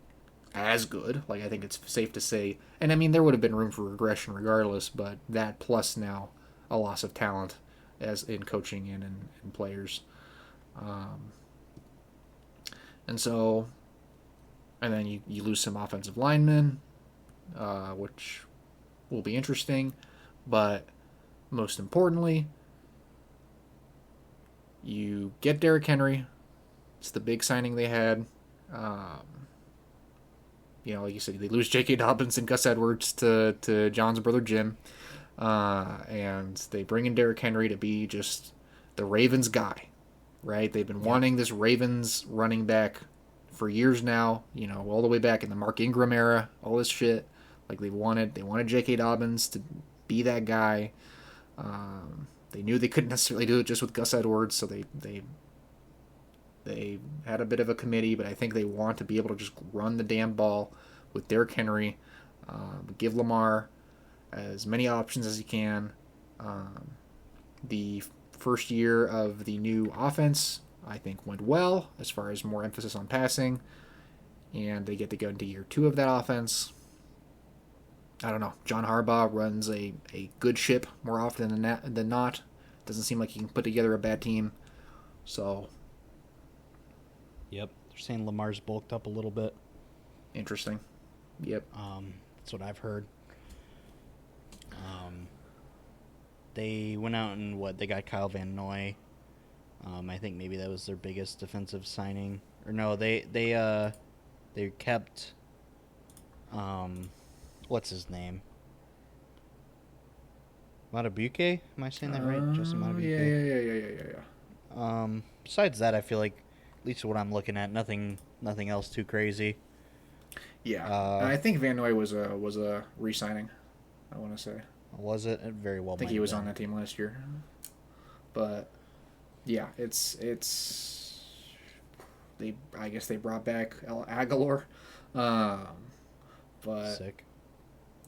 as good. I think it's safe to say, and I mean there would have been room for regression regardless, but that plus now a loss of talent as in coaching and in players. And then you lose some offensive linemen, which will be interesting. But most importantly, you get Derrick Henry. It's the big signing they had. Like you said, they lose J.K. Dobbins and Gus Edwards to John's brother Jim. And they bring in Derrick Henry to be just the Ravens guy. Right, they've been wanting this Ravens running back for years now. All the way back in the Mark Ingram era, all this shit. They wanted J.K. Dobbins to be that guy. They knew they couldn't necessarily do it just with Gus Edwards, so they had a bit of a committee, but I think they want to be able to just run the damn ball with Derrick Henry, give Lamar as many options as he can. The first year of the new offense, I think, went well as far as more emphasis on passing, and they get to go into year 2 of that offense. I don't know. John Harbaugh runs a good ship more often than not. Doesn't seem like he can put together a bad team. So, yep, they're saying Lamar's bulked up a little bit. Interesting. Yep. That's what I've heard. They went out and they got Kyle Van Noy. I think maybe that was their biggest defensive signing. Or no, they kept what's his name? Matabuke? Am I saying that right? Justin Matabuke? Yeah. Besides that, I feel like, at least what I'm looking at, nothing else too crazy. Yeah, and I think Van Noy was a re-signing. I want to say. Was it? It very well I think might he have was been. on that team last year. But yeah, it's they. I guess they brought back El Aguilar, um, but Sick.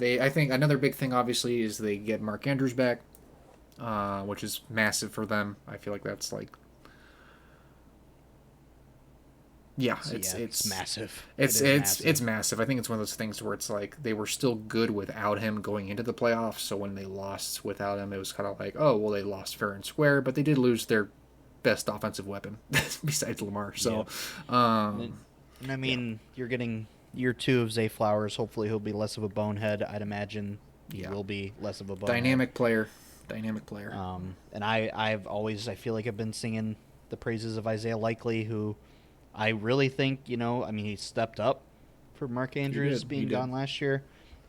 I think another big thing obviously is they get Mark Andrews back, which is massive for them. I feel like that's like yeah, So yeah, it's massive. It it's is it's massive. it's massive. I think it's one of those things where it's like they were still good without him going into the playoffs. So when they lost without him, it was kind of like, oh well, they lost fair and square, but they did lose their best offensive weapon besides Lamar. So, Yep. um, And I yeah, mean, you're getting year 2 of Zay Flowers. Hopefully, he'll be less of a bonehead. I'd imagine he yeah, will be less of a bonehead. dynamic player, dynamic player. And I feel like I've been singing the praises of Isaiah Likely, who I really think, I mean, he stepped up for Mark Andrews He being did. gone last year.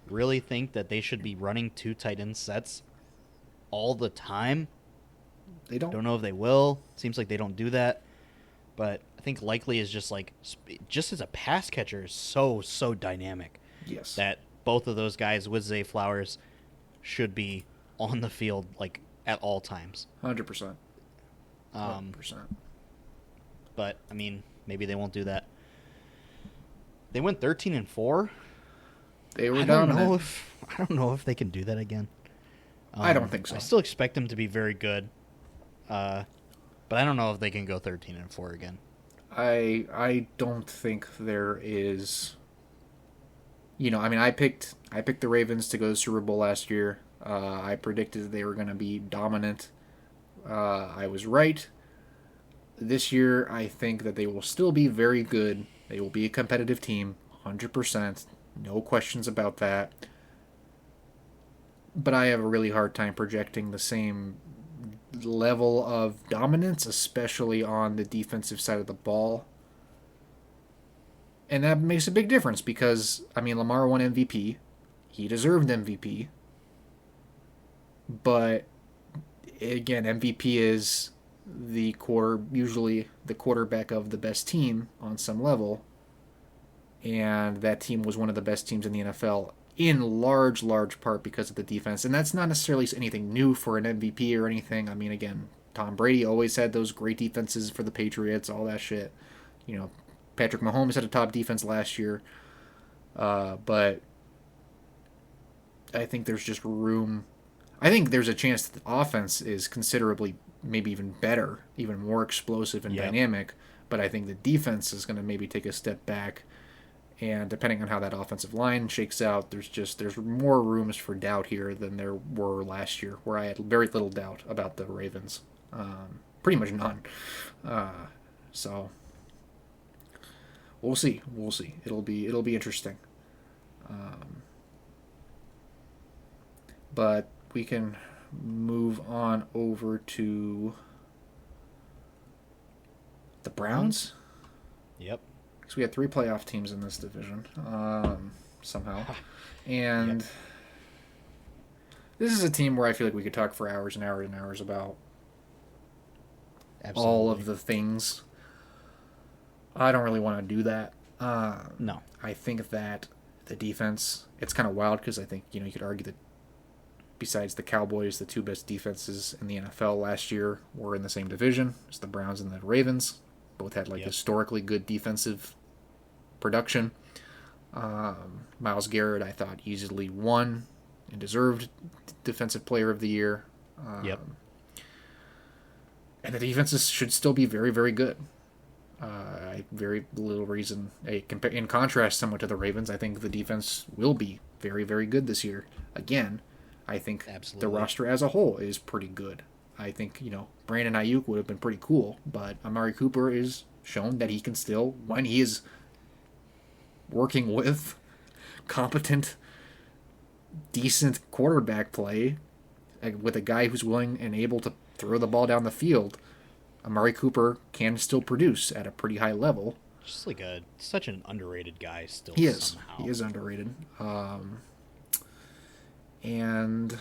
Really think that they should be running 2 tight end sets all the time. They don't. Don't know if they will. Seems like they don't do that. But I think Likely is just as a pass catcher is so dynamic Yes, that both of those guys with Zay Flowers should be on the field like at all times. 100%, Um, 100%. but I mean, maybe they won't do that. They went 13-4. They were I don't dominant. know if they can do that again. I don't think so. I still expect them to be very good, but I don't know if they can go 13-4 again. I don't think there is. I mean, I picked the Ravens to go to the Super Bowl last year. I predicted they were going to be dominant. I was right. This year, I think that they will still be very good. They will be a competitive team, 100%. No questions about that. But I have a really hard time projecting the same level of dominance, especially on the defensive side of the ball. And that makes a big difference because, I mean, Lamar won MVP. He deserved MVP. But again, MVP is usually the quarterback of the best team on some level. And that team was one of the best teams in the NFL in large part because of the defense. And that's not necessarily anything new for an MVP or anything. I mean, again, Tom Brady always had those great defenses for the Patriots, all that shit. Patrick Mahomes had a top defense last year. But I think there's just room. I think there's a chance that the offense is considerably, maybe even better, even more explosive and dynamic. But I think the defense is going to maybe take a step back. And depending on how that offensive line shakes out, there's more rooms for doubt here than there were last year, where I had very little doubt about the Ravens, pretty much none. So we'll see. It'll be interesting. But we can move on over to the Browns. Yep. Because we had 3 playoff teams in this division, somehow. And this is a team where I feel like we could talk for hours and hours and hours about all of the things. I don't really want to do that. No. I think that the defense, it's kind of wild because I think, you could argue that besides the Cowboys, the 2 best defenses in the NFL last year were in the same division as the Browns and the Ravens. Both had historically good defensive production. Myles Garrett, I thought, easily won and deserved Defensive Player of the Year. And the defenses should still be very, very good. Very little reason. In contrast, somewhat to the Ravens, I think the defense will be very, very good this year. Again, I think the roster as a whole is pretty good. I think, Brandon Ayuk would have been pretty cool, but Amari Cooper is shown that he can still, when he is working with competent, decent quarterback play, with a guy who's willing and able to throw the ball down the field, Amari Cooper can still produce at a pretty high level. Just like such an underrated guy still. He is. Somehow. He is underrated. And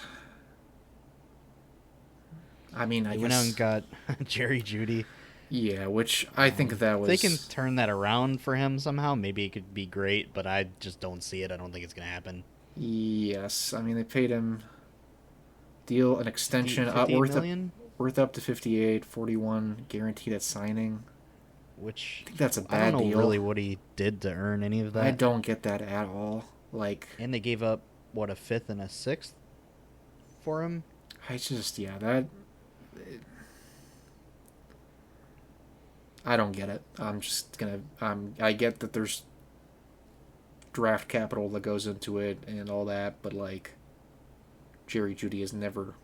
I mean, I went out and got Jerry Jeudy Yeah, which I think that If they can was. turn that around for him somehow, maybe it could be great, but I just don't see it. I don't think it's going to happen. Yes, I mean they paid him deal an 50, extension 58 million? worth up to 58, 41 guaranteed at signing. I Which think that's a I don't bad know deal. really what he did to earn any of I that. don't get that at all. Like, And they gave up, what, a fifth and a sixth for him? I just, yeah, that. I don't get it. I'm just gonna. I get that there's draft capital that goes into it and all that, but like, Jerry Jeudy has never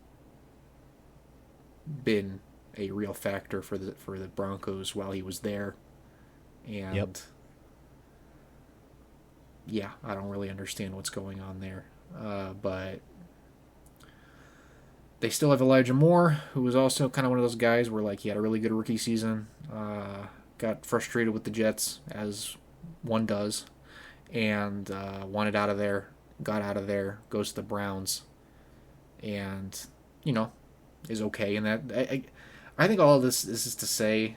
been a real factor for the Broncos while he was there, Yep. and yeah, I don't really understand what's going on there. But they still have Elijah Moore, who was also kind of one of those guys where like he had a really good rookie season, got frustrated with the Jets as one does, and wanted out of there, got out of there, goes to the Browns, and you know is okay in that. I think all of this is to say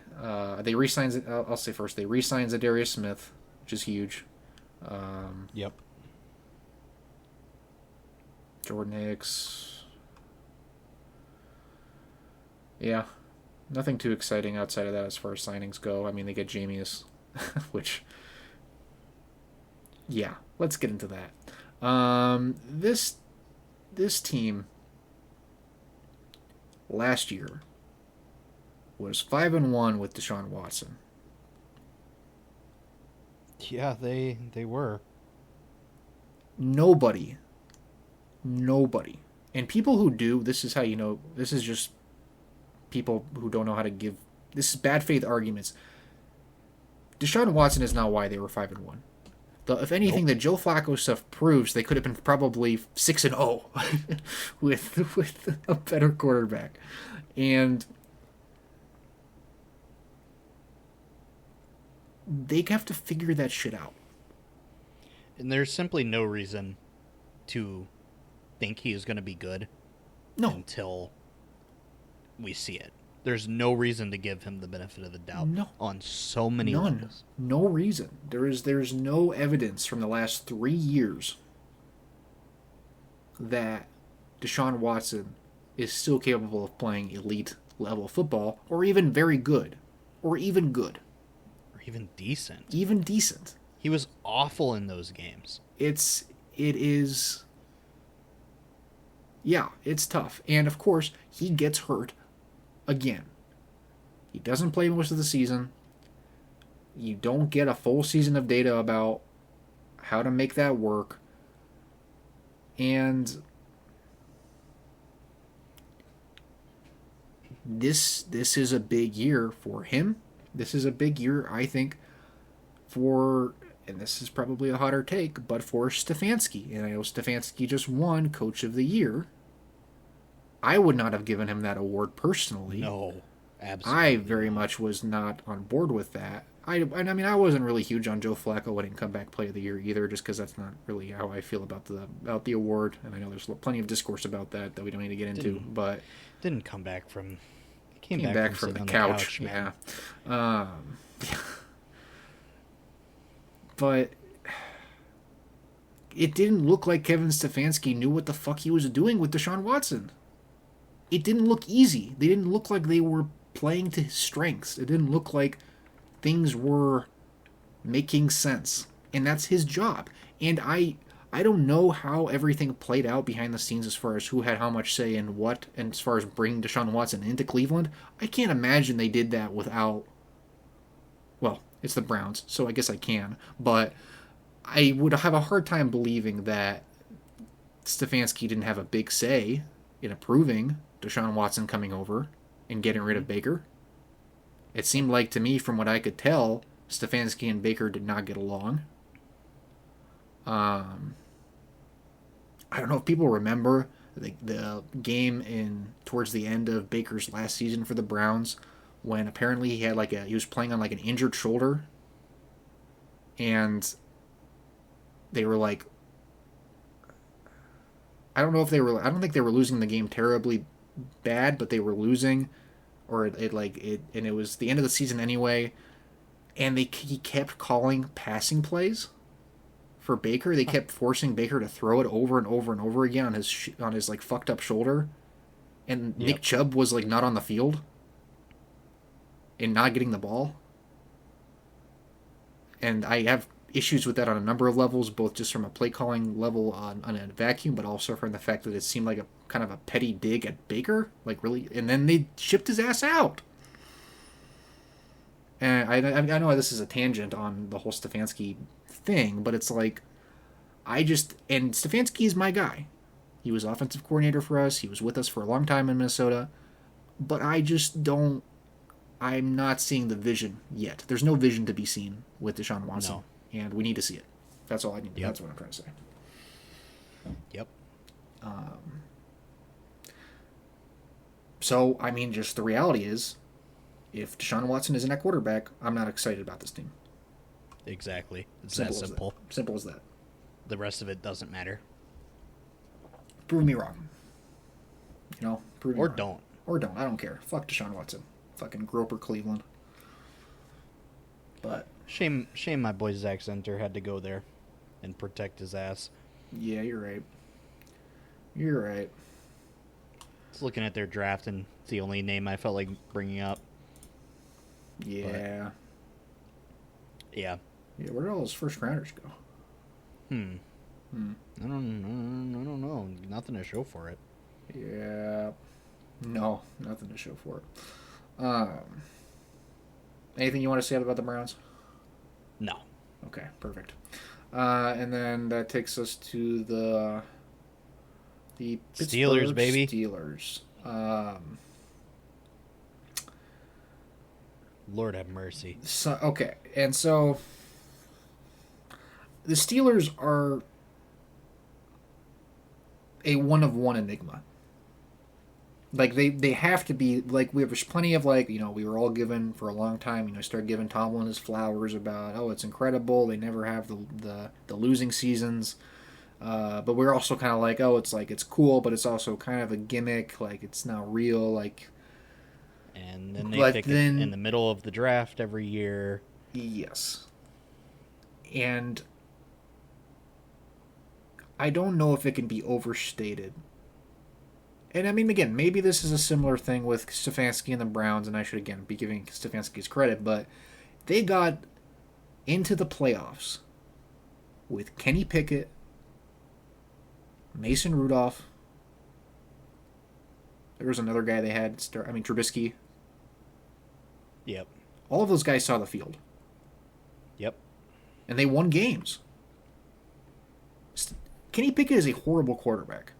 they re-signs. I'll say first they re-signs Zadarius Smith, which is huge. Yep. Jordan Hicks. Yeah, nothing too exciting outside of that as far as signings go. I mean, they get Jameis, which, yeah, let's get into that. This team last year was 5-1 with Deshaun Watson. Yeah, they were. Nobody, nobody, and people who do, this is how you know. This is just people who don't know how to give. This is bad faith arguments. Deshaun Watson is not why they were 5-1. If anything, Nope. the Joe Flacco stuff proves they could have been probably 6-0 with a better quarterback, and they have to figure that shit out. And there's simply no reason to think he is going to be good No, until we see it. There's no reason to give him the benefit of the doubt no, on so many none, levels. no reason. There's no evidence from the last 3 years that Deshaun Watson is still capable of playing elite level football, or even very good, or even good, Or even decent. even decent. He was awful in those games. It is, yeah, it's tough. And of course, he gets hurt again. He doesn't play most of the season. You don't get a full season of data about how to make that work. And this is a big year for him. This is a big year, I think, for, and this is probably a hotter take, but for Stefanski. And I know Stefanski just won Coach of the Year. I would not have given him that award personally. No, absolutely. I very much was not on board with that. I mean, I wasn't really huge on Joe Flacco winning comeback play of the year either, just because that's not really how I feel about the award. And I know there's plenty of discourse about that we don't need to get into. But Didn't come back from. He came back from the couch. Man. Yeah. But it didn't look like Kevin Stefanski knew what the fuck he was doing with Deshaun Watson. It didn't look easy. They didn't look like they were playing to his strengths. It didn't look like things were making sense. And that's his job. And I don't know how everything played out behind the scenes as far as who had how much say in what, and as far as bringing Deshaun Watson into Cleveland. I can't imagine they did that without, well, it's the Browns, so I guess I can. But I would have a hard time believing that Stefanski didn't have a big say in approving Deshaun Watson coming over and getting rid of Baker. It seemed like to me, from what I could tell, Stefanski and Baker did not get along. I don't know if people remember the game towards the end of Baker's last season for the Browns, when apparently he was playing on like an injured shoulder, and they were like, I don't think they were losing the game terribly bad, but they were losing or and it was the end of the season anyway, and he kept calling passing plays for Baker. They kept forcing Baker to throw it over and over and over again on his like fucked up shoulder, and Nick Chubb was like not on the field and not getting the ball. And I have issues with that on a number of levels, both just from a play calling level on a vacuum, but also from the fact that it seemed like a kind of a petty dig at Baker, like really. And then they shipped his ass out. And I know this is a tangent on the whole Stefanski thing, but it's like, and Stefanski is my guy. He was offensive coordinator for us. He was with us for a long time in Minnesota. But I'm not seeing the vision yet. There's no vision to be seen with Deshaun Watson. No. And we need to see it. That's all I need. That's what I'm trying to say. Yep. So, I mean, just the reality is, if Deshaun Watson isn't at quarterback, I'm not excited about this team. Exactly. It's that simple. Simple as that. The rest of it doesn't matter. Prove me wrong. You know? Prove me or wrong. Don't. Or don't. I don't care. Fuck Deshaun Watson. Fucking Groper Cleveland. But shame my boy Zach Center had to go there and protect his ass. Yeah, you're right. You're right. Just looking at their draft, and it's the only name I felt like bringing up. Yeah. But, yeah. Yeah, where did all those first rounders go? I don't know. Nothing to show for it. Yeah. No, nothing to show for it. Anything you want to say about the Browns? No. Okay, perfect. And then that takes us to the Steelers, baby. Steelers. Lord have mercy. So the Steelers are a one-of-one enigma. Like, they have to be, like, there's plenty of, like, you know, we were all given for a long time, you know, start giving Tomlin his flowers about, oh, it's incredible, they never have the losing seasons, but we're also kind of like, oh, it's cool, but it's also kind of a gimmick, like, it's not real, like... And then they pick it in the middle of the draft every year. Yes. And I don't know if it can be overstated. And I mean, again, maybe this is a similar thing with Stefanski and the Browns, and I should, again, be giving Stefanski his credit, but they got into the playoffs with Kenny Pickett, Mason Rudolph. There was another guy they had, Trubisky. Yep. All of those guys saw the field. Yep. And they won games. Kenny Pickett is a horrible quarterback.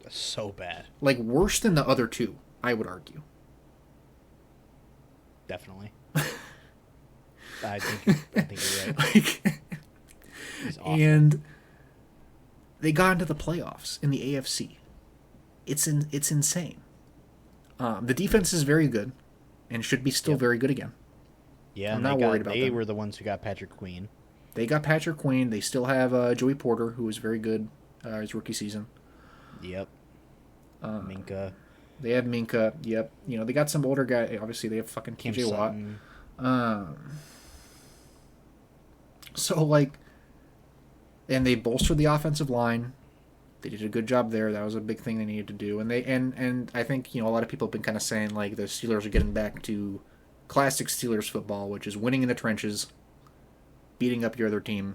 So bad. Like, worse than the other two, I would argue. Definitely. I think you're right. He's awful. And they got into the playoffs in the AFC. It's insane. The defense is very good and should be still very good again. Yeah, I'm not worried about them. They were the ones who got Patrick Queen. They got Patrick Queen. They still have Joey Porter, who was very good his rookie season. Yep. Minka. They have Minka. Yep. You know, they got some older guy. Obviously, they have fucking TJ Watt. So, like, and they bolstered the offensive line. They did a good job there. That was a big thing they needed to do. And and I think, you know, a lot of people have been kind of saying, like, the Steelers are getting back to classic Steelers football, which is winning in the trenches, beating up your other team,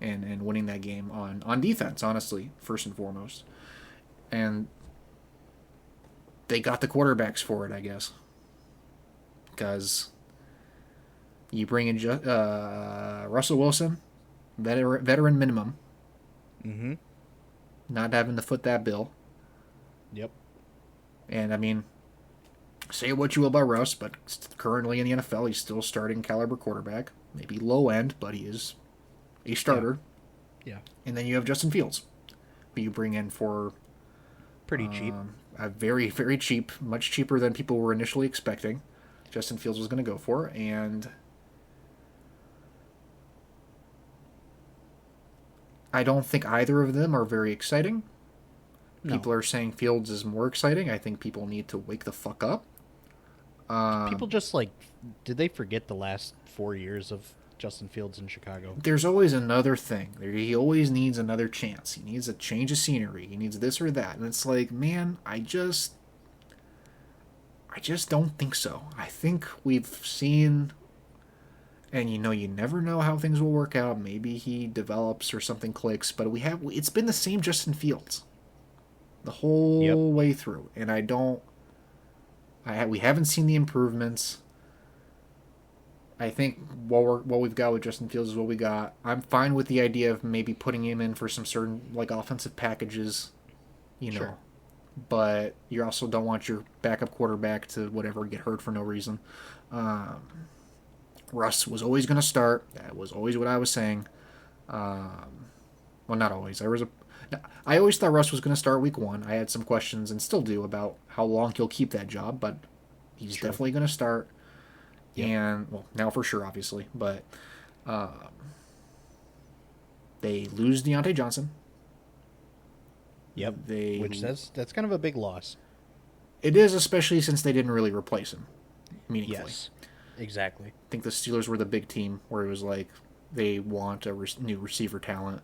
and winning that game on defense, honestly, first and foremost. And they got the quarterbacks for it, I guess. Because you bring in Russell Wilson, veteran minimum. Mm-hmm. Not having to foot that bill. Yep. And, I mean, say what you will about Russ, but currently in the NFL, he's still starting caliber quarterback. Maybe low end, but he is a starter. Yeah. And then you have Justin Fields, who you bring in for... pretty cheap. A very, very cheap, much cheaper than people were initially expecting. Justin Fields was going to go for, and I don't think either of them are very exciting. No. People are saying Fields is more exciting. I think people need to wake the fuck up. People just like, did they forget the last 4 years of Justin Fields in Chicago? There's always another thing. He always needs another chance. He needs a change of scenery. He needs this or that. And it's like, man, I just don't think so. I think we've seen, and you never know how things will work out. Maybe he develops or something clicks, but it's been the same Justin Fields the whole way through. And we haven't seen the improvements. I think what we've got with Justin Fields is what we got. I'm fine with the idea of maybe putting him in for some certain like offensive packages, Sure. But you also don't want your backup quarterback to whatever get hurt for no reason. Russ was always going to start. That was always what I was saying. Well, not always. I always thought Russ was going to start week 1. I had some questions and still do about how long he'll keep that job, but he's definitely going to start. Yep. And, well, now for sure, obviously. But they lose Deontay Johnson. Yep. Which that's kind of a big loss. It is, especially since they didn't really replace him meaningfully. Yes, exactly. I think the Steelers were the big team where it was like they want a new receiver talent.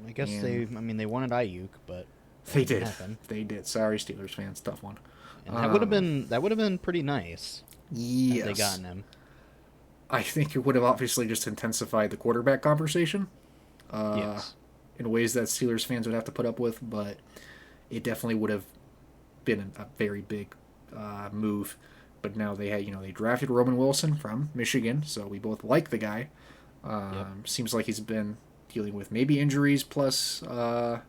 I guess they wanted Ayuk, but they did. They did. Sorry, Steelers fans, tough one. And that would have been pretty nice. Yes, had they gotten him. I think it would have obviously just intensified the quarterback conversation. Yes. In ways that Steelers fans would have to put up with, but it definitely would have been a very big move. But now they drafted Roman Wilson from Michigan, so we both like the guy. Seems like he's been dealing with maybe injuries plus kind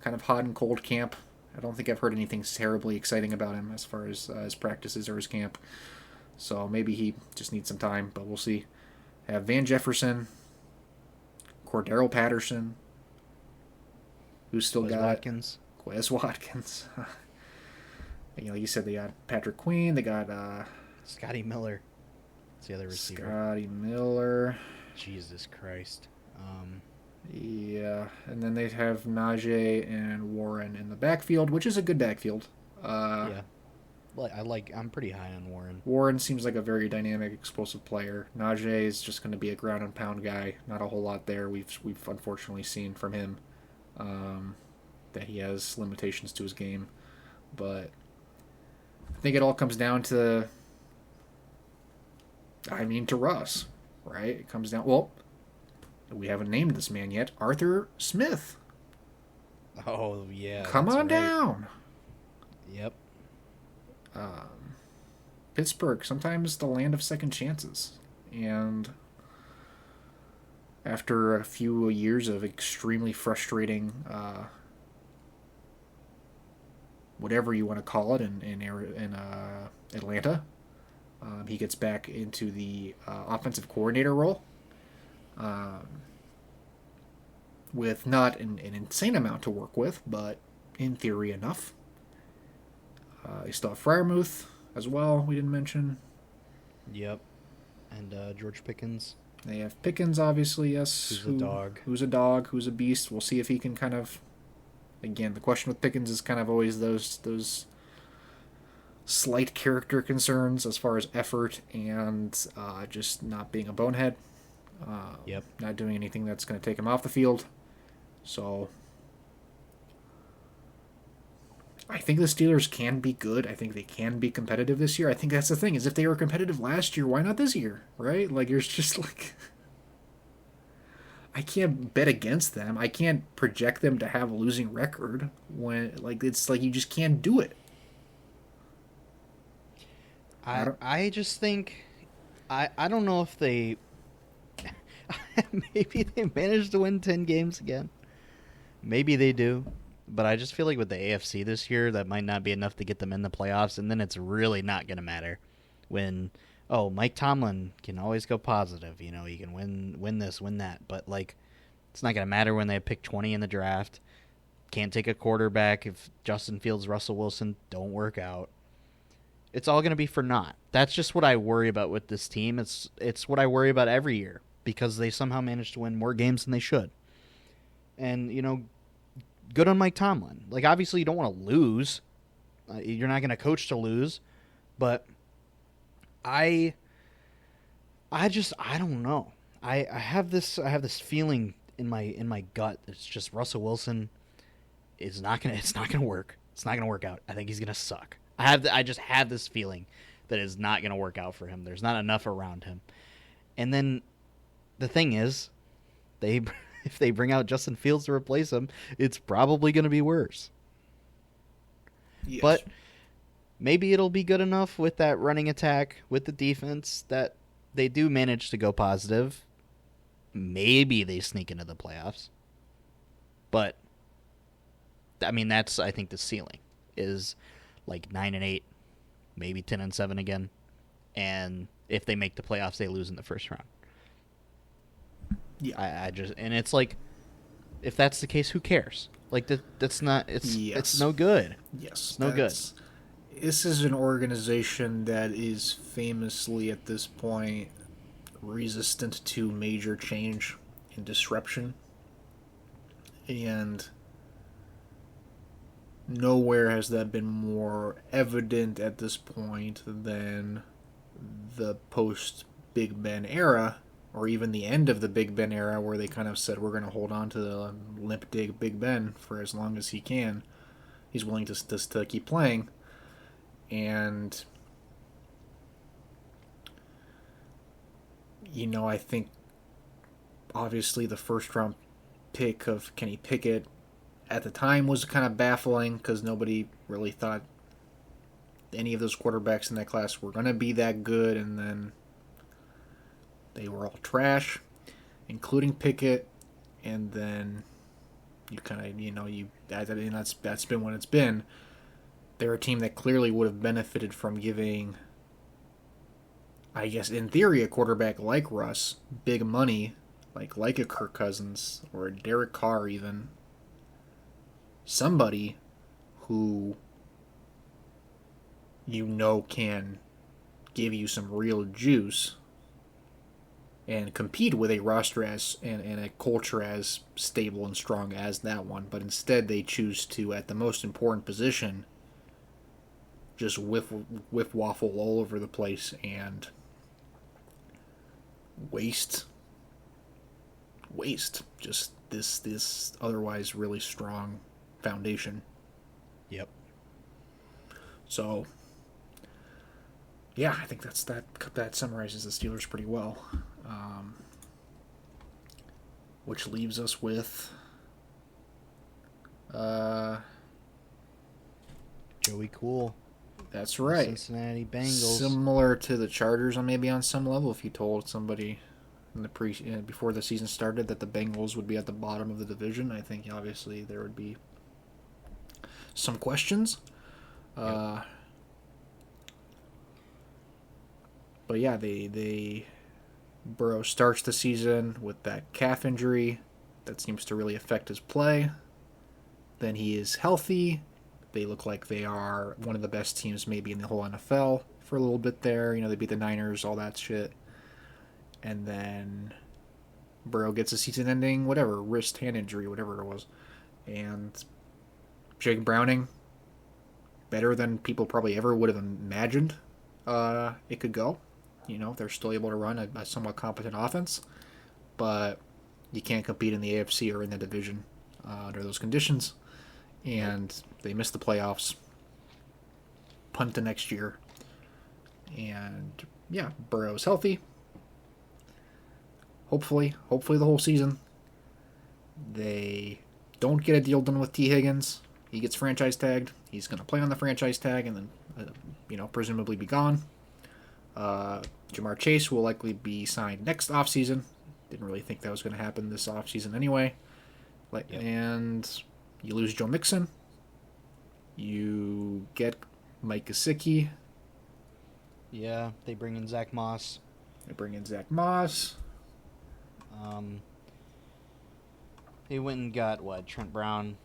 of hot and cold camp. I don't think I've heard anything terribly exciting about him as far as his practices or his camp. So maybe he just needs some time, but we'll see. Have Van Jefferson, Cordero Patterson, who's still got Watkins. Quez Watkins. Like you said, they got Patrick Queen. They got Scotty Miller. That's the other receiver. Scotty Miller. Jesus Christ. Yeah, and then they have Najee and Warren in the backfield, which is a good backfield. Yeah. I'm pretty high on Warren. Warren seems like a very dynamic, explosive player. Najee is just going to be a ground and pound guy. Not a whole lot there. We've unfortunately seen from him that he has limitations to his game, but I think it all comes down to Russ, right? It comes down. Well, we haven't named this man yet. Arthur Smith. Oh yeah. Come on down. Yep. Pittsburgh, sometimes the land of second chances. And after a few years of extremely frustrating, whatever you want to call it, in Atlanta, he gets back into the offensive coordinator role. With not an insane amount to work with, but in theory enough. They still have Freiermuth as well, we didn't mention. Yep. And George Pickens. They have Pickens, obviously, yes. Who's a dog. Who's a dog, who's a beast. We'll see if he can kind of... Again, the question with Pickens is kind of always those slight character concerns as far as effort and just not being a bonehead. Yep. Not doing anything that's going to take him off the field. So... I think the Steelers can be good. I think they can be competitive this year. I think that's the thing, is if they were competitive last year, why not this year, right? Like, there's just, like... I can't bet against them. I can't project them to have a losing record when, like, it's like you just can't do it. I just think... I don't know if they... Maybe they managed to win 10 games again. Maybe they do. But I just feel like with the AFC this year, that might not be enough to get them in the playoffs, and then it's really not going to matter when, Mike Tomlin can always go positive. He can win this, win that. But, like, it's not going to matter when they pick 20 in the draft. Can't take a quarterback if Justin Fields, Russell Wilson don't work out. It's all going to be for naught. That's just what I worry about with this team. It's what I worry about every year because they somehow manage to win more games than they should. And, good on Mike Tomlin. Like, obviously, you don't want to lose. You're not going to coach to lose. But I I don't know. I have this feeling in my gut. It's just Russell Wilson is not gonna it's not gonna work. It's not gonna work out. I think he's gonna suck. I just have this feeling that it's not gonna work out for him. There's not enough around him. And then the thing is, they if they bring out Justin Fields to replace him, it's probably gonna be worse. Yes. But maybe it'll be good enough with that running attack, with the defense, that they do manage to go positive. Maybe they sneak into the playoffs. But I mean, that's I think the ceiling is like 9-8, maybe 10-7 again. And if they make the playoffs, they lose in the first round. Yeah. I just and it's like, if that's the case, who cares? Like that's not it's no good. Yes, it's no good. This is an organization that is famously at this point resistant to major change and disruption, and nowhere has that been more evident at this point than the post Big Ben era, or even the end of the Big Ben era, where they kind of said we're going to hold on to the limp dig Big Ben for as long as he can. He's willing to keep playing, and I think obviously the first round pick of Kenny Pickett at the time was kind of baffling because nobody really thought any of those quarterbacks in that class were going to be that good, and then they were all trash, including Pickett, and then you kind of, that's been what it's been. They're a team that clearly would have benefited from giving, I guess, in theory, a quarterback like Russ big money, like a Kirk Cousins or a Derek Carr even. Somebody who can give you some real juice and compete with a roster and a culture as stable and strong as that one. But instead they choose to, at the most important position, just whiff waffle all over the place and waste just this otherwise really strong foundation. Yep. So yeah, I think that summarizes the Steelers pretty well. Which leaves us with Joey Cool. That's right. Cincinnati Bengals. Similar to the Chargers, maybe on some level. If you told somebody in the before the season started that the Bengals would be at the bottom of the division, I think obviously there would be some questions. Yep. But yeah, they Burrow starts the season with that calf injury that seems to really affect his play. Then he is healthy. They look like they are one of the best teams maybe in the whole NFL for a little bit there. They beat the Niners, all that shit. And then Burrow gets a season-ending, wrist, hand injury, whatever it was. And Jake Browning, better than people probably ever would have imagined it could go. They're still able to run a somewhat competent offense, but you can't compete in the AFC or in the division under those conditions. And they missed the playoffs, punt to next year. And yeah, Burrow's healthy. Hopefully the whole season. They don't get a deal done with T. Higgins. He gets franchise tagged. He's going to play on the franchise tag and then, presumably be gone. Jamar Chase will likely be signed next offseason. Didn't really think that was going to happen this offseason anyway. Yep. And you lose Joe Mixon. You get Mike Gesicki. Yeah, they bring in Zach Moss. They went and got Trent Brown,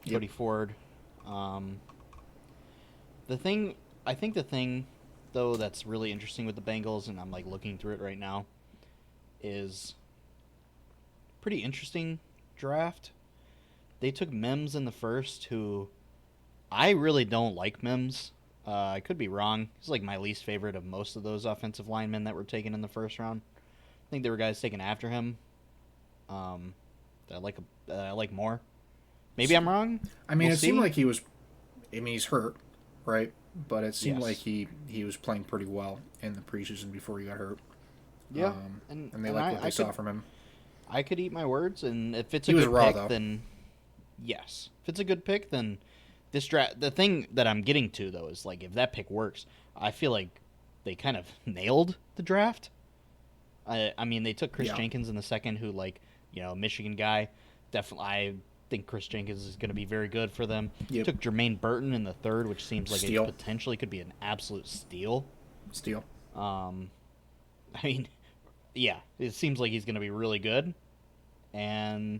Cody Ford. The thing though that's really interesting with the Bengals, and I'm looking through it right now, is pretty interesting draft. They took Mims in the first, who I really don't like Mims. I could be wrong. He's like my least favorite of most of those offensive linemen that were taken in the first round. I think there were guys taken after him um, that I like more. Maybe I'm wrong. I mean, We'll it seemed see. like he was. I mean, he's hurt, right? But it seemed like Yes. he was playing pretty well in the preseason before he got hurt. Yeah, and And they and liked what they I saw could from him. I could eat my words, and if it's a He was good raw pick, though. then yes. If it's a good pick, then this draft. The thing that I'm getting to though is like if that pick works, I feel like they kind of nailed the draft. I mean, they took Chris Yeah. Jenkins in the second, who like Michigan guy. Definitely, I think Chris Jenkins is going to be very good for them. Yep. Took Jermaine Burton in the third, which seems like it Steal. potentially could be an absolute steal. Steal. Um, I mean, yeah, it seems like he's going to be really good, and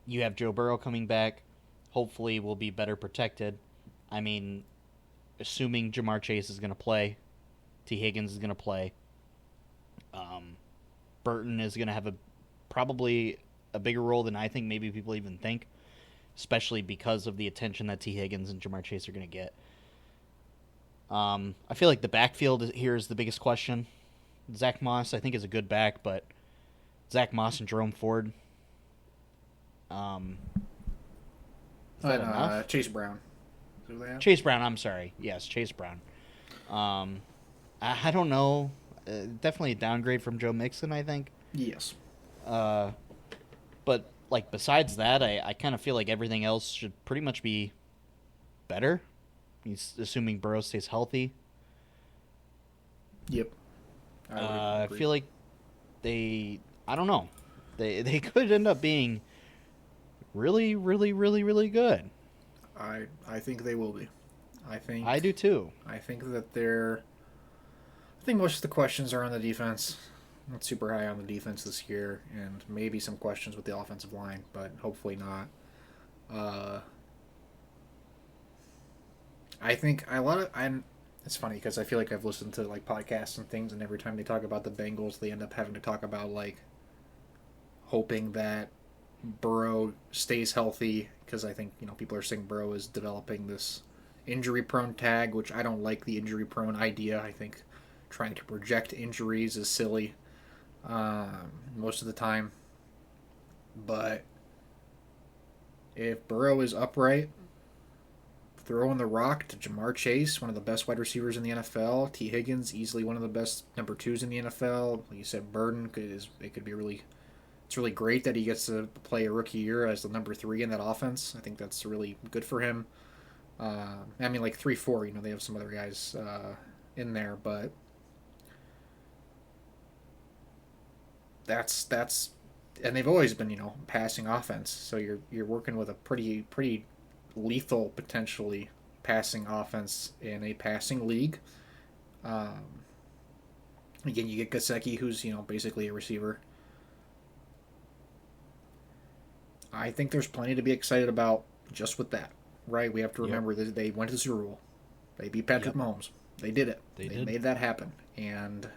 you have Joe Burrow coming back. Hopefully, will be better protected. I mean, assuming Jamar Chase is going to play, T. Higgins is going to play. Um, Burton is going to have probably a bigger role than I think maybe people even think, especially because of the attention that T. Higgins and Jamar Chase are going to get. I feel like the backfield here is the biggest question. Zach Moss, I think, is a good back, but Zach Moss and Jerome Ford. Is that enough? Chase Brown. Is who they have? Chase Brown, I'm sorry. Yes, Chase Brown. Um, I don't know. Definitely a downgrade from Joe Mixon, I think. Yes. Uh, but like besides that, I kind of feel like everything else should pretty much be better. He's assuming Burrow stays healthy. Yep. I feel like I don't know. They could end up being really, really, really, really good. I think they will be. I do too. I think that they're. I think most of the questions are on the defense. Not super high on the defense this year, and maybe some questions with the offensive line, but hopefully not. Uh, I think a lot of I'm. It's funny because I feel like I've listened to like podcasts and things, and every time they talk about the Bengals, they end up having to talk about like hoping that Burrow stays healthy because I think people are saying Burrow is developing this injury prone tag, which I don't like the injury prone idea. I think trying to project injuries is silly most of the time. But if Burrow is upright, throwing the rock to Jamar Chase, one of the best wide receivers in the NFL, T. Higgins, easily one of the best number twos in the NFL. Like you said, Burden it could be really. It's really great that he gets to play a rookie year as the number three in that offense. I think that's really good for him. I mean, like 3-4. They have some other guys in there, but that's and they've always been passing offense. So you're working with a pretty lethal potentially passing offense in a passing league. Um, Again, you get Gasecki, who's basically a receiver. I think there's plenty to be excited about just with that, right? We have to Yep. remember that they went to the Super Bowl. They beat Patrick Yep. Mahomes. They did it. They They did. made that happen. And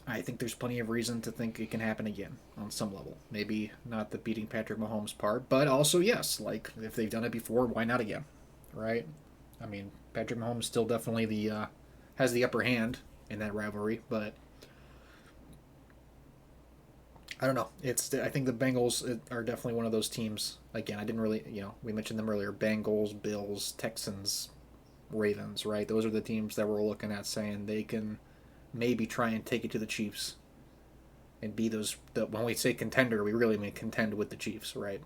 I think there's plenty of reason to think it can happen again on some level. Maybe not the beating Patrick Mahomes part, but also, yes, like if they've done it before, why not again, right? I mean, Patrick Mahomes still definitely has the upper hand in that rivalry, but I don't know. I think the Bengals are definitely one of those teams. Again, I didn't really we mentioned them earlier: Bengals, Bills, Texans, Ravens. Right? Those are the teams that we're looking at, saying they can maybe try and take it to the Chiefs and be those. When we say contender, we really mean contend with the Chiefs, right?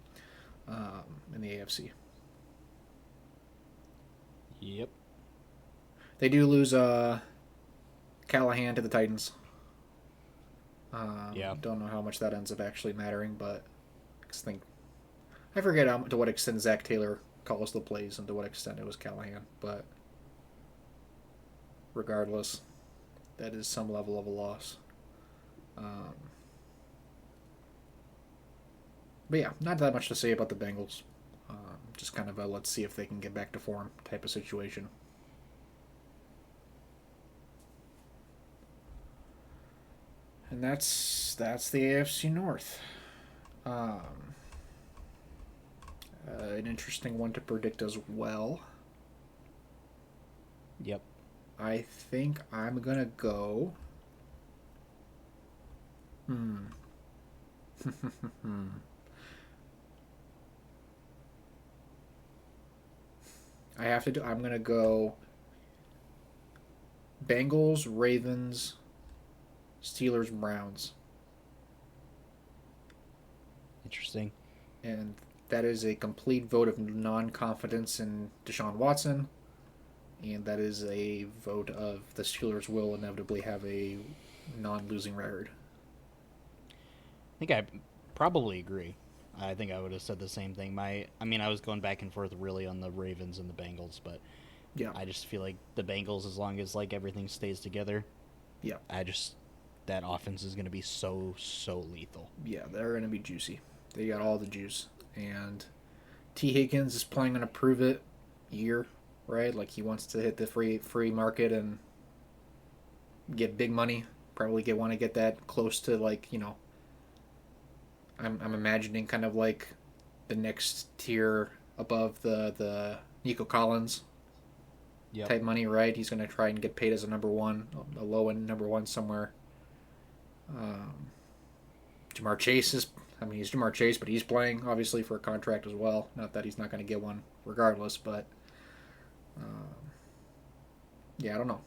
In the AFC, Yep. they do lose Callahan to the Titans. Yeah. Don't know how much that ends up actually mattering, but I think I forget to what extent Zach Taylor calls the plays and to what extent it was Callahan. But regardless, that is some level of a loss. Um, but yeah, not that much to say about the Bengals. Just kind of a let's see if they can get back to form type of situation. And that's the AFC North. Um, An interesting one to predict as well. Yep. I think I'm gonna go. I have to do. I'm gonna go. Bengals, Ravens, Steelers, Browns. Interesting. And that is a complete vote of non-confidence in Deshaun Watson, and that is a vote of the Steelers will inevitably have a non-losing record. I think I probably agree. I think I would have said the same thing. I was going back and forth really on the Ravens and the Bengals, but Yeah, I just feel like the Bengals, as long as like everything stays together, yeah, that offense is going to be so lethal. yeah. They're gonna be juicy. They got all the juice, and T. Higgins is playing on a prove it year, right? Like he wants to hit the free market and get big money. Probably want to get that close to like I'm imagining kind of like the next tier above the Nico Collins type money, right? He's going to try and get paid as a number one, a low end number one somewhere. Jamar Chase is, he's Jamar Chase, but he's playing obviously for a contract as well. Not that he's not going to get one regardless, but yeah, I don't know.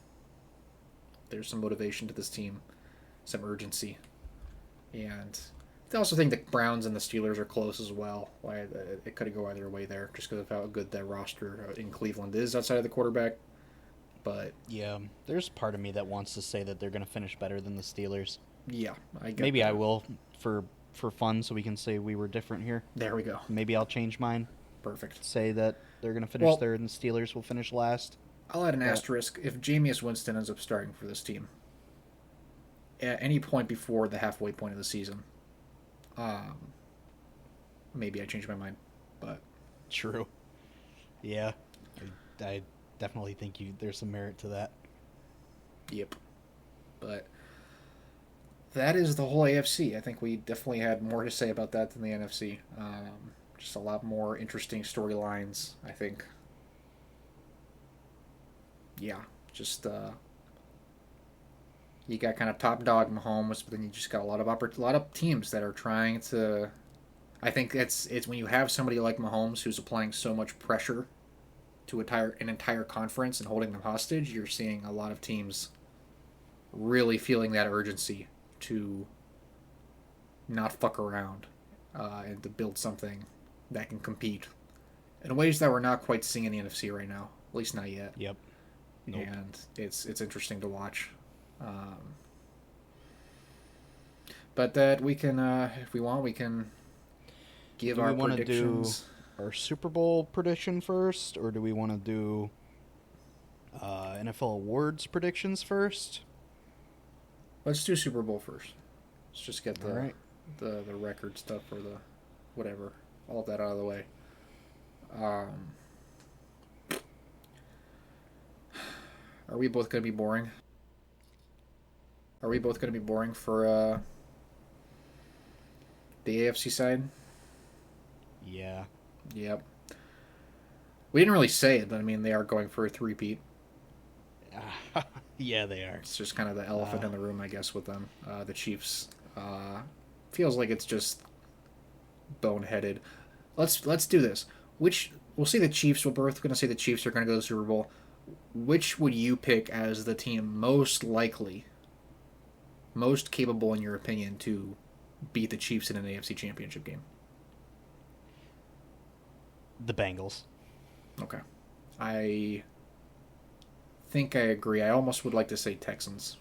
There's some motivation to this team, some urgency, and I also think the Browns and the Steelers are close as well. Why it could go either way there, just because of how good that roster in Cleveland is outside of the quarterback. But yeah, there's part of me that wants to say that they're going to finish better than the Steelers. Yeah, I get Maybe that. I will for fun, so we can say we were different here. There we go. Maybe I'll change mine. Perfect. Say that they're going to finish third and the Steelers will finish last. I'll add an asterisk. If Jameis Winston ends up starting for this team at any point before the halfway point of the season, maybe I change my mind. But true. Yeah, I definitely think there's some merit to that. Yep. But that is the whole AFC. I think we definitely had more to say about that than the NFC. Just a lot more interesting storylines, I think. Yeah, just you got kind of top dog Mahomes, but then you just got a lot of teams that are trying to. I think it's when you have somebody like Mahomes who's applying so much pressure to an entire conference and holding them hostage. You're seeing a lot of teams really feeling that urgency to not fuck around and to build something that can compete in ways that we're not quite seeing in the NFC right now. At least not yet. Yep. Nope. And it's interesting to watch. But that we can, if we want, we can give our predictions. Do our Super Bowl prediction first, or do we want to do NFL awards predictions first? Let's do Super Bowl first. Let's just get the record stuff or the whatever, all of that out of the way. Are we both going to be boring? Are we both going to be boring for the AFC side? Yeah. Yep. We didn't really say it, but I mean, they are going for a three-peat. Yeah, they are. It's just kind of the elephant in the room, I guess, with them. The Chiefs. Feels like it's just boneheaded. Let's do this. We'll say the Chiefs. We're both going to say the Chiefs are going to go to the Super Bowl. Which would you pick as the team most likely, most capable, in your opinion, to beat the Chiefs in an AFC Championship game? The Bengals. Okay. I think I agree. I almost would like to say Texans.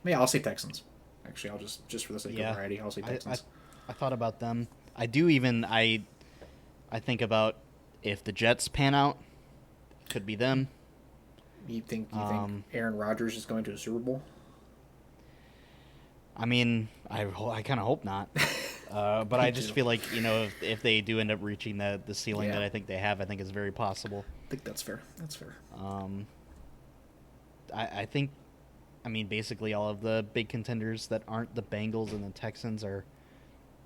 Yeah, I'll say Texans. Actually, I'll just for the sake of variety, I'll say Texans. I thought about them. I do even I think about if the Jets pan out, could be them. You think Aaron Rodgers is going to a Super Bowl? I mean, I kind of hope not. But I just feel like, if they do end up reaching the ceiling that I think they have, I think it's very possible. I think that's fair. That's fair. I think, basically all of the big contenders that aren't the Bengals and the Texans are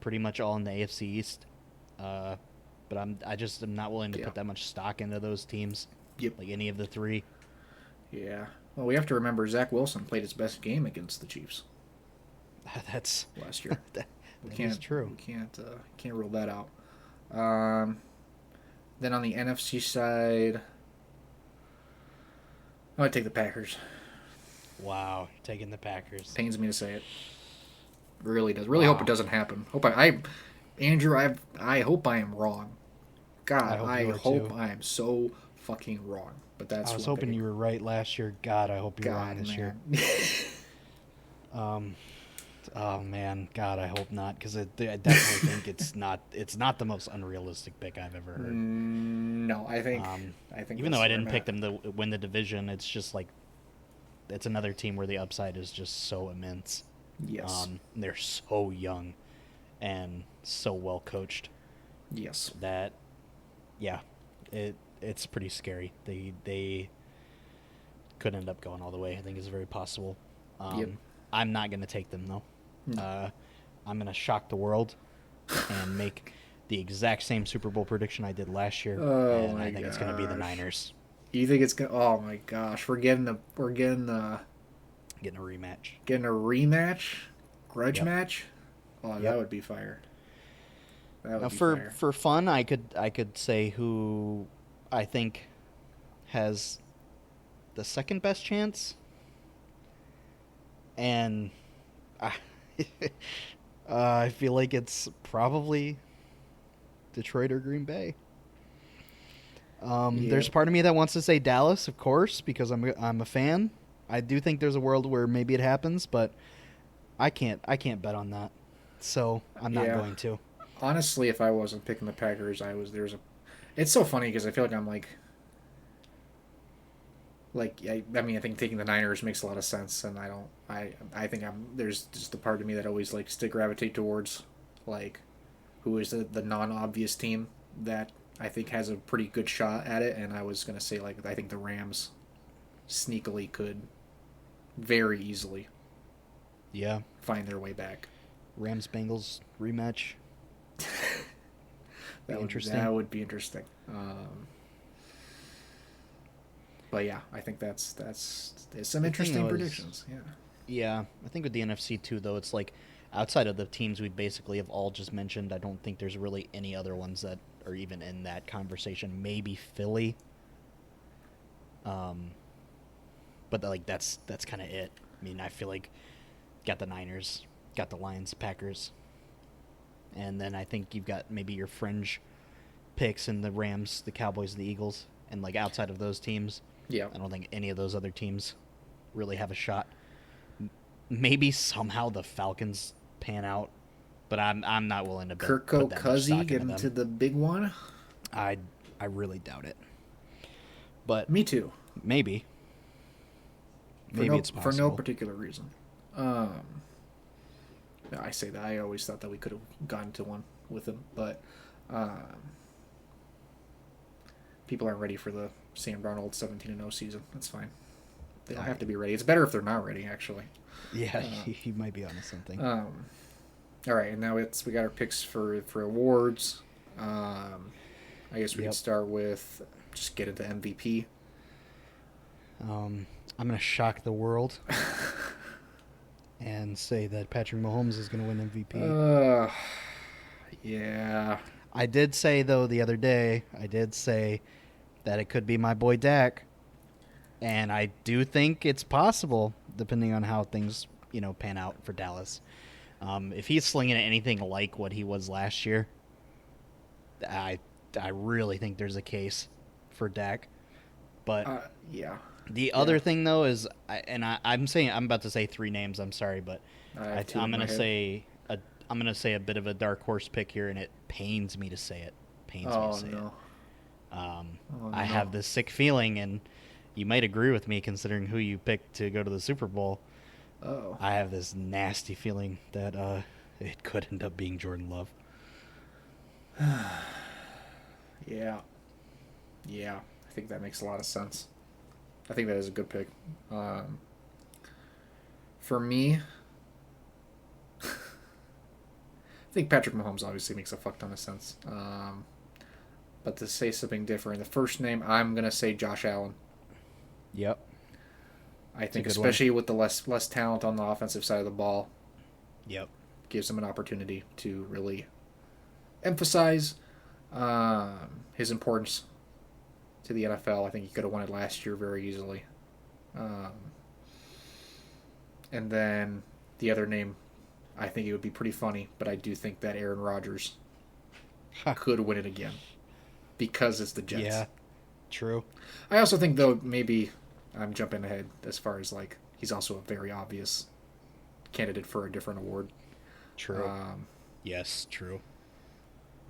pretty much all in the AFC East. but I'm not willing to Yeah. put that much stock into those teams. Yep. Like any of the three. Yeah. Well, we have to remember Zach Wilson played his best game against the Chiefs That's last year. that, We that is can't true. we can't rule that out. Um, then on the NFC side, I would take the Packers. Wow, taking the Packers. Pains me to say it. Really does. Really hope Wow. it doesn't happen. Andrew, I hope I am wrong. God, I hope I am so fucking wrong. But that's. I was hoping you were right last year. God, I hope you're wrong this year. Oh man, God, I hope not, because I definitely think it's not the most unrealistic pick I've ever heard. No, I think even though I didn't pick them to win the division, it's just like it's another team where the upside is just so immense. Yes. They're so young and so well coached. Yes. That, yeah, it's pretty scary. They could end up going all the way. I think it's very possible. Yep. I'm not going to take them, though. No. I'm going to shock the world and make the exact same Super Bowl prediction I did last year. And I think it's going to be the Niners. You think it's going to... Oh, my gosh. We're getting a rematch. Getting a rematch? Grudge match? Oh, that would be fire. That would be fire. For fun, I could say who I think has the second best chance. And I feel like it's probably Detroit or Green Bay. There's part of me that wants to say Dallas, of course, because I'm a fan. I do think there's a world where maybe it happens, but I can't bet on that. So I'm not going to. Honestly, if I wasn't picking the Packers, it's so funny because I feel like I'm I think taking the Niners makes a lot of sense, and I think there's just the part of me that always likes to gravitate towards, like, who is the non-obvious team that I think has a pretty good shot at it, and I was going to say, like, I think the Rams sneakily could very easily find their way back. Rams-Bengals rematch. That would be interesting. But yeah, I think there's some interesting predictions. Yeah, I think with the NFC too, though, it's like outside of the teams we basically have all just mentioned, I don't think there's really any other ones that are even in that conversation. Maybe Philly. But like that's kind of it. I mean, I feel like got the Niners, got the Lions, Packers, and then I think you've got maybe your fringe picks in the Rams, the Cowboys, and the Eagles, and like outside of those teams. Yeah. I don't think any of those other teams really have a shot. Maybe somehow the Falcons pan out, but I'm not willing to Kirk Cousins get into the big one. I really doubt it. But me too. Maybe it's possible. For no particular reason. I say that I always thought that we could have gotten to one with him, but people aren't ready for the Sam Darnold 17-0 season. That's fine. They don't have to be ready. It's better if they're not ready, actually. Yeah, he might be onto something. All right, and now we got our picks for awards. I guess we can start with just get into MVP. I'm gonna shock the world and say that Patrick Mahomes is gonna win MVP. Yeah. I did say though the other day, that it could be my boy Dak, and I do think it's possible depending on how things pan out for Dallas. If he's slinging anything like what he was last year, I really think there's a case for Dak. But the other thing though is, I'm about to say three names. I'm sorry, but I'm gonna say a bit of a dark horse pick here, and it pains me to say it. I have this sick feeling, and you might agree with me considering who you picked to go to the Super Bowl. Oh. I have this nasty feeling that it could end up being Jordan Love. Yeah. I think that makes a lot of sense. I think that is a good pick. For me, I think Patrick Mahomes obviously makes a fuck ton of sense. But to say something different, the first name I'm gonna say Josh Allen. Yep. I think especially with the less talent on the offensive side of the ball. Yep. Gives him an opportunity to really emphasize his importance to the NFL. I think he could have won it last year very easily. And then the other name, I think it would be pretty funny, but I do think that Aaron Rodgers could win it again because it's the Jets. Yeah, true. I also think, though, maybe I'm jumping ahead as far as, like, he's also a very obvious candidate for a different award. True. Yes, true.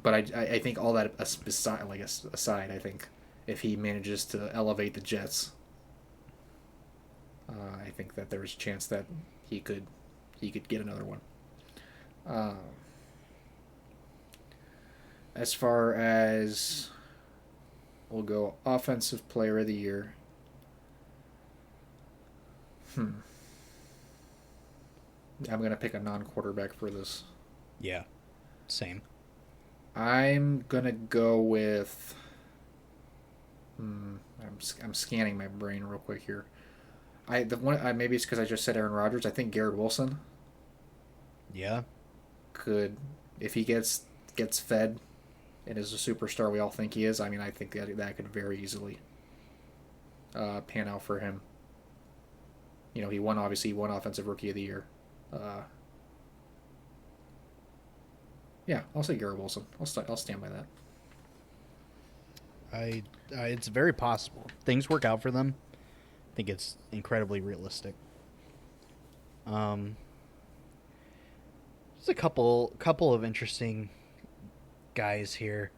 But I think all that aside, I think if he manages to elevate the Jets, I think that there's a chance that he could get another one. As far as we'll go offensive player of the year. I'm going to pick a non-quarterback for this. Yeah, same. I'm going to go with... I'm scanning my brain real quick here. Maybe it's because I just said Aaron Rodgers. I think Garrett Wilson. Yeah. Could, if he gets fed and is a superstar we all think he is, I mean, I think that could very easily pan out for him. You know, he won Offensive Rookie of the Year. Yeah, I'll say Garrett Wilson. I'll stand by that. It's very possible. Things work out for them. I think it's incredibly realistic. There's a couple of interesting guys here.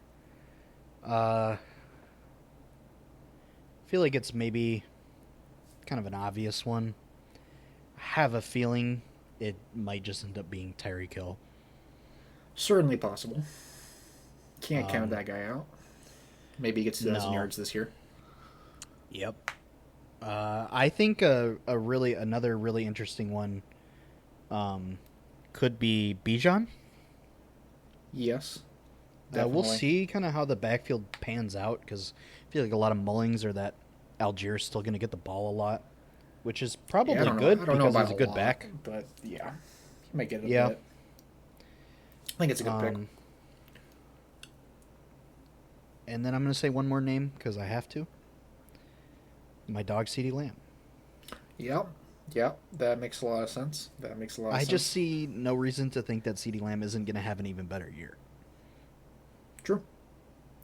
I feel like it's maybe kind of an obvious one. I have a feeling it might just end up being Tyreek Hill. Certainly possible. Can't count that guy out. Maybe he gets 2,000 yards this year. Yep. I think another really interesting one could be Bijan. Yes. We'll see kind of how the backfield pans out because I feel like a lot of Mullings or that Algiers still going to get the ball a lot, which is probably good because he's a good back. But yeah, he might get it a bit. I think it's a good pick. And then I'm going to say one more name because I have to. My dog, CeeDee Lamb. Yep, that makes a lot of sense. I just see no reason to think that CeeDee Lamb isn't going to have an even better year. True.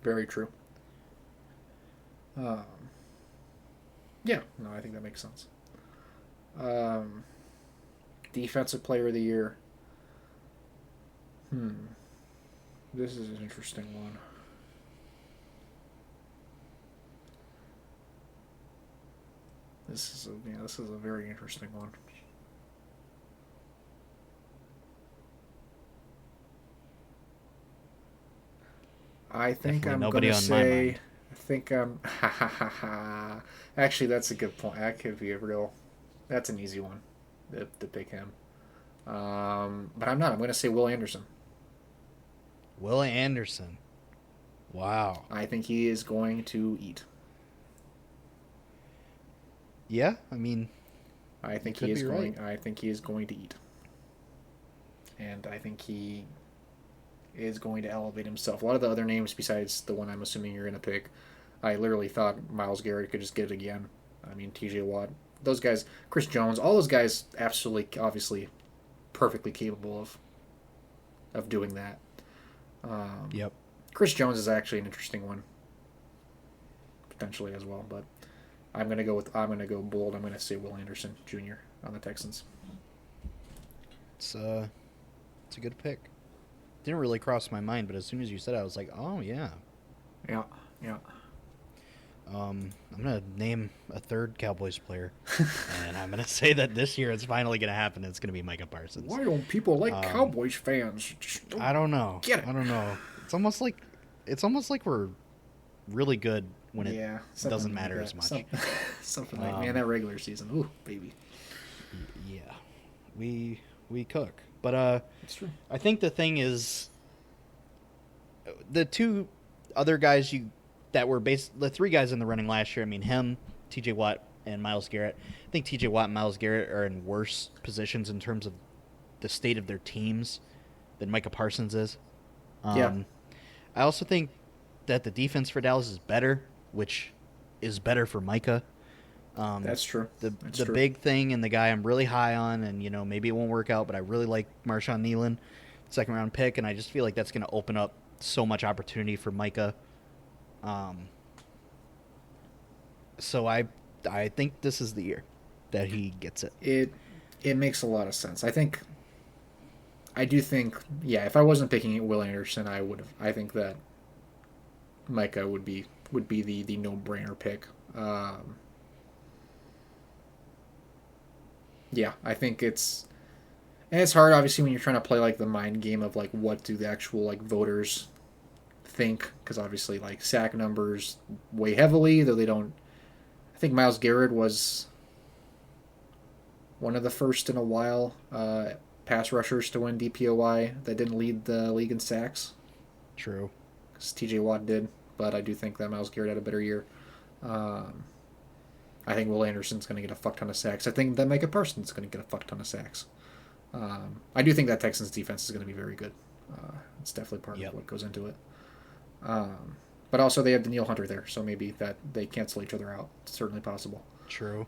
Very true. Yeah, no, I think that makes sense. Defensive Player of the Year. This is an interesting one. This is a very interesting one. I think I'm going to say... I think I'm... Actually, that's a good point. That could be a real... That's an easy one to pick him. But I'm not. I'm going to say Will Anderson. Will Anderson. Wow. I think he is going to eat. Yeah, I mean... I think he is going... Right. I think he is going to eat. And I think he is going to elevate himself. A lot of the other names besides the one I'm assuming you're going to pick, I literally thought Myles Garrett could just get it again. I mean, TJ Watt, those guys, Chris Jones, all those guys absolutely, obviously, perfectly capable of doing that. Yep. Chris Jones is actually an interesting one, potentially as well, but I'm gonna go bold. I'm gonna say Will Anderson Jr. on the Texans. It's a good pick. Didn't really cross my mind, but as soon as you said it, I was like, oh yeah. Yeah. I'm gonna name a third Cowboys player, and I'm gonna say that this year it's finally gonna happen. It's gonna be Micah Parsons. Why don't people like Cowboys fans? I don't know. Get it. I don't know. It's almost like we're really good when it doesn't matter as much. Something like that regular season. Ooh, baby. Yeah, we cook, but it's true. I think the thing is, the two other guys that were the three guys in the running last year. I mean, him, T.J. Watt, and Myles Garrett. I think T.J. Watt and Myles Garrett are in worse positions in terms of the state of their teams than Micah Parsons is. Yeah. I also think that the defense for Dallas is better, which is better for Micah. That's true. The big thing and the guy I'm really high on, and maybe it won't work out, but I really like Marshawn Nealon, second round pick, and I just feel like that's going to open up so much opportunity for Micah. So I think this is the year that he gets it. It makes a lot of sense. I do think, yeah, if I wasn't picking Will Anderson, I think that Micah would be the no-brainer pick. Yeah, I think it's hard, obviously, when you're trying to play like the mind game of like what do the actual like voters think, because obviously like sack numbers weigh heavily, though they don't. I think Myles Garrett was one of the first in a while pass rushers to win DPOY that didn't lead the league in sacks. True. Because TJ Watt did, but I do think that Myles Garrett had a better year. I think Will Anderson's going to get a fuck ton of sacks. I think that Micah Parsons is going to get a fuck ton of sacks. I do think that Texans defense is going to be very good. It's definitely part of what goes into it. But also they have Danielle Hunter there, so maybe that they cancel each other out. It's certainly possible. True.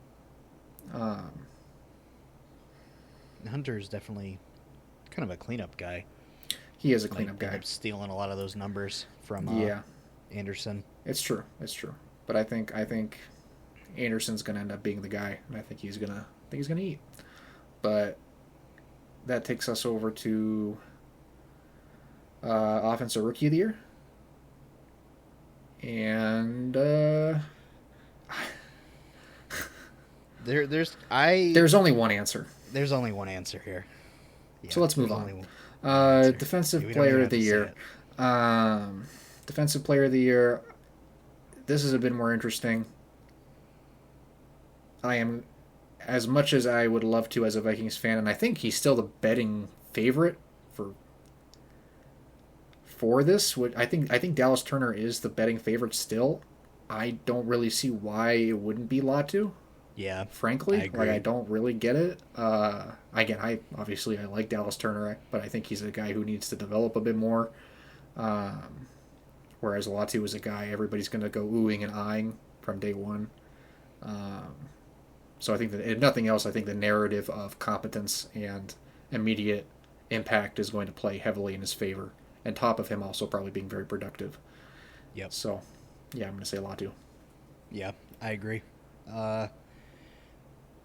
Hunter is definitely kind of a cleanup guy. He is a cleanup guy. Stealing a lot of those numbers from Anderson. It's true. But I think Anderson's going to end up being the guy, and I think he's gonna eat. But that takes us over to Offensive Rookie of the Year. And there's only one answer. There's only one answer here. Yeah, so let's move on. Defensive Player of the Year. Defensive Player of the Year. This is a bit more interesting. I am, as much as I would love to as a Vikings fan, and I think he's still the betting favorite for this. I think Dallas Turner is the betting favorite still. I don't really see why it wouldn't be Latu. Yeah, frankly, I agree. I don't really get it. Again, I like Dallas Turner, but I think he's a guy who needs to develop a bit more. Whereas Latu is a guy everybody's going to go oohing and eyeing from day one. So I think that, if nothing else, I think the narrative of competence and immediate impact is going to play heavily in his favor. And top of him also probably being very productive. Yep. So, yeah, I'm going to say Latu. Yeah, I agree.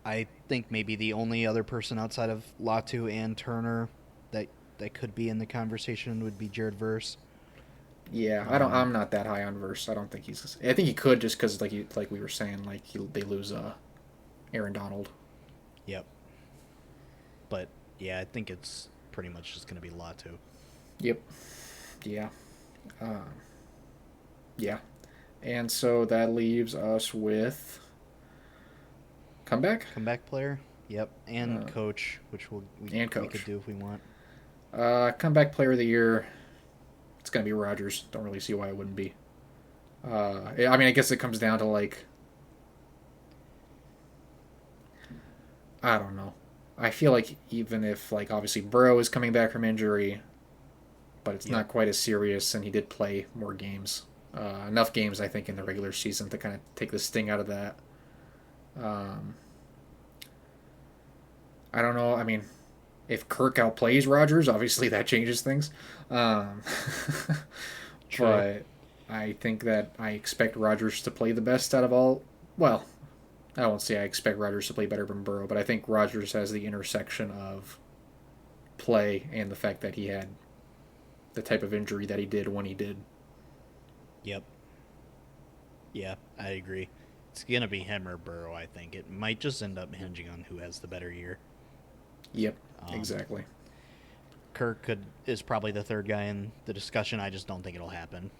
I think maybe the only other person outside of Latu and Turner that could be in the conversation would be Jared Verse. Yeah, I'm not that high on Verse. I don't think he's. I think he could just because, like we were saying, they lose Aaron Donald. Yep. But yeah, I think it's pretty much just going to be Latu. Yep. Yeah. Yeah. And so that leaves us with comeback player. Yep. And coach, which we could do if we want. Comeback player of the year. It's gonna be Rodgers. Don't really see why it wouldn't be. I guess it comes down to I don't know. I feel like even if obviously Burrow is coming back from injury, but it's not quite as serious, and he did play more games. Enough games, I think, in the regular season to kind of take the sting out of that. I don't know. I mean, if Kirk outplays Rodgers, obviously that changes things. But I think that I expect Rodgers to play the best out of all. Well, I won't say I expect Rodgers to play better than Burrow, but I think Rodgers has the intersection of play and the fact that he had the type of injury that he did when he did. Yep. Yeah, I agree. It's going to be him or Burrow, I think. It might just end up hinging on who has the better year. Yep, exactly. Kirk is probably the third guy in the discussion. I just don't think it'll happen.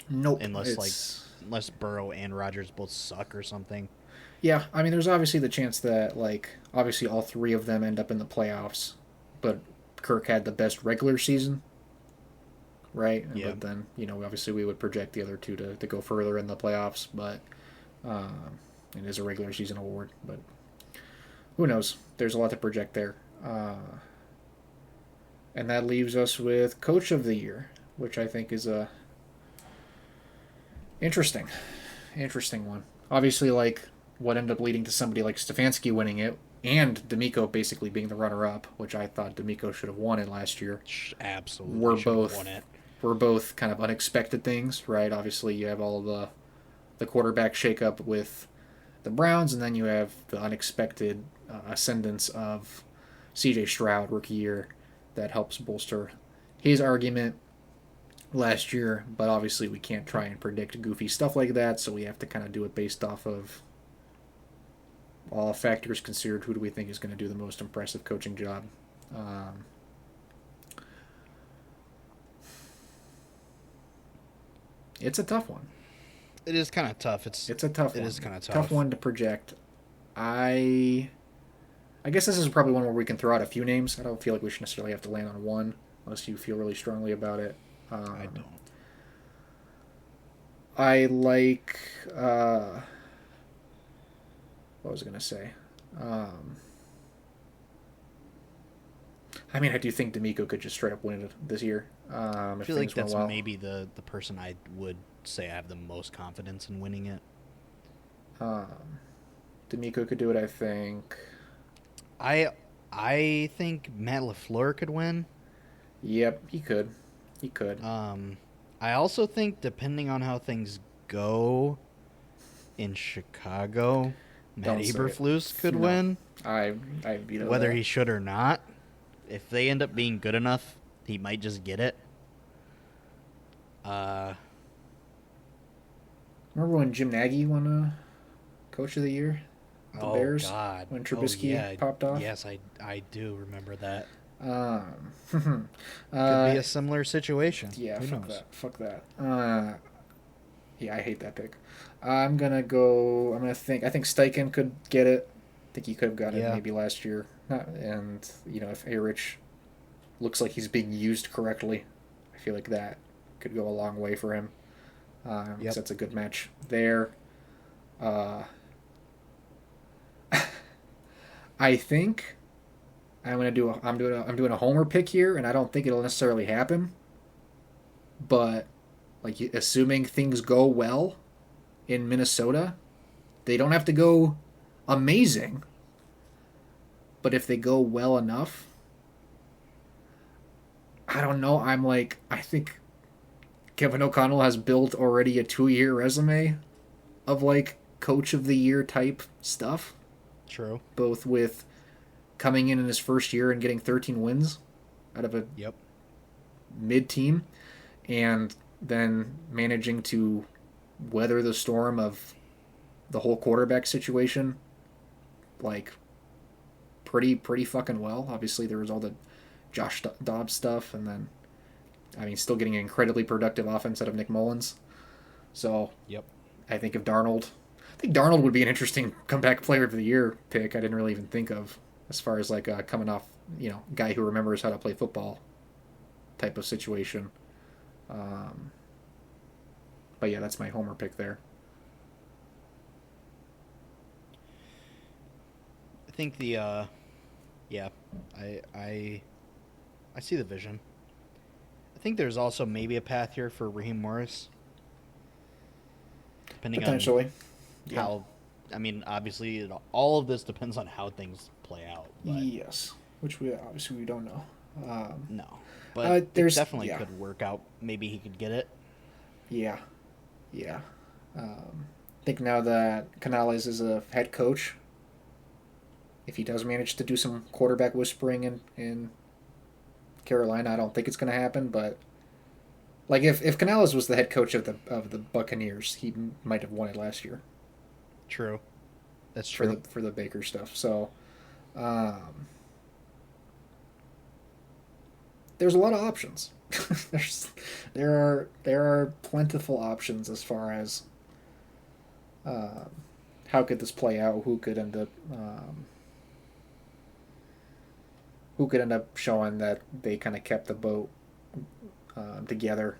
Nope. Unless Burrow and Rodgers both suck or something. Yeah, I mean, there's obviously the chance that, obviously all three of them end up in the playoffs, but Kirk had the best regular season. right? Yeah. But then, obviously we would project the other two to go further in the playoffs, but it is a regular season award. But who knows? There's a lot to project there. And that leaves us with Coach of the Year, which I think is a interesting one. Obviously, like what ended up leading to somebody like Stefanski winning it, and D'Amico basically being the runner-up, which I thought D'Amico should have won it last year. Absolutely, should have won it. Were both kind of unexpected things, right? Obviously, you have all the quarterback shakeup with the Browns, and then you have the unexpected ascendance of C.J. Stroud, rookie year, that helps bolster his argument last year. But obviously, we can't try and predict goofy stuff like that, so we have to kind of do it based off of all factors considered. Who do we think is going to do the most impressive coaching job? It's a tough one. It is kind of tough. It's a tough one. It is kind of tough. Tough one to project. I guess this is probably one where we can throw out a few names. I don't feel like we should necessarily have to land on one, unless you feel really strongly about it. I don't. I like. What was I going to say? I mean, I do think D'Amico could just straight up win it this year. I feel like that's maybe the person I would say I have the most confidence in winning it. D'Amico could do it, I think. I think Matt LaFleur could win. Yep, he could. I also think, depending on how things go in Chicago, Matt Eberflus could win. I veto whether that. He should or not. If they end up being good enough, he might just get it. Remember when Jim Nagy won Coach of the Year? The Bears? God. When Trubisky popped off? Yes, I do remember that. Could be a similar situation. Yeah, Who fuck knows? that. Yeah, I hate that pick. I think Steichen could get it. I think he could have got it maybe last year. And, if A-Rich looks like he's being used correctly, I feel like that could go a long way for him. Because that's a good match there. I think I'm doing a homer pick here, and I don't think it'll necessarily happen. But like, assuming things go well in Minnesota, they don't have to go amazing. But if they go well enough, I don't know. I think Kevin O'Connell has built already a 2-year resume of like Coach of the Year type stuff. True. Both with coming in his first year and getting 13 wins out of a mid-team, and then managing to weather the storm of the whole quarterback situation like pretty fucking well. Obviously, there was all the Josh Dobbs stuff, and then, still getting an incredibly productive offense out of Nick Mullins. So, I think Darnold would be an interesting comeback player of the year pick. I didn't really even think of, as far as like coming off, guy who remembers how to play football type of situation. But yeah, that's my homer pick there. I think I see the vision. I think there's also maybe a path here for Raheem Morris. Depending Potentially. on how, obviously all of this depends on how things play out. But yes, which we don't know. No, but it definitely yeah. could work out. Maybe he could get it. Yeah. I think now that Canales is a head coach, if he does manage to do some quarterback whispering in Carolina, I don't think it's going to happen. But like if Canales was the head coach of the Buccaneers, he might have won it last year. True, that's true for the Baker stuff. So, there's a lot of options. there are plentiful options as far as how could this play out, who could end up showing that they kind of kept the boat together,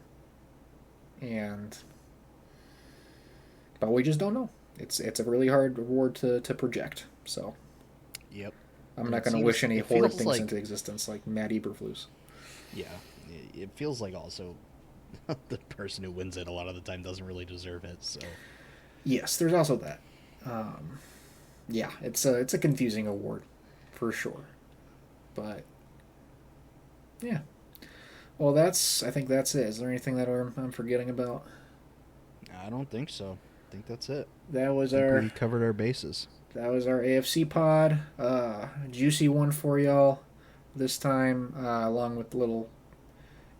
but we just don't know. It's a really hard award to project. So, yep, I'm not going to wish any horrid things into existence like Matt Eberflus. Yeah, it feels like also the person who wins it a lot of the time doesn't really deserve it. So, yes, there's also that. Yeah, it's a confusing award, for sure. But yeah, well, I think that's it. Is there anything that I'm forgetting about? I don't think so. I think that's it. We covered our bases. That was our AFC pod. Juicy one for y'all this time, along with little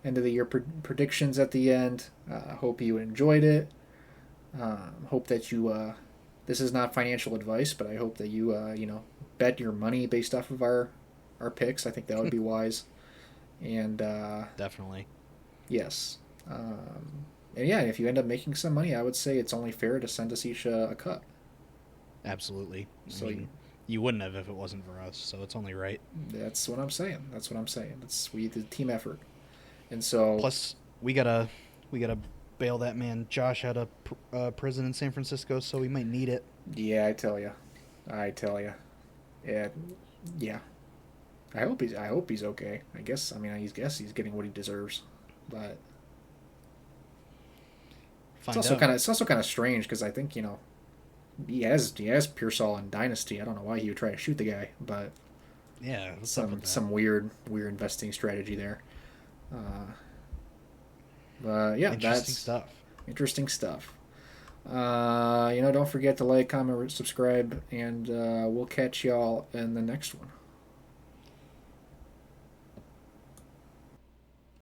end of the year predictions at the end. Hope you enjoyed it. Hope that you. This is not financial advice, but I hope that you bet your money based off of our picks. I think that would be wise. And definitely. Yes. And yeah, if you end up making some money, I would say it's only fair to send us each a cut. Absolutely. So you wouldn't have if it wasn't for us, so it's only right. That's what I'm saying. It's the team effort, and so plus we gotta bail that man Josh out of prison in San Francisco, so we might need it. Yeah, I tell you. Yeah. I hope he's okay. I guess he's getting what he deserves, but it's also kind of strange because I think he has Pearsall in Dynasty. I don't know why he would try to shoot the guy, but yeah, some weird investing strategy there. But yeah, Interesting stuff. Don't forget to like, comment, subscribe, and we'll catch y'all in the next one.